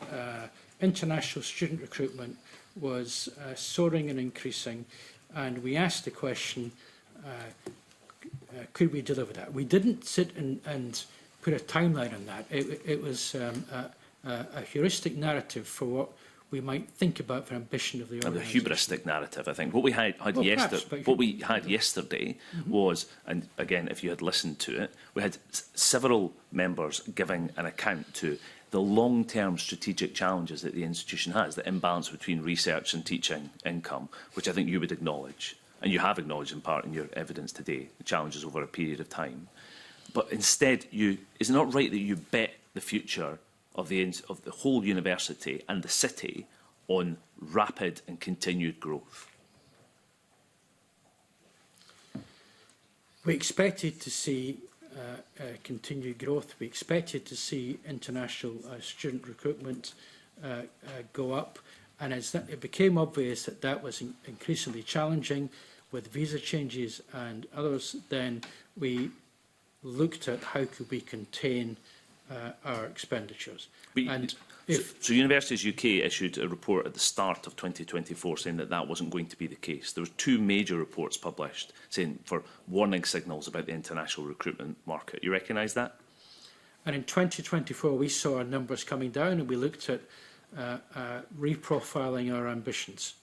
international student recruitment was soaring and increasing, and we asked the question, could we deliver that? We didn't sit and put a timeline on that. It was a heuristic narrative for what we might think about for ambition of the organisation. A hubristic narrative, I think. What we had yesterday was, and again, if you had listened to it, we had several members giving an account to the long-term strategic challenges that the institution has, the imbalance between research and teaching income, which I think you would acknowledge, and you have acknowledged in part in your evidence today, the challenges over a period of time. But instead, is it not right that you bet the future of the whole university and the city on rapid and continued growth? We expected to see continued growth. We expected to see international student recruitment go up. And as it became obvious that that was increasingly challenging with visa changes and others, then we looked at how could we contain our expenditures. So Universities UK issued a report at the start of 2024 saying that wasn't going to be the case. There were two major reports published saying for warning signals about the international recruitment market. You recognise that? And in 2024 we saw our numbers coming down and we looked at reprofiling our ambitions.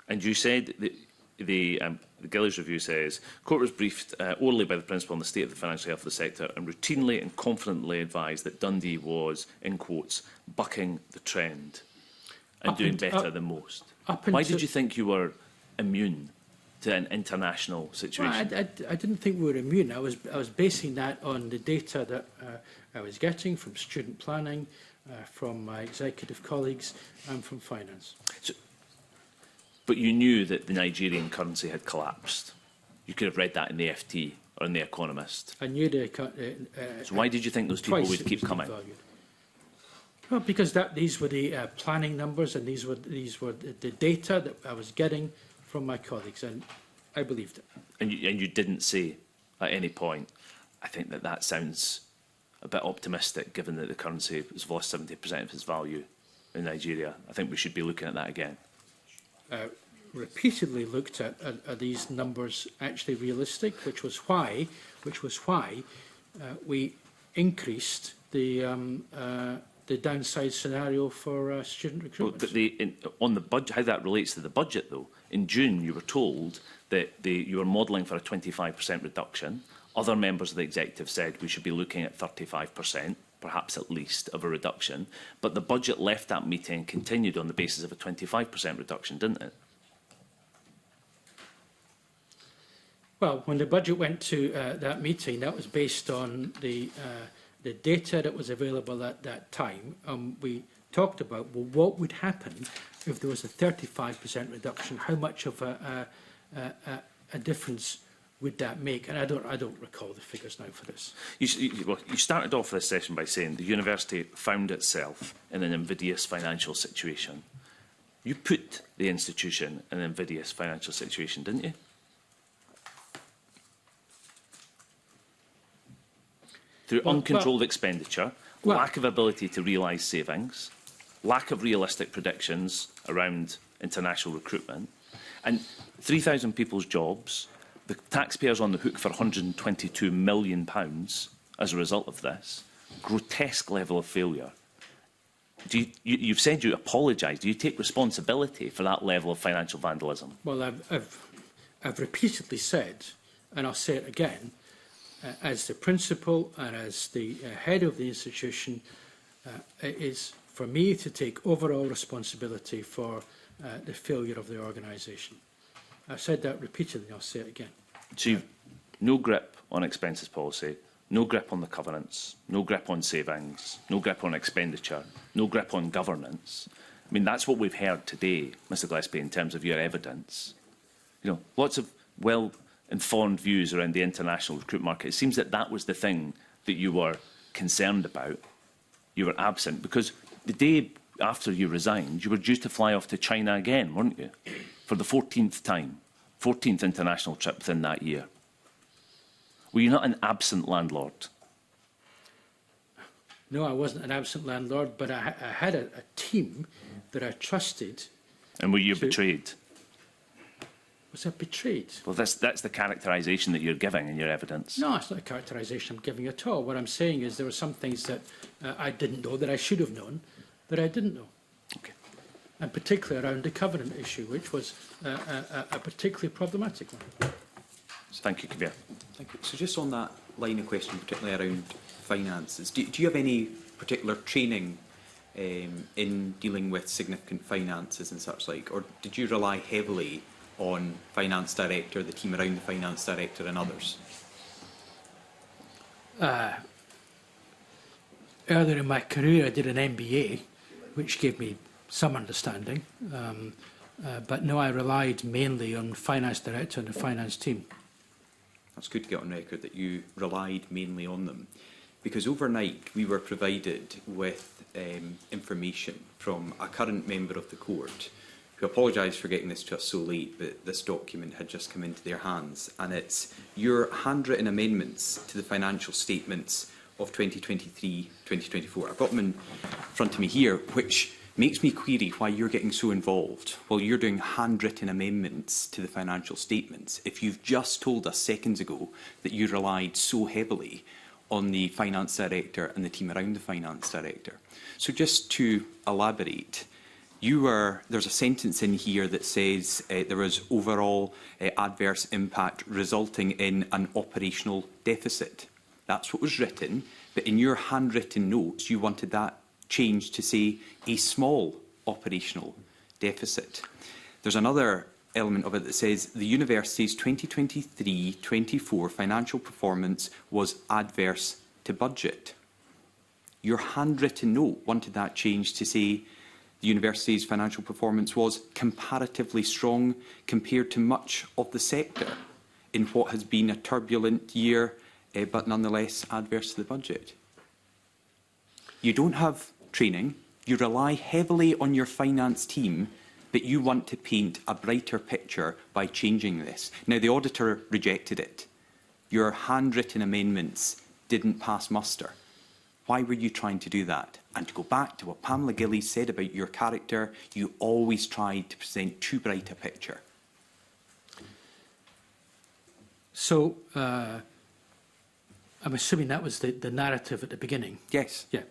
And you said that the Gillies Review says, Court was briefed orally by the Principal on the state of the financial health of the sector and routinely and confidently advised that Dundee was, in quotes, bucking the trend and doing better than most. Why did you think you were immune to an international situation? Well, I didn't think we were immune. I was basing that on the data that I was getting from student planning, from my executive colleagues and from finance. But you knew that the Nigerian currency had collapsed. You could have read that in the FT or in The Economist. I knew so why did you think those people would keep coming? Well, because these were the planning numbers and these were the data that I was getting from my colleagues, and I believed it. And you didn't say at any point, I think that sounds a bit optimistic, given that the currency has lost 70% of its value in Nigeria. I think we should be looking at that again. Repeatedly looked at are these numbers actually realistic, which was why we increased the downside scenario for student recruitment. But on the budget, how that relates to the budget, though, in June you were told that you were modelling for a 25% reduction. Other members of the executive said we should be looking at 35%. Perhaps at least, of a reduction. But the budget left that meeting and continued on the basis of a 25% reduction, didn't it? Well, when the budget went to that meeting, that was based on the the data that was available at that time, we talked about, well, what would happen if there was a 35% reduction? How much of a difference would that make? And I don't recall the figures now for this. You started off this session by saying the university found itself in an invidious financial situation. You put the institution in an invidious financial situation, didn't you? Through uncontrolled expenditure, lack of ability to realise savings, lack of realistic predictions around international recruitment, and 3,000 people's jobs, the taxpayers on the hook for £122 million as a result of this, grotesque level of failure. You've said you apologise. Do you take responsibility for that level of financial vandalism? Well, I've repeatedly said, and I'll say it again, as the principal and as the head of the institution, it is for me to take overall responsibility for the failure of the organisation. I've said that repeatedly, and I'll say it again. So you've no grip on expenses policy, no grip on the covenants, no grip on savings, no grip on expenditure, no grip on governance. I mean, that's what we've heard today, Mr Gillespie, in terms of your evidence. You know, lots of well-informed views around the international recruit market. It seems that that was the thing that you were concerned about. You were absent because the day after you resigned, you were due to fly off to China again, weren't you? For the 14th time, 14th international trip within that year. Were you not an absent landlord? No, I wasn't an absent landlord, but I had a team that I trusted. And were you betrayed? Was I betrayed? Well, that's the characterisation that you're giving in your evidence. No, it's not a characterisation I'm giving at all. What I'm saying is there were some things that I didn't know, that I should have known, that I didn't know. Okay. And particularly around the covenant issue, which was a particularly problematic one. So thank you, Kabir. Thank you. So just on that line of question, particularly around finances, do you have any particular training in dealing with significant finances and such like, or did you rely heavily on finance director, the team around the finance director and others? Earlier in my career, I did an MBA, which gave me some understanding. But no, I relied mainly on finance director and the finance team. That's good to get on record that you relied mainly on them. Because overnight we were provided with information from a current member of the court who apologise for getting this to us so late, but this document had just come into their hands. And it's your handwritten amendments to the financial statements of 2023-2024. I've got them in front of me here, which makes me query why you're getting so involved while you're doing handwritten amendments to the financial statements if you've just told us seconds ago that you relied so heavily on the finance director and the team around the finance director. So just to elaborate, there's a sentence in here that says there was overall adverse impact resulting in an operational deficit. That's what was written, but in your handwritten notes you wanted that changed to say a small operational deficit. There's another element of it that says the university's 2023-24 financial performance was adverse to budget. Your handwritten note wanted that changed to say the university's financial performance was comparatively strong compared to much of the sector in what has been a turbulent year, but nonetheless adverse to the budget. You don't have training, you rely heavily on your finance team, but you want to paint a brighter picture by changing this. Now, the auditor rejected it. Your handwritten amendments didn't pass muster. Why were you trying to do that? And to go back to what Pamela Gillies said about your character, you always tried to present too bright a picture. So, I'm assuming that was the narrative at the beginning. Yes. Yeah.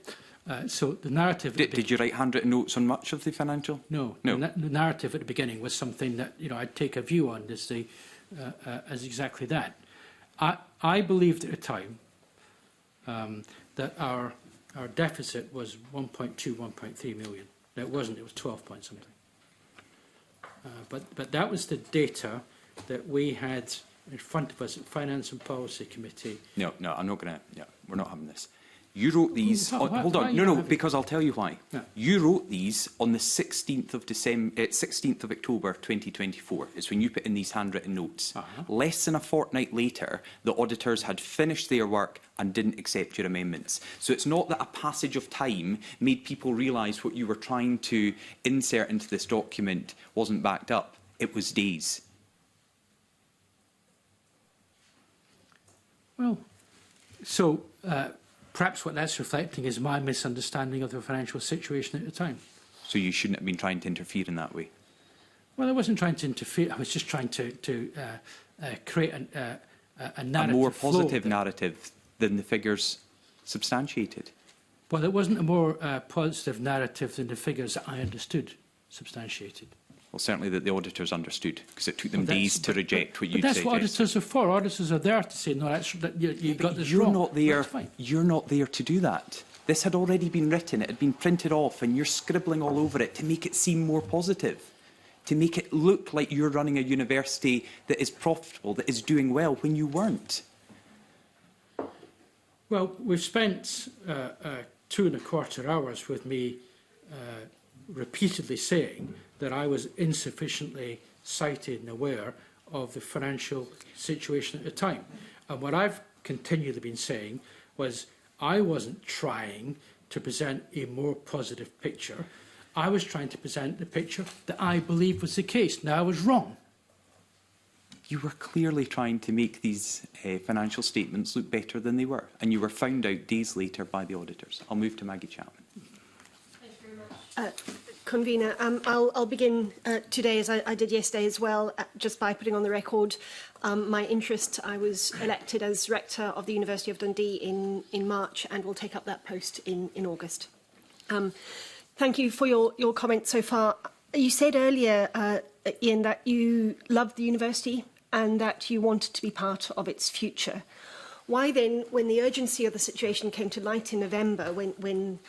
So the narrative... Did you write handwritten notes on much of the financial? No. The narrative at the beginning was something that I'd take a view on as exactly that. I believed at the time that our deficit was 1.2, 1.3 million. No, it wasn't. It was 12 point something. But that was the data that we had in front of us at Finance and Policy Committee. No, I'm not going to... Yeah, we're not having this. You wrote these. Hold on. No, because I'll tell you why. Yeah. You wrote these on the 16th of October 2024. It's when you put in these handwritten notes. Less than a fortnight later, the auditors had finished their work and didn't accept your amendments. So it's not that a passage of time made people realise what you were trying to insert into this document wasn't backed up. It was days. Well, so perhaps what that's reflecting is my misunderstanding of the financial situation at the time. So you shouldn't have been trying to interfere in that way. Well, I wasn't trying to interfere. I was just trying to create a narrative, a more positive narrative than the figures substantiated. Well, it wasn't a more positive narrative than the figures that I understood substantiated. Well, certainly that the auditors understood, because it took them days to reject what you said. suggested. That's what auditors are for. Auditors are there to say, no, you got this wrong. You're not there to do that. This had already been written, it had been printed off, and you're scribbling all over it to make it seem more positive, to make it look like you're running a university that is profitable, that is doing well, when you weren't. Well, we've spent 2.25 hours with me repeatedly saying that I was insufficiently cited and aware of the financial situation at the time. And what I've continually been saying was I wasn't trying to present a more positive picture. I was trying to present the picture that I believe was the case. Now, I was wrong. You were clearly trying to make these financial statements look better than they were, and you were found out days later by the auditors. I'll move to Maggie Chapman. Thank you very much. Convener, I'll begin today, as I did yesterday as well, just by putting on the record my interest. I was elected as Rector of the University of Dundee in March, and will take up that post in August. Thank you for your comments so far. You said earlier, Ian, that you loved the university and that you wanted to be part of its future. Why then, when the urgency of the situation came to light in November, when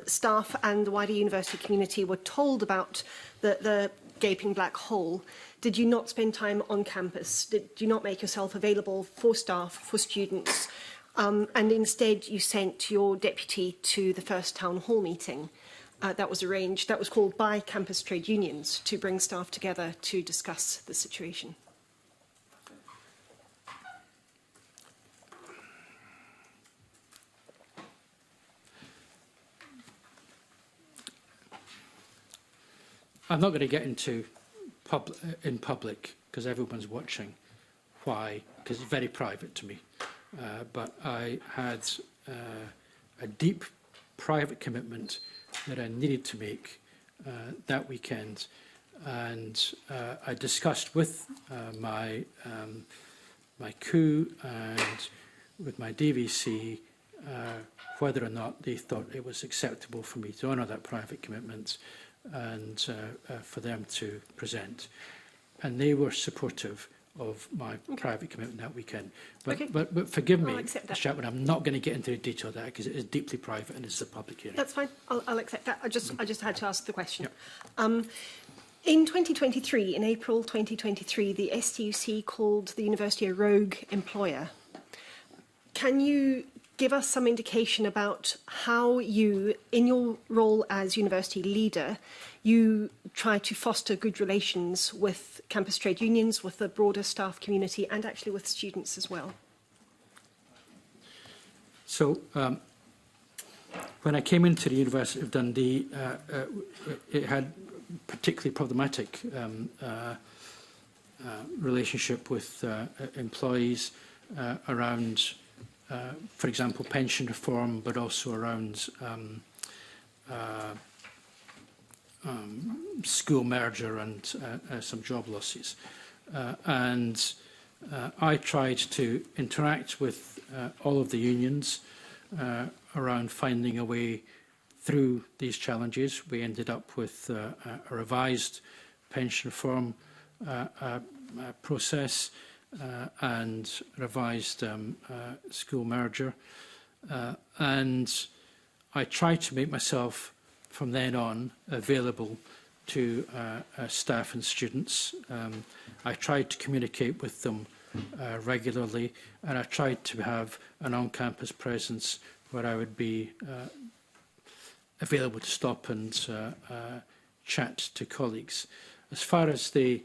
staff and the wider university community were told about the gaping black hole, did you not spend time on campus? Did you not make yourself available for staff, for students? And instead, you sent your deputy to the first town hall meeting that was arranged, that was called by campus trade unions, to bring staff together to discuss the situation. I'm not going to get into in public, because everyone's watching, why, because it's very private to me. But I had a deep private commitment that I needed to make that weekend. And I discussed with my coup and with my DVC whether or not they thought it was acceptable for me to honour that private commitment and for them to present. And they were supportive of my private commitment that weekend. But forgive me, Mr. Chapman, I'm not going to get into the detail of that because it is deeply private and it's a public hearing. That's fine. I'll accept that. I just had to ask the question. Yep. In 2023, in April 2023, the STUC called the university a rogue employer. Can you give us some indication about how you, in your role as university leader, you try to foster good relations with campus trade unions, with the broader staff community, and actually with students as well? So, when I came into the University of Dundee, it had particularly problematic relationship with employees around, for example, pension reform, but also around school merger and some job losses. And I tried to interact with all of the unions around finding a way through these challenges. We ended up with a revised pension reform process and revised school merger. And I tried to make myself, from then on, available to staff and students. I tried to communicate with them regularly, and I tried to have an on-campus presence where I would be available to stop and chat to colleagues. As far as the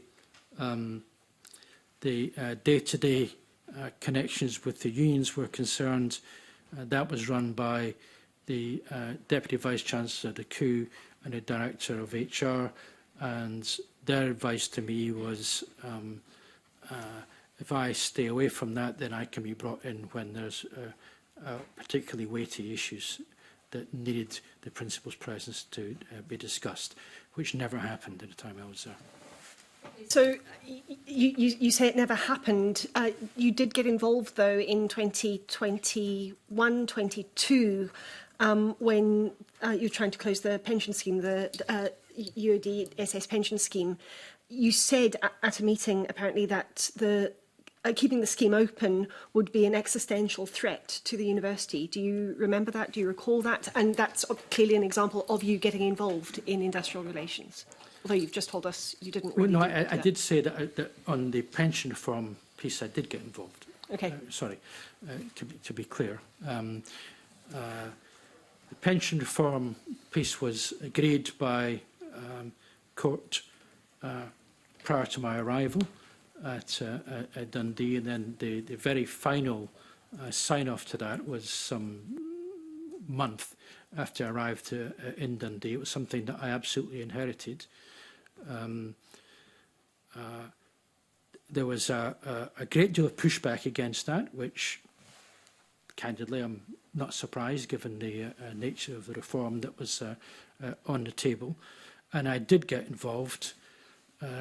day-to-day connections with the unions were concerned, that was run by the Deputy Vice-Chancellor, the coup, and the Director of HR, and their advice to me was if I stay away from that, then I can be brought in when there's particularly weighty issues that needed the principal's presence to be discussed, which never happened at the time I was there. So you say it never happened. You did get involved, though, in 2021-22 when you were trying to close the pension scheme, the UOD SS pension scheme. You said at a meeting, apparently, that keeping the scheme open would be an existential threat to the university. Do you remember that? Do you recall that? And that's clearly an example of you getting involved in industrial relations. Although you've just told us you didn't really well, no, I did say that on the pension reform piece I did get involved. Okay. Sorry, to be clear. The pension reform piece was agreed by court prior to my arrival at Dundee, and then the very final sign-off to that was some month after I arrived in Dundee. It was something that I absolutely inherited. There was a great deal of pushback against that, which, candidly, I'm not surprised given the nature of the reform that was on the table. And I did get involved,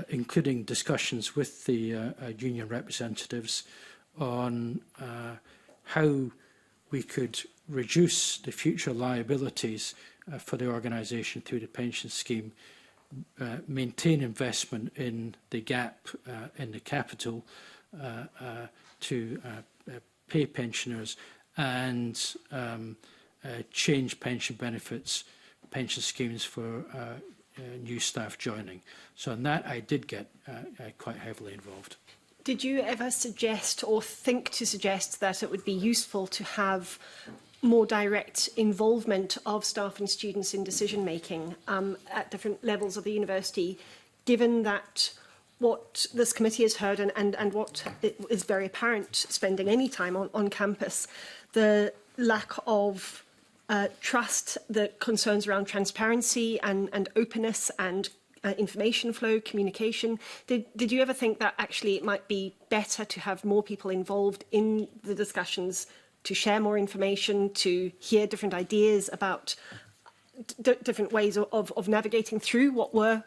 including discussions with the union representatives on how we could reduce the future liabilities for the organisation through the pension scheme, maintain investment in the gap in the capital to pay pensioners, and change pension benefits, pension schemes for new staff joining. So on that, I did get quite heavily involved. Did you ever suggest or think to suggest that it would be useful to have more direct involvement of staff and students in decision-making at different levels of the university, given that what this committee has heard and what is very apparent spending any time on campus, the lack of trust, the concerns around transparency and openness and information flow, communication. Did you ever think that actually it might be better to have more people involved in the discussions, to share more information, to hear different ideas about different ways of navigating through what were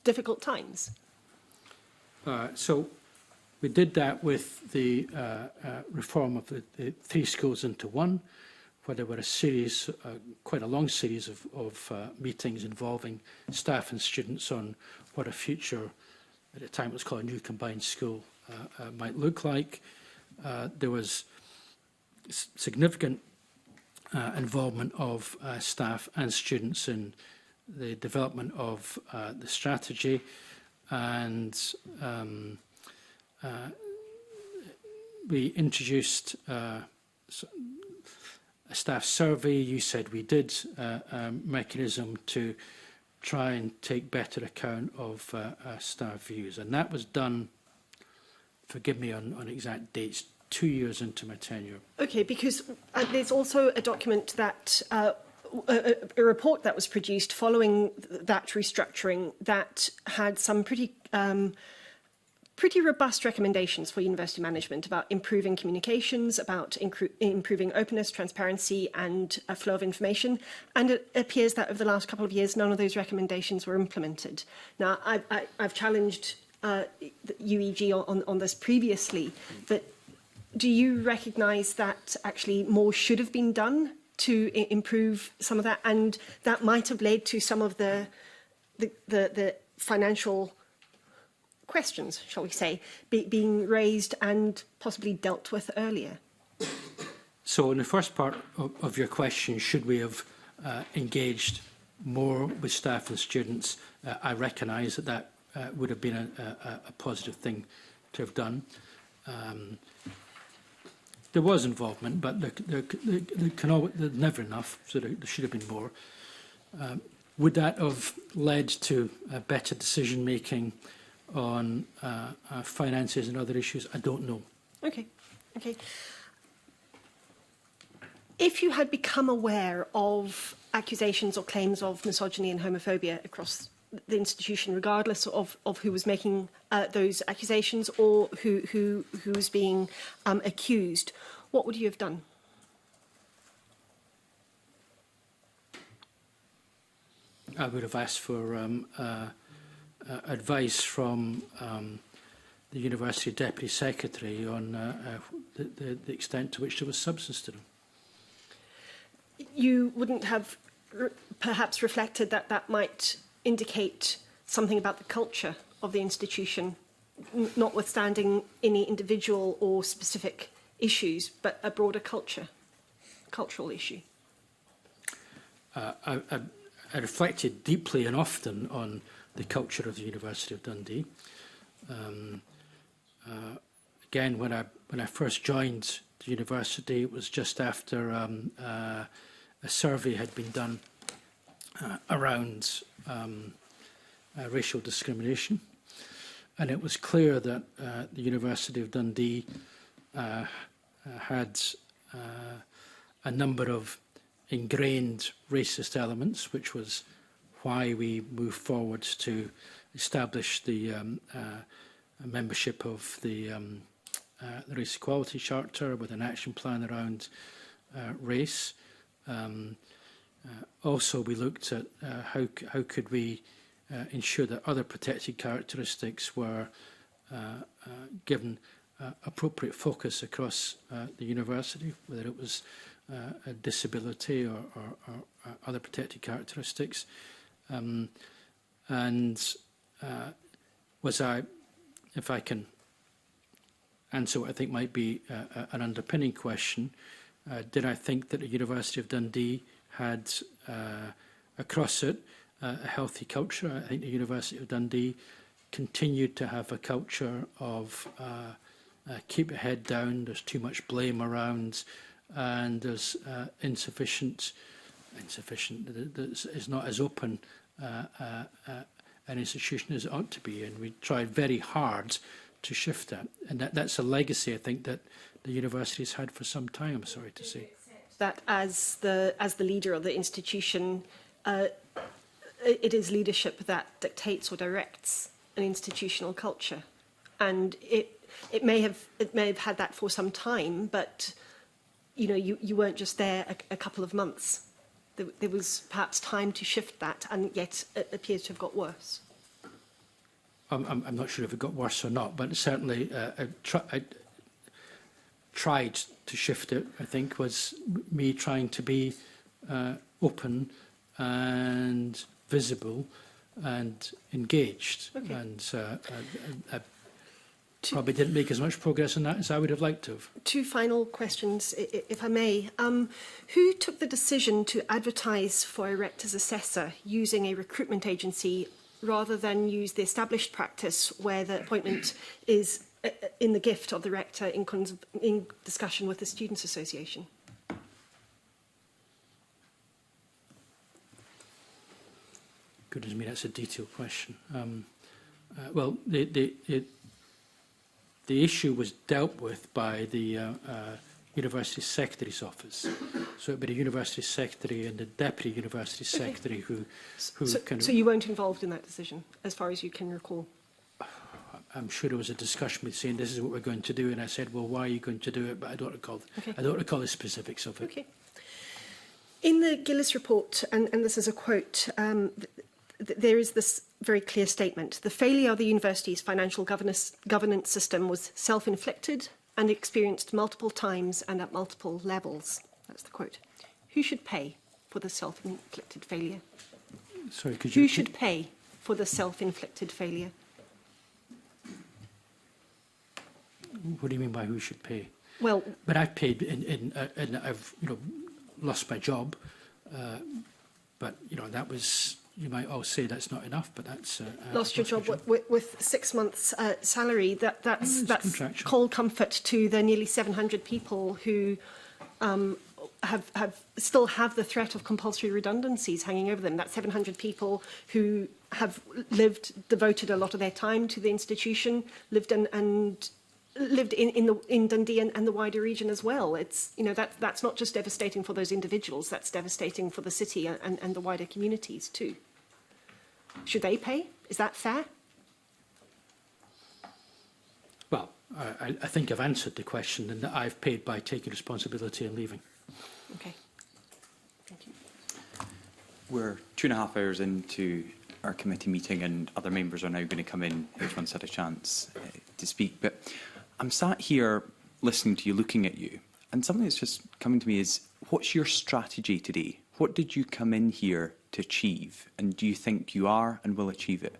difficult times? So we did that with the reform of the 3 schools into 1, where there were a series, quite a long series of meetings involving staff and students on what a future, at the time it was called a new combined school, might look like. There was significant involvement of staff and students in the development of the strategy, and we introduced a staff survey. You said we did a mechanism to try and take better account of staff views, and that was done, forgive me on exact dates, 2 years into my tenure. Okay, because there's also a document that, a report that was produced following that restructuring that had some pretty robust recommendations for university management about improving communications, about improving openness, transparency and a flow of information. And it appears that over the last couple of years, none of those recommendations were implemented. Now, I've challenged UEG on this previously, but do you recognise that actually more should have been done to improve some of that, and that might have led to some of the financial questions, shall we say, being raised and possibly dealt with earlier? So in the first part of your question, should we have engaged more with staff and students? I recognise that would have been a positive thing to have done. there was involvement, but there's never enough, so there should have been more. Would that have led to better decision making on finances and other issues? I don't know. Okay. Okay. If you had become aware of accusations or claims of misogyny and homophobia across the institution, regardless of who was making those accusations or who was being accused, what would you have done? I would have asked for advice from the University Deputy Secretary on the extent to which there was substance to them. You wouldn't have perhaps reflected that that might indicate something about the culture of the institution, notwithstanding any individual or specific issues, but a broader cultural issue? I reflected deeply and often on the culture of the University of Dundee. Again, when I first joined the university, it was just after a survey had been done around racial discrimination, and it was clear that the University of Dundee had a number of ingrained racist elements, which was why we moved forward to establish the membership of the Race Equality Charter with an action plan around race. Also, we looked at how could we ensure that other protected characteristics were given appropriate focus across the university, whether it was a disability or other protected characteristics. Was I, if I can answer what I think might be an underpinning question, did I think that the University of Dundee had across it a healthy culture? I think the University of Dundee continued to have a culture of keep your head down, there's too much blame around, and there's insufficient, it's not as open an institution as it ought to be, and we tried very hard to shift that. And that's a legacy, I think, that the university has had for some time, I'm sorry to say. That as the leader of the institution, it is leadership that dictates or directs an institutional culture, and it may have had that for some time, but you know you weren't just there a couple of months. There was perhaps time to shift that, and yet it appears to have got worse. I'm not sure if it got worse or not, but certainly I tried to shift it, I think, was me trying to be open and visible and engaged. Okay. And I probably didn't make as much progress on that as I would have liked to have. Two final questions, if I may. Who took the decision to advertise for a rector's assessor using a recruitment agency rather than use the established practice where the appointment is in the gift of the rector in discussion with the Students' Association? Goodness me, that's a detailed question. Well, the issue was dealt with by the University Secretary's office. So it would be the University Secretary and the Deputy University Secretary who So you weren't involved in that decision, as far as you can recall? I'm sure there was a discussion with saying this is what we're going to do, and I said, well, why are you going to do it? But I don't recall. Okay. I don't recall the specifics of it. Okay. In the Gillis report, and this is a quote, there is this very clear statement: the failure of the university's financial governance system was self-inflicted and experienced multiple times and at multiple levels. That's the quote. Who should pay for the self-inflicted failure? Sorry, could you... Who should pay for the self-inflicted failure? What do you mean by who should pay? Well, but I've paid, and I've lost my job, but that was you might all say that's not enough, but that's... Lost your job with 6 months' salary. That's contractual. cold comfort to the nearly 700 people who still have the threat of compulsory redundancies hanging over them. That's 700 people who have devoted a lot of their time to the institution, lived in Dundee and the wider region as well. It's, you know, that's not just devastating for those individuals, that's devastating for the city and the wider communities too. Should they pay? Is that fair? Well, I think I've answered the question, and that I've paid by taking responsibility and leaving. Okay. Thank you. We're 2.5 hours into our committee meeting and other members are now going to come in. Everyone's had a chance to speak. But I'm sat here listening to you, looking at you, and something that's just coming to me is, what's your strategy today? What did you come in here to achieve? And do you think you are and will achieve it?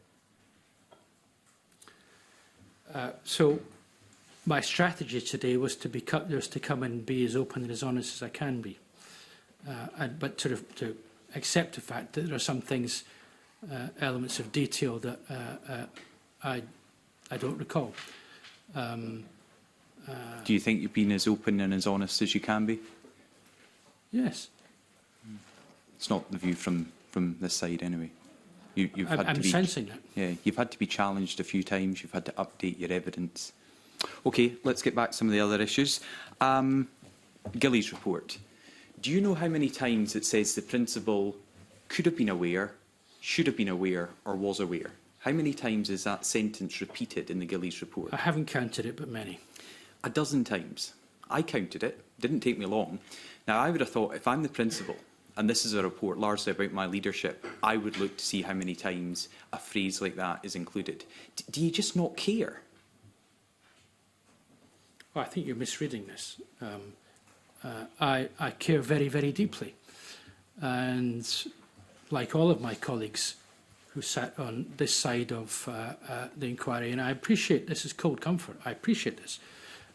So my strategy today was to come in and be as open and as honest as I can be. But to accept the fact that there are some things, elements of detail that I don't recall. Do you think you've been as open and as honest as you can be? Yes. It's not the view from this side anyway. I'm sensing that. Yeah, you've had to be challenged a few times. You've had to update your evidence. OK, let's get back to some of the other issues. Gillies report. Do you know how many times it says the principal could have been aware, should have been aware, or was aware? How many times is that sentence repeated in the Gillies report? I haven't counted it, but many. 12 times. I counted it. Didn't take me long. Now, I would have thought, if I'm the principal, and this is a report largely about my leadership, I would look to see how many times a phrase like that is included. Do you just not care? Well, I think you're misreading this. I care very, very deeply. And like all of my colleagues who sat on this side of the inquiry, and I appreciate this is cold comfort. I appreciate this.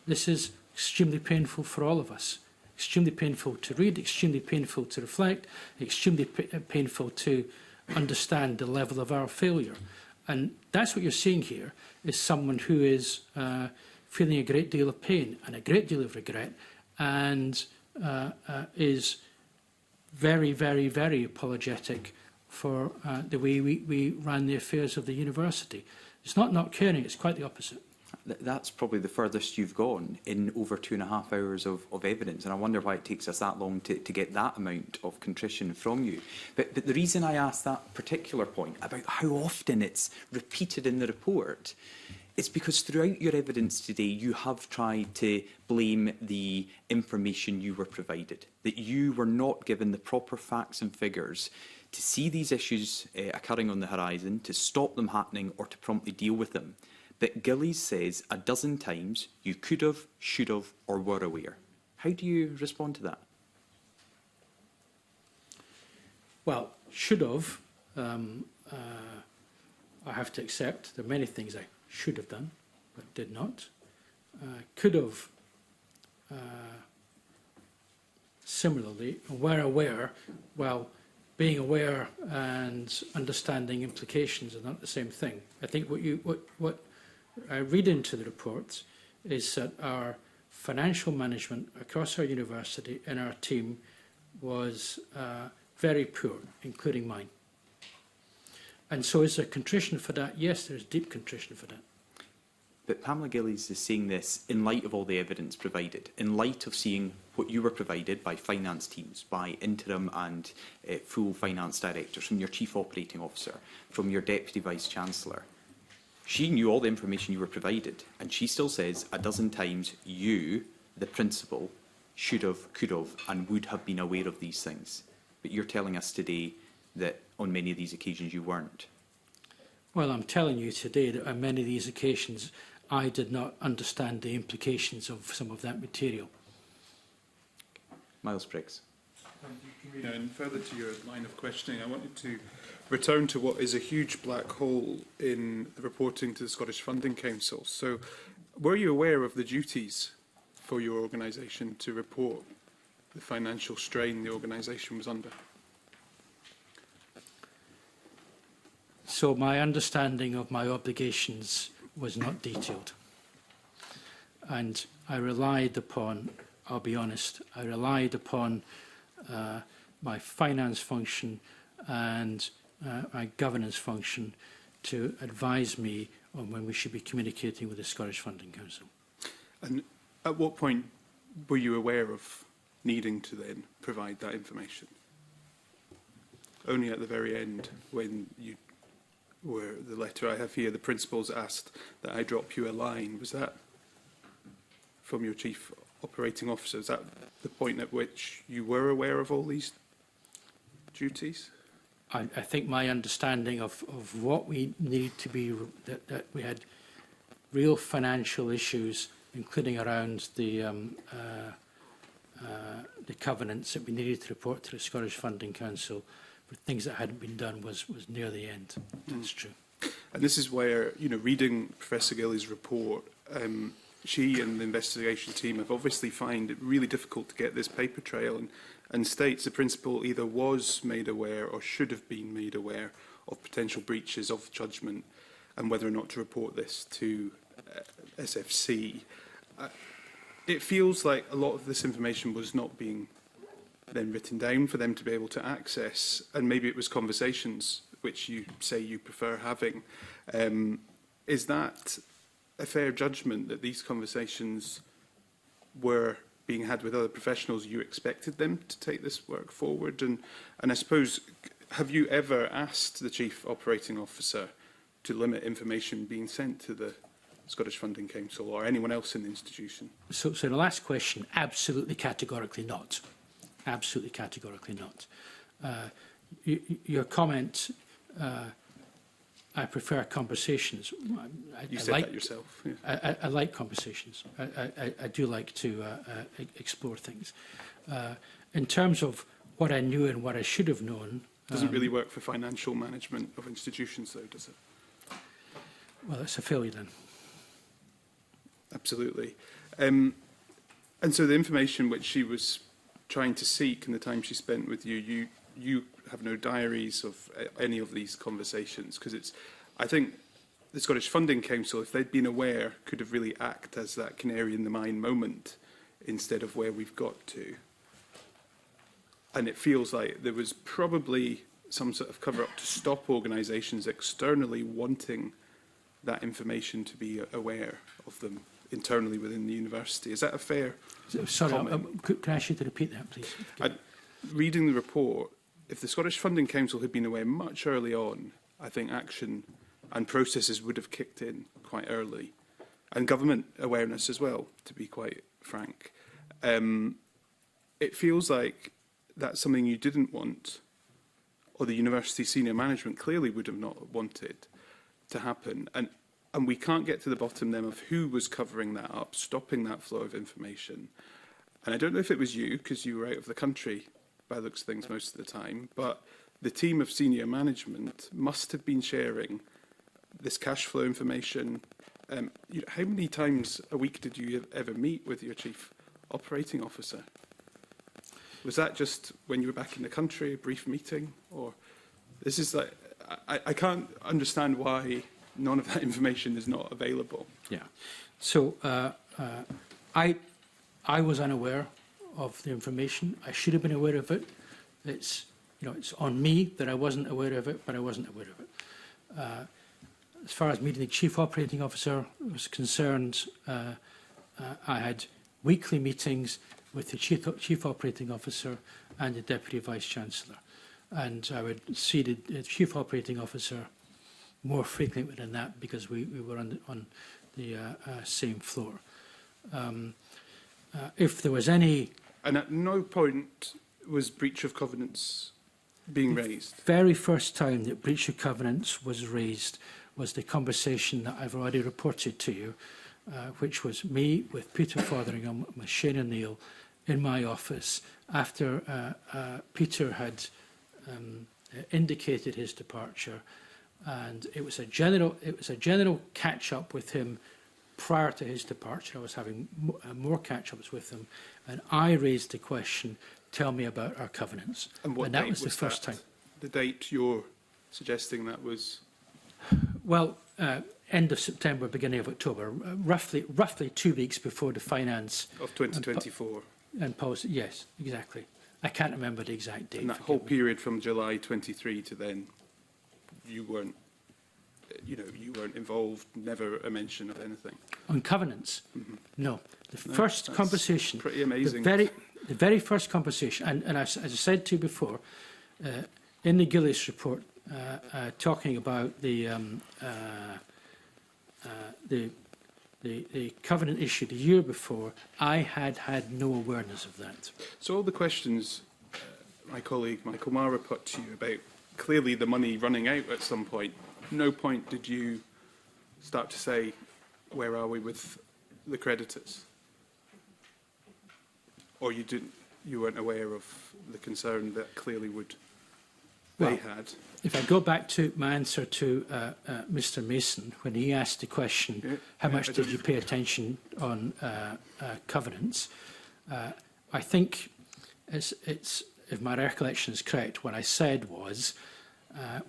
This is extremely painful for all of us. Extremely painful to read, extremely painful to reflect, extremely painful to understand the level of our failure. And that's what you're seeing here, is someone who is feeling a great deal of pain and a great deal of regret, and is very, very, very apologetic for the way we ran the affairs of the university. It's not caring, it's quite the opposite. That's probably the furthest you've gone in over 2.5 hours of evidence, and I wonder why it takes us that long to get that amount of contrition from you. But the reason I asked that particular point about how often it's repeated in the report is because throughout your evidence today, you have tried to blame the information you were provided, that you were not given the proper facts and figures to see these issues occurring on the horizon, to stop them happening, or to promptly deal with them. That Gillies says 12 times you could have, should have, or were aware. How do you respond to that? Well, should have, I have to accept there are many things I should have done, but did not. Could have, similarly, were aware. Well, being aware and understanding implications are not the same thing. I think what I read into the report is that our financial management across our university and our team was very poor, including mine. And so is there contrition for that? Yes, there's deep contrition for that. But Pamela Gillies is saying this in light of all the evidence provided, in light of seeing what you were provided by finance teams, by interim and full finance directors, from your chief operating officer, from your deputy vice-chancellor. She knew all the information you were provided, and she still says 12 times you, the principal, should have, could have, and would have been aware of these things. But you're telling us today that on many of these occasions you weren't. Well, I'm telling you today that on many of these occasions I did not understand the implications of some of that material. Miles Briggs. Thank you, Convener. And further to your line of questioning, I wanted to return to what is a huge black hole in the reporting to the Scottish Funding Council. So, were you aware of the duties for your organisation to report the financial strain the organisation was under? So my understanding of my obligations was not detailed. And I relied upon, I'll be honest, I relied upon my finance function and my governance function to advise me on when we should be communicating with the Scottish Funding Council. And at what point were you aware of needing to then provide that information? Only at the very end, when you were, the letter I have here, the principals asked that I drop you a line. Was that from your chief operating officer? Is that the point at which you were aware of all these duties? I think my understanding of what we need to be, that we had real financial issues, including around the covenants that we needed to report to the Scottish Funding Council for things that hadn't been done was near the end. That's true. And this is where, you know, reading Professor Gillies' report, she and the investigation team have obviously found it really difficult to get this paper trail, and states the principal either was made aware or should have been made aware of potential breaches of judgment and whether or not to report this to SFC. It feels like a lot of this information was not being then written down for them to be able to access, and maybe it was conversations which you say you prefer having. Is that a fair judgment that these conversations were being had with other professionals? You expected them to take this work forward, and I suppose, have you ever asked the Chief Operating Officer to limit information being sent to the Scottish Funding Council or anyone else in the institution? So the last question, absolutely categorically not. Absolutely categorically not. Your comment, I prefer conversations. You said that yourself. Yeah. I like conversations. I do like to explore things. In terms of what I knew and what I should have known... Doesn't really work for financial management of institutions, though, does it? Well, it's a failure then. Absolutely. And so the information which she was trying to seek in the time she spent with you, you have no diaries of any of these conversations, because it's, I think the Scottish Funding Council, if they'd been aware, could have really acted as that canary in the mine moment instead of where we've got to. And it feels like there was probably some sort of cover-up to stop organisations externally wanting that information to be aware of them internally within the university. Is that a fair comment? Can I ask you to repeat that, please? Reading the report, if the Scottish Funding Council had been aware much early on, I think action and processes would have kicked in quite early. And government awareness as well, to be quite frank. It feels like that's something you didn't want, or the university senior management clearly would have not wanted to happen. And we can't get to the bottom then of who was covering that up, stopping that flow of information. And I don't know if it was you, because you were out of the country by the looks of things most of the time, but the team of senior management must have been sharing this cash flow information. How many times a week did you ever meet with your chief operating officer? Was that just when you were back in the country, a brief meeting? Or this is like, I can't understand why none of that information is not available. Yeah. So I was unaware of the information. I should have been aware of it. It's, you know, it's on me that I wasn't aware of it, but I wasn't aware of it. As far as meeting the Chief Operating Officer was concerned, I had weekly meetings with the Chief Operating Officer and the Deputy Vice-Chancellor. And I would see the Chief Operating Officer more frequently than that because we were on the same floor. If there was any... And at no point was breach of covenants being raised? The very first time that breach of covenants was raised was the conversation that I've already reported to you, which was me with Peter Fotheringham, with Shane O'Neill in my office after Peter had indicated his departure, and it was a general catch up with him prior to his departure. I was having more catch ups with him, and I raised the question, tell me about our covenants. And what that date was the first time. The date you're suggesting that was Well, end of September, beginning of October, roughly 2 weeks before the finance Of 2024. and policy. Yes, exactly. I can't remember the exact date. And that whole period from July 23 to then, you weren't, you weren't involved, never a mention of anything. On covenants? No. The first conversation, pretty amazing. the very first conversation, and as I said to you before, in the Gillies report, talking about the covenant issue the year before, I had no awareness of that. So all the questions my colleague Michael Mara put to you about clearly the money running out at some point, no point did you start to say, where are we with the creditors? Or you weren't aware of the concern that clearly they had? If I go back to my answer to Mr Mason, when he asked the question, how much did you pay attention on covenants, I think it's, if my recollection is correct, what I said was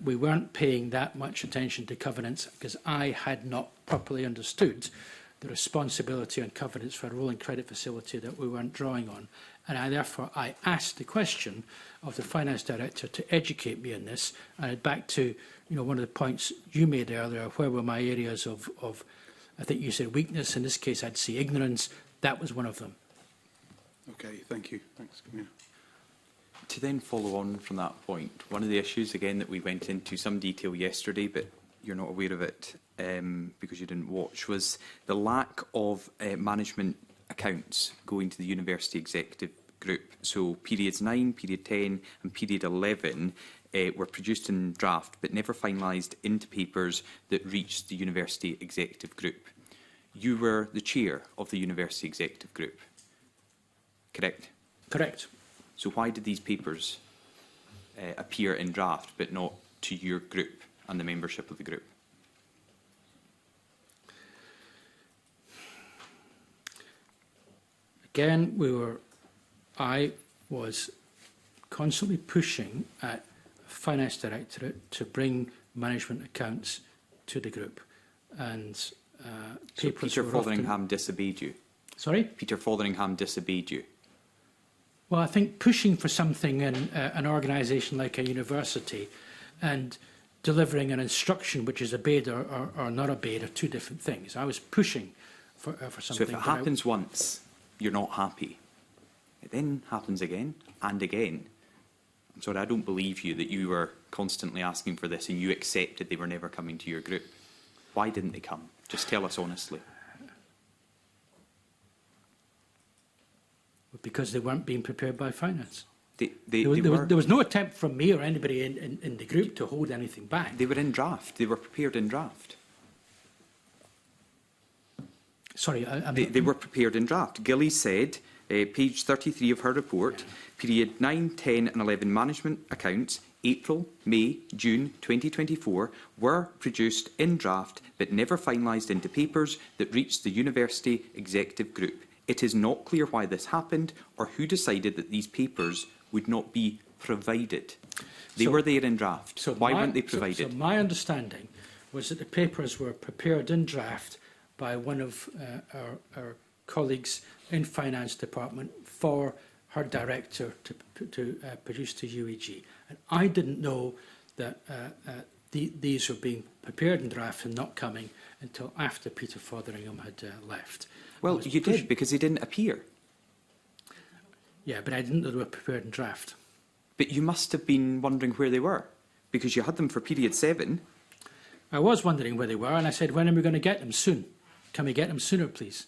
we weren't paying that much attention to covenants because I had not properly understood the responsibility on covenants for a rolling credit facility that we weren't drawing on. And therefore, I asked the question of the finance director to educate me on this. And back to one of the points you made earlier, where were my areas of I think you said weakness. In this case, I'd say ignorance. That was one of them. Okay, thank you. Thanks, Commissioner. To then follow on from that point, one of the issues, again, that we went into some detail yesterday, but you're not aware of it because you didn't watch, was the lack of management accounts going to the University Executive Group. So periods 9, period 10 and period 11 were produced in draft but never finalised into papers that reached the University Executive Group. You were the chair of the University Executive Group, correct? Correct. So why did these papers appear in draft but not to your group and the membership of the group? Again, I was constantly pushing at Finance Directorate to bring management accounts to the group. And So papers Peter were Fotheringham disobeyed you? Sorry? Peter Fotheringham disobeyed you? Well, I think pushing for something in an organisation like a university and delivering an instruction which is obeyed or not obeyed are two different things. I was pushing for something. So if it happens once, you're not happy. It then happens again and again. I'm sorry, I don't believe you that you were constantly asking for this and you accepted they were never coming to your group. Why didn't they come? Just tell us honestly. Because they weren't being prepared by finance. There was no attempt from me or anybody in the group to hold anything back. They were in draft. They were prepared in draft. Sorry, they were prepared in draft. Gilly said, page 33 of her report, period 9, 10 and 11 management accounts, April, May, June 2024, were produced in draft but never finalised into papers that reached the University Executive Group. It is not clear why this happened or who decided that these papers would not be provided. They were there in draft. So why weren't they provided? So my understanding was that the papers were prepared in draft by one of our colleagues in Finance Department for her director to produce to UEG. And I didn't know that these were being prepared in draft and not coming until after Peter Fotheringham had left. Well, you did, because they didn't appear. Yeah, but I didn't know they were prepared in draft. But you must have been wondering where they were, because you had them for period 7. I was wondering where they were, and I said, when are we going to get them? Soon. Can we get them sooner, please?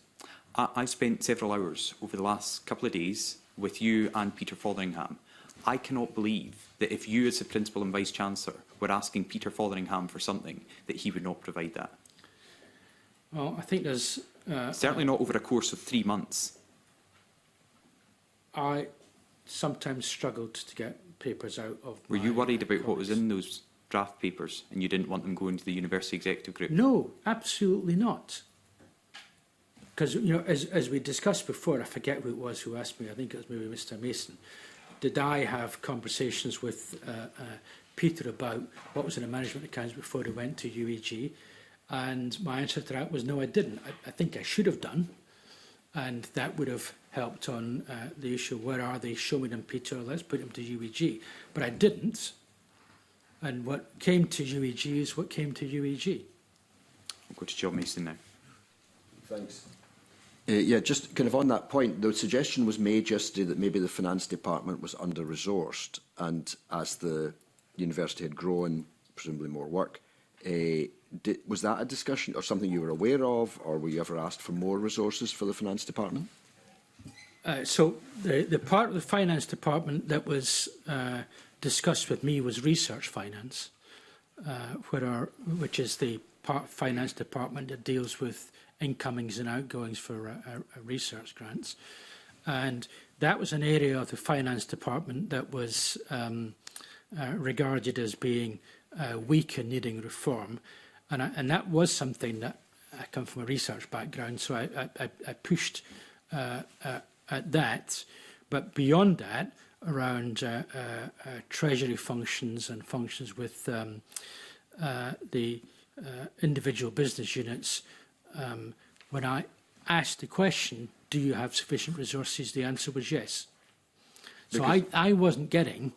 I spent several hours over the last couple of days with you and Peter Fotheringham. I cannot believe that if you, as the Principal and Vice-Chancellor, were asking Peter Fotheringham for something, that he would not provide that. Well, I think there's... certainly not over a course of 3 months. I sometimes struggled to get papers out of Were you worried about what was in those draft papers and you didn't want them going to the University Executive Group? No, absolutely not. Because, as we discussed before, I forget who it was who asked me, I think it was maybe Mr Mason, did I have conversations with Peter about what was in the management accounts before they went to UEG, and my answer to that was no, I didn't. I think I should have done, and that would have helped on the issue, where are they? Show me them, Peter, let's put them to UEG. But I didn't, and what came to UEG is what came to UEG. I'll go to John Mason now. Thanks. Yeah, just kind of on that point, the suggestion was made yesterday that maybe the finance department was under-resourced, and as the university had grown, presumably more work, was that a discussion or something you were aware of, or were you ever asked for more resources for the finance department? So the part of the finance department that was discussed with me was research finance, which is the finance department that deals with incomings and outgoings for research grants. And that was an area of the finance department that was regarded as being weak and needing reform. And that was something that I come from a research background, so I pushed at that. But beyond that, around treasury functions and functions with the individual business units, when I asked the question, do you have sufficient resources, the answer was yes. So I wasn't getting,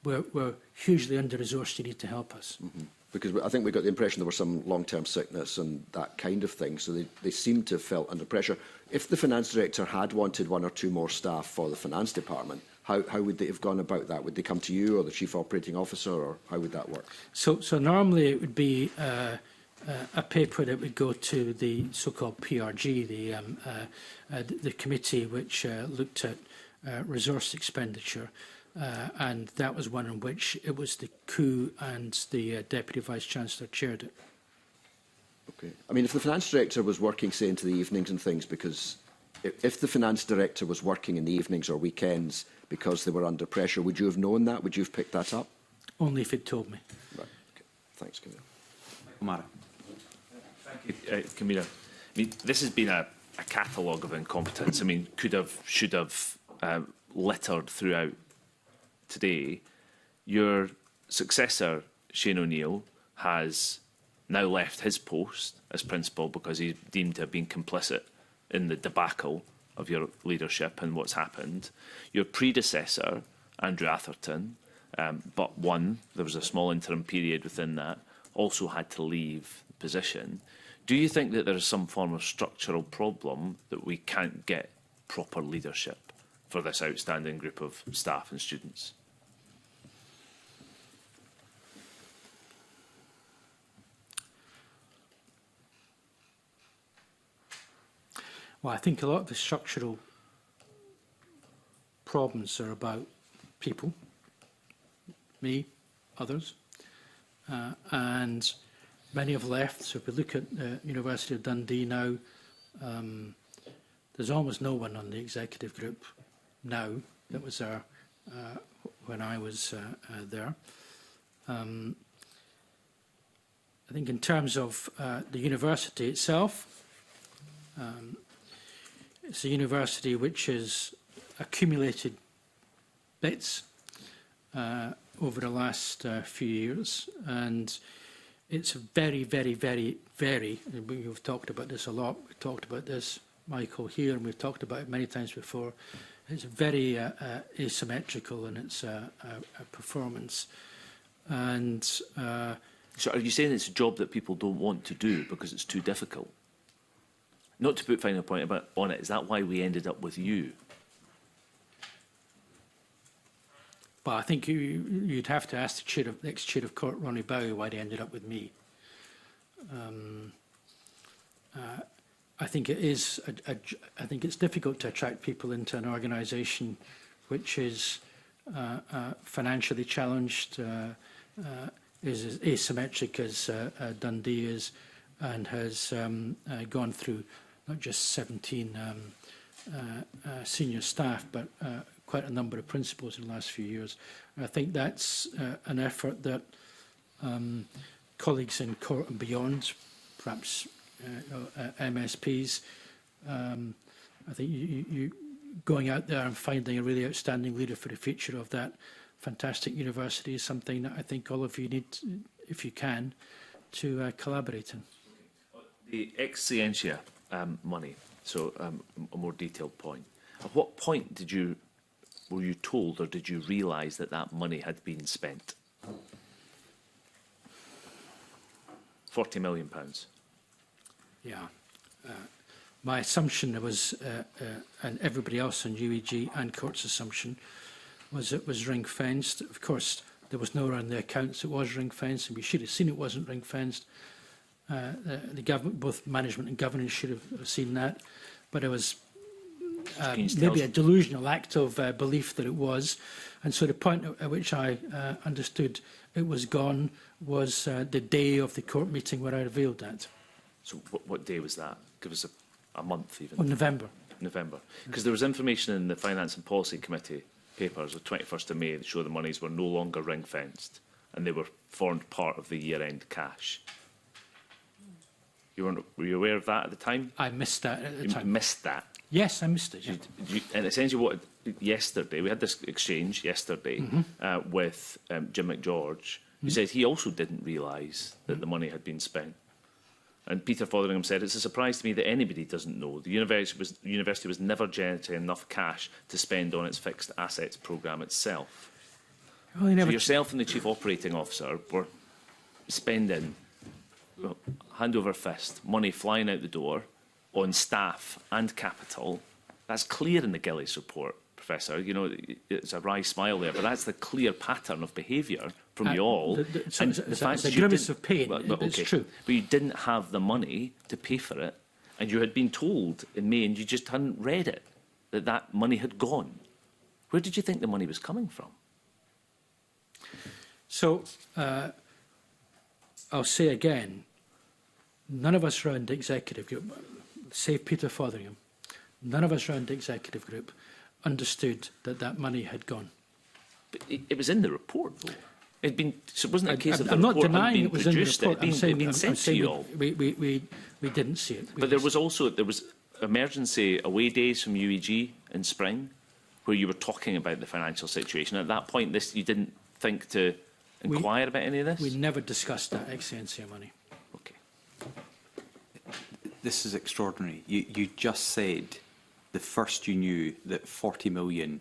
we're hugely under-resourced, you need to help us. Mm-hmm. Because I think we got the impression there was some long-term sickness and that kind of thing, so they seem to have felt under pressure. If the finance director had wanted 1 or 2 more staff for the finance department, how would they have gone about that? Would they come to you or the chief operating officer, or how would that work? So normally it would be a paper that would go to the so-called PRG, the committee which looked at resource expenditure. And that was one in which it was the coup and the Deputy Vice-Chancellor chaired it. Okay. I mean, if the finance director was working, say, into the evenings and things, because if the finance director was working in the evenings or weekends because they were under pressure, would you have known that? Would you have picked that up? Only if it told me. Right. Okay. Thanks, Camilla. O'Mara. Thank you, Camilla. I mean, this has been a catalogue of incompetence. I mean, could have, should have, littered throughout today. Your successor, Shane O'Neill, has now left his post as principal because he's deemed to have been complicit in the debacle of your leadership and what's happened. Your predecessor, Andrew Atherton, but one, there was a small interim period within that, also had to leave the position. Do you think that there is some form of structural problem that we can't get proper leadership for this outstanding group of staff and students? Well, I think a lot of the structural problems are about people, me, others, and many have left. So if we look at the University of Dundee now, there's almost no one on the executive group now that was there when I was there. I think in terms of the university itself, it's a university which has accumulated bits over the last few years, and it's very, very, very, very, and we've talked about this a lot, we've talked about this, Michael, here, and we've talked about it many times before, it's very asymmetrical in its performance. And so are you saying it's a job that people don't want to do because it's too difficult? Not to put final point on it, is that why we ended up with you? Well, I think you'd have to ask the next chair of court, Ronnie Bowie, why they ended up with me. I think it is. I think it's difficult to attract people into an organisation which is financially challenged, is as asymmetric as Dundee is, and has gone through not just 17 senior staff, but quite a number of principals in the last few years. And I think that's an effort that colleagues in court and beyond, perhaps MSPs, I think you going out there and finding a really outstanding leader for the future of that fantastic university is something that I think all of you need, if you can, to collaborate in. The ex scientia money, so a more detailed point. At what point were you told or did you realise that that money had been spent? £40 million. Yeah. My assumption was, and everybody else on UEG and Court's assumption, was it was ring-fenced. Of course, there was nowhere on the accounts it was ring-fenced, and we should have seen it wasn't ring-fenced. The government, both management and governance, should have seen that. But it was maybe a delusional act of belief that it was. And so the point at which I understood it was gone was the day of the court meeting where I revealed that. So what day was that? Give us a month even. Oh, November. November. Because there was information in the Finance and Policy Committee papers of 21st of May that show the monies were no longer ring-fenced and they were formed part of the year-end cash. Were you aware of that at the time? I missed that at the time. You missed that? Yes, I missed it. Yeah. And essentially yesterday, we had this exchange yesterday with Jim McGeorge, who said he also didn't realise that the money had been spent. And Peter Fotheringham said, it's a surprise to me that anybody doesn't know. The university was never generating enough cash to spend on its fixed assets programme itself. Well, so yourself and the Chief Operating Officer were spending, well, hand over fist, money flying out the door on staff and capital. That's clear in the Gillies report, Professor. You know, it's a wry smile there, but that's the clear pattern of behaviour from you all. It's a grimace of pain, it's true. But you didn't have the money to pay for it, and you had been told in May, and you just hadn't read it, that that money had gone. Where did you think the money was coming from? So, I'll say again, none of us around the executive group, save Peter Fotheringham, none of us around the executive group understood that that money had gone. But it was in the report, though. It'd been, so it wasn't a case of the I'm not report denying hadn't it was been in the produced. report. It'd been sent to you all. We didn't see it. But there was emergency away days from UEG in spring, where you were talking about the financial situation. At that point, you didn't think to inquire about any of this? We never discussed that ex-NCA money. Okay. This is extraordinary. You just said the first you knew that 40 million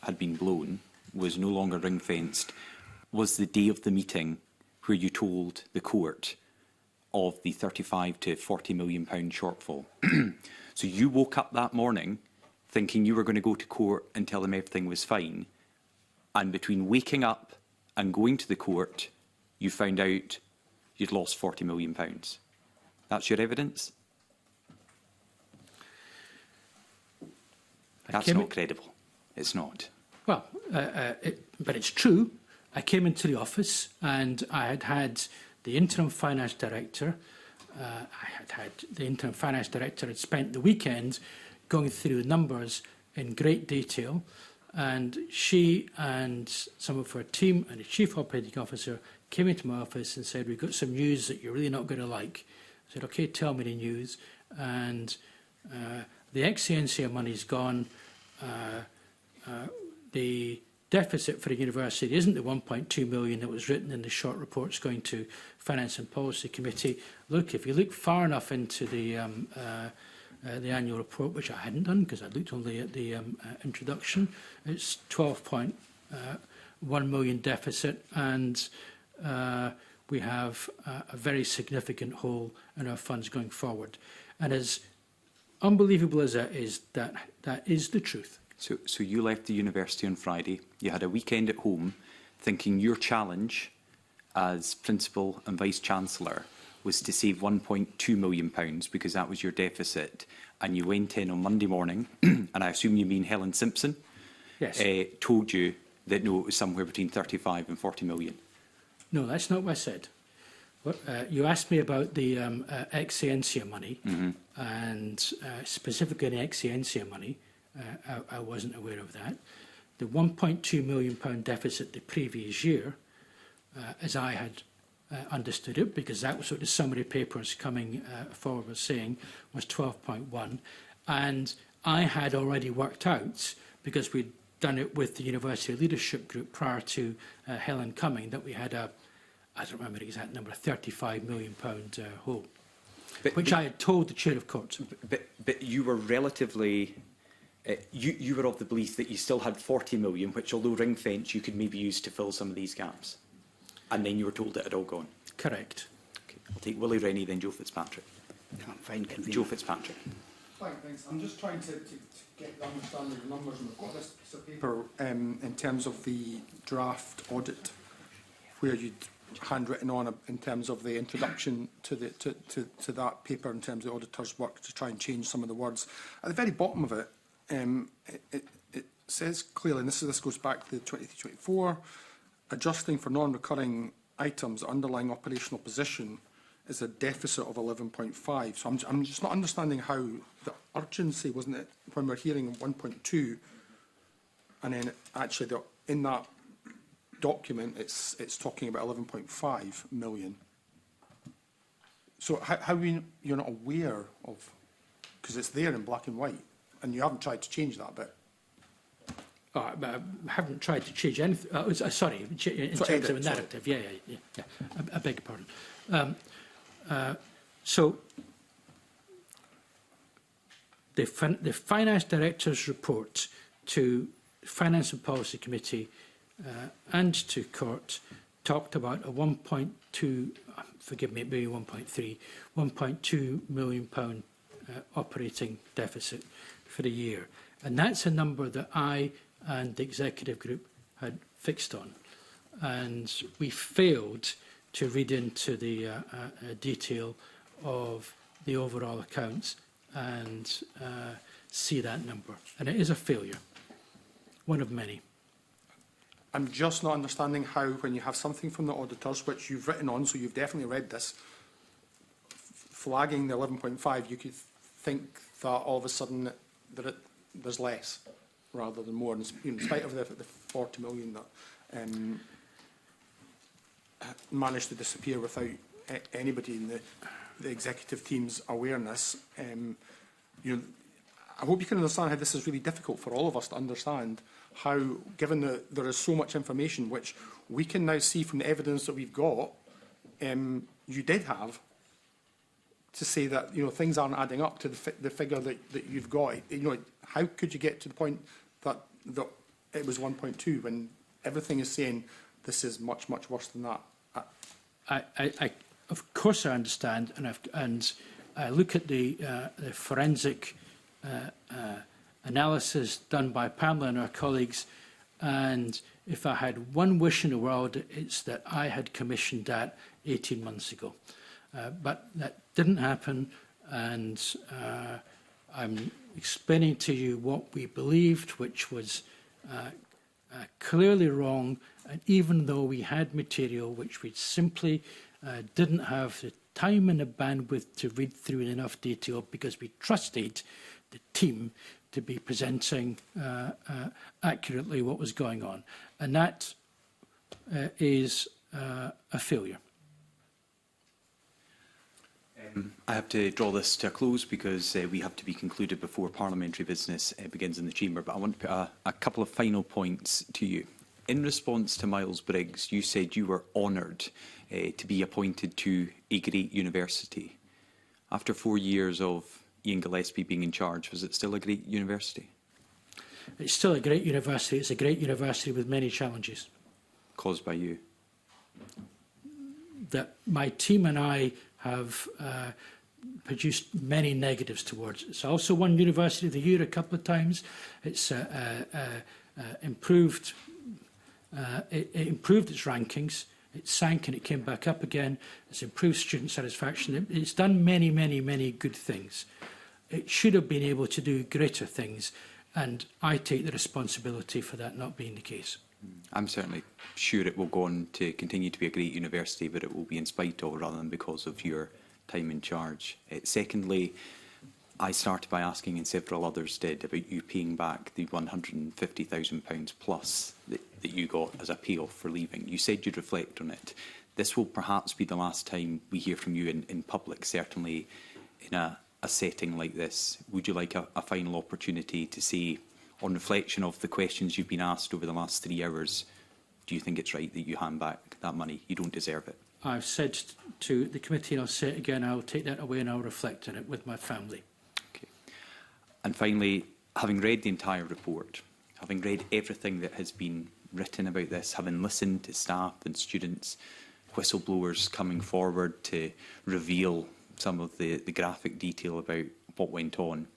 had been blown, was no longer ring-fenced, was the day of the meeting where you told the court of the 35 to 40 million pound shortfall. So you woke up that morning thinking you were going to go to court and tell them everything was fine. And between waking up and going to the court, you found out you'd lost 40 million pounds. That's your evidence? That's not credible. It's not. Well, but it's true. I came into the office and I had the interim finance director. The interim finance director had spent the weekend going through the numbers in great detail, and she and some of her team and the chief operating officer came into my office and said, "We've got some news that you're really not going to like." I said, "Okay, tell me the news." And the ex-NCA money's gone. The deficit for the university isn't the 1.2 million that was written in the short reports going to Finance and Policy Committee. Look, if you look far enough into the annual report, which I hadn't done because I looked only at the introduction, it's 12.1 million deficit, and we have a very significant hole in our funds going forward. And as unbelievable as that is the truth. So you left the university on Friday. You had a weekend at home thinking your challenge as Principal and Vice-Chancellor was to save £1.2 million because that was your deficit. And you went in on Monday morning, and I assume you mean Helen Simpson, yes, told you that no, it was somewhere between 35 and 40 million. No, that's not what I said. You asked me about the ex-NCA money, and specifically the ex-NCA money. I wasn't aware of that. The £1.2 million deficit the previous year, as I had understood it, because that was what the summary papers coming forward was saying, was 12.1. And I had already worked out, because we'd done it with the University Leadership Group prior to Helen coming, that we had I don't remember the exact number, a £35 million hole, which I had told the Chair of Court. But you were relatively... you were of the belief that you still had 40 million, which, although ring-fenced, you could maybe use to fill some of these gaps. And then you were told it had all gone. Correct. Okay, I'll take Willie Rennie, then Joe Fitzpatrick. Can't find convener. Joe Fitzpatrick. Thanks. I'm just trying to get the understanding of the numbers. And we've got this piece of paper in terms of the draft audit, where you'd handwritten on in terms of the introduction to that paper, in terms of the auditor's work to try and change some of the words. At the very bottom of it, it says clearly, and this goes back to the 23-24, adjusting for non-recurring items, the underlying operational position is a deficit of 11.5. So I'm just not understanding how the urgency, wasn't it, when we're hearing 1.2, and then actually in that document it's talking about 11.5 million. So how you're not aware of, because it's there in black and white, and you haven't tried to change that bit. I haven't tried to change anything. Sorry, in terms of a narrative. Yeah. I beg your pardon. So the Finance Director's report to Finance and Policy Committee and to Court talked about a 1.2, forgive me, maybe 1.3, £1.2 million operating deficit for the year. And that's a number that I and the executive group had fixed on. And we failed to read into the detail of the overall accounts and see that number. And it is a failure, one of many. I'm just not understanding how, when you have something from the auditors, which you've written on, so you've definitely read this, flagging the 11.5, you could think that all of a sudden there's less rather than more, in spite of the 40 million that managed to disappear without anybody in the executive team's awareness. I hope you can understand how this is really difficult for all of us to understand, how, given that there is so much information which we can now see from the evidence that we've got, you did have to say that things aren't adding up to the figure that you've got. How could you get to the point that it was 1.2 when everything is saying this is much worse than that? I of course I understand, and I look at the forensic analysis done by Pamela and our colleagues, and if I had one wish in the world, it's that I had commissioned that 18 months ago. But that didn't happen, and I'm explaining to you what we believed, which was clearly wrong, and even though we had material which we simply didn't have the time and the bandwidth to read through in enough detail, because we trusted the team to be presenting accurately what was going on. And that is a failure. I have to draw this to a close because we have to be concluded before parliamentary business begins in the chamber. But I want to put a couple of final points to you. In response to Miles Briggs, you said you were honoured to be appointed to a great university. After 4 years of Ian Gillespie being in charge, was it still a great university? It's still a great university. It's a great university with many challenges. Caused by you? That my team and I have produced many negatives towards it. It's also won University of the Year a couple of times. It's improved. It improved its rankings. It sank and it came back up again. It's improved student satisfaction. It's done many good things. It should have been able to do greater things, and I take the responsibility for that not being the case. I'm certainly sure it will go on to continue to be a great university, but it will be in spite of rather than because of your time in charge. Secondly, I started by asking, and several others did, about you paying back the £150,000 plus that you got as a payoff for leaving. You said you'd reflect on it. This will perhaps be the last time we hear from you in public, certainly in a setting like this. Would you like a final opportunity to say on reflection of the questions you've been asked over the last 3 hours, do you think it's right that you hand back that money? You don't deserve it. I've said to the committee, and I'll say it again, I'll take that away and I'll reflect on it with my family. Okay. And finally, having read the entire report, having read everything that has been written about this, having listened to staff and students, whistleblowers coming forward to reveal some of the graphic detail about what went on,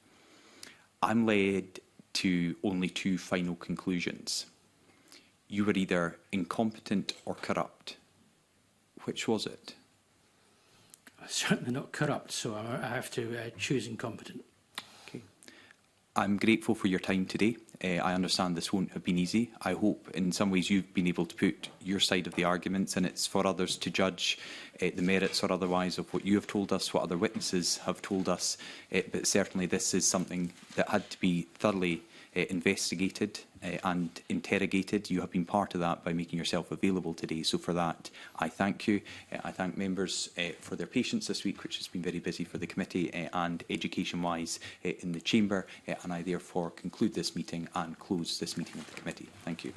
I'm led to only 2 final conclusions. You were either incompetent or corrupt. Which was it? I'm certainly not corrupt, so I have to choose incompetent. Okay. I'm grateful for your time today. I understand this won't have been easy. I hope in some ways you've been able to put your side of the arguments, and it's for others to judge the merits or otherwise of what you have told us, what other witnesses have told us. But certainly this is something that had to be thoroughly investigated and interrogated. You have been part of that by making yourself available today. So for that, I thank you. I thank members for their patience this week, which has been very busy for the committee and education-wise in the chamber. And I therefore conclude this meeting and close this meeting of the committee. Thank you.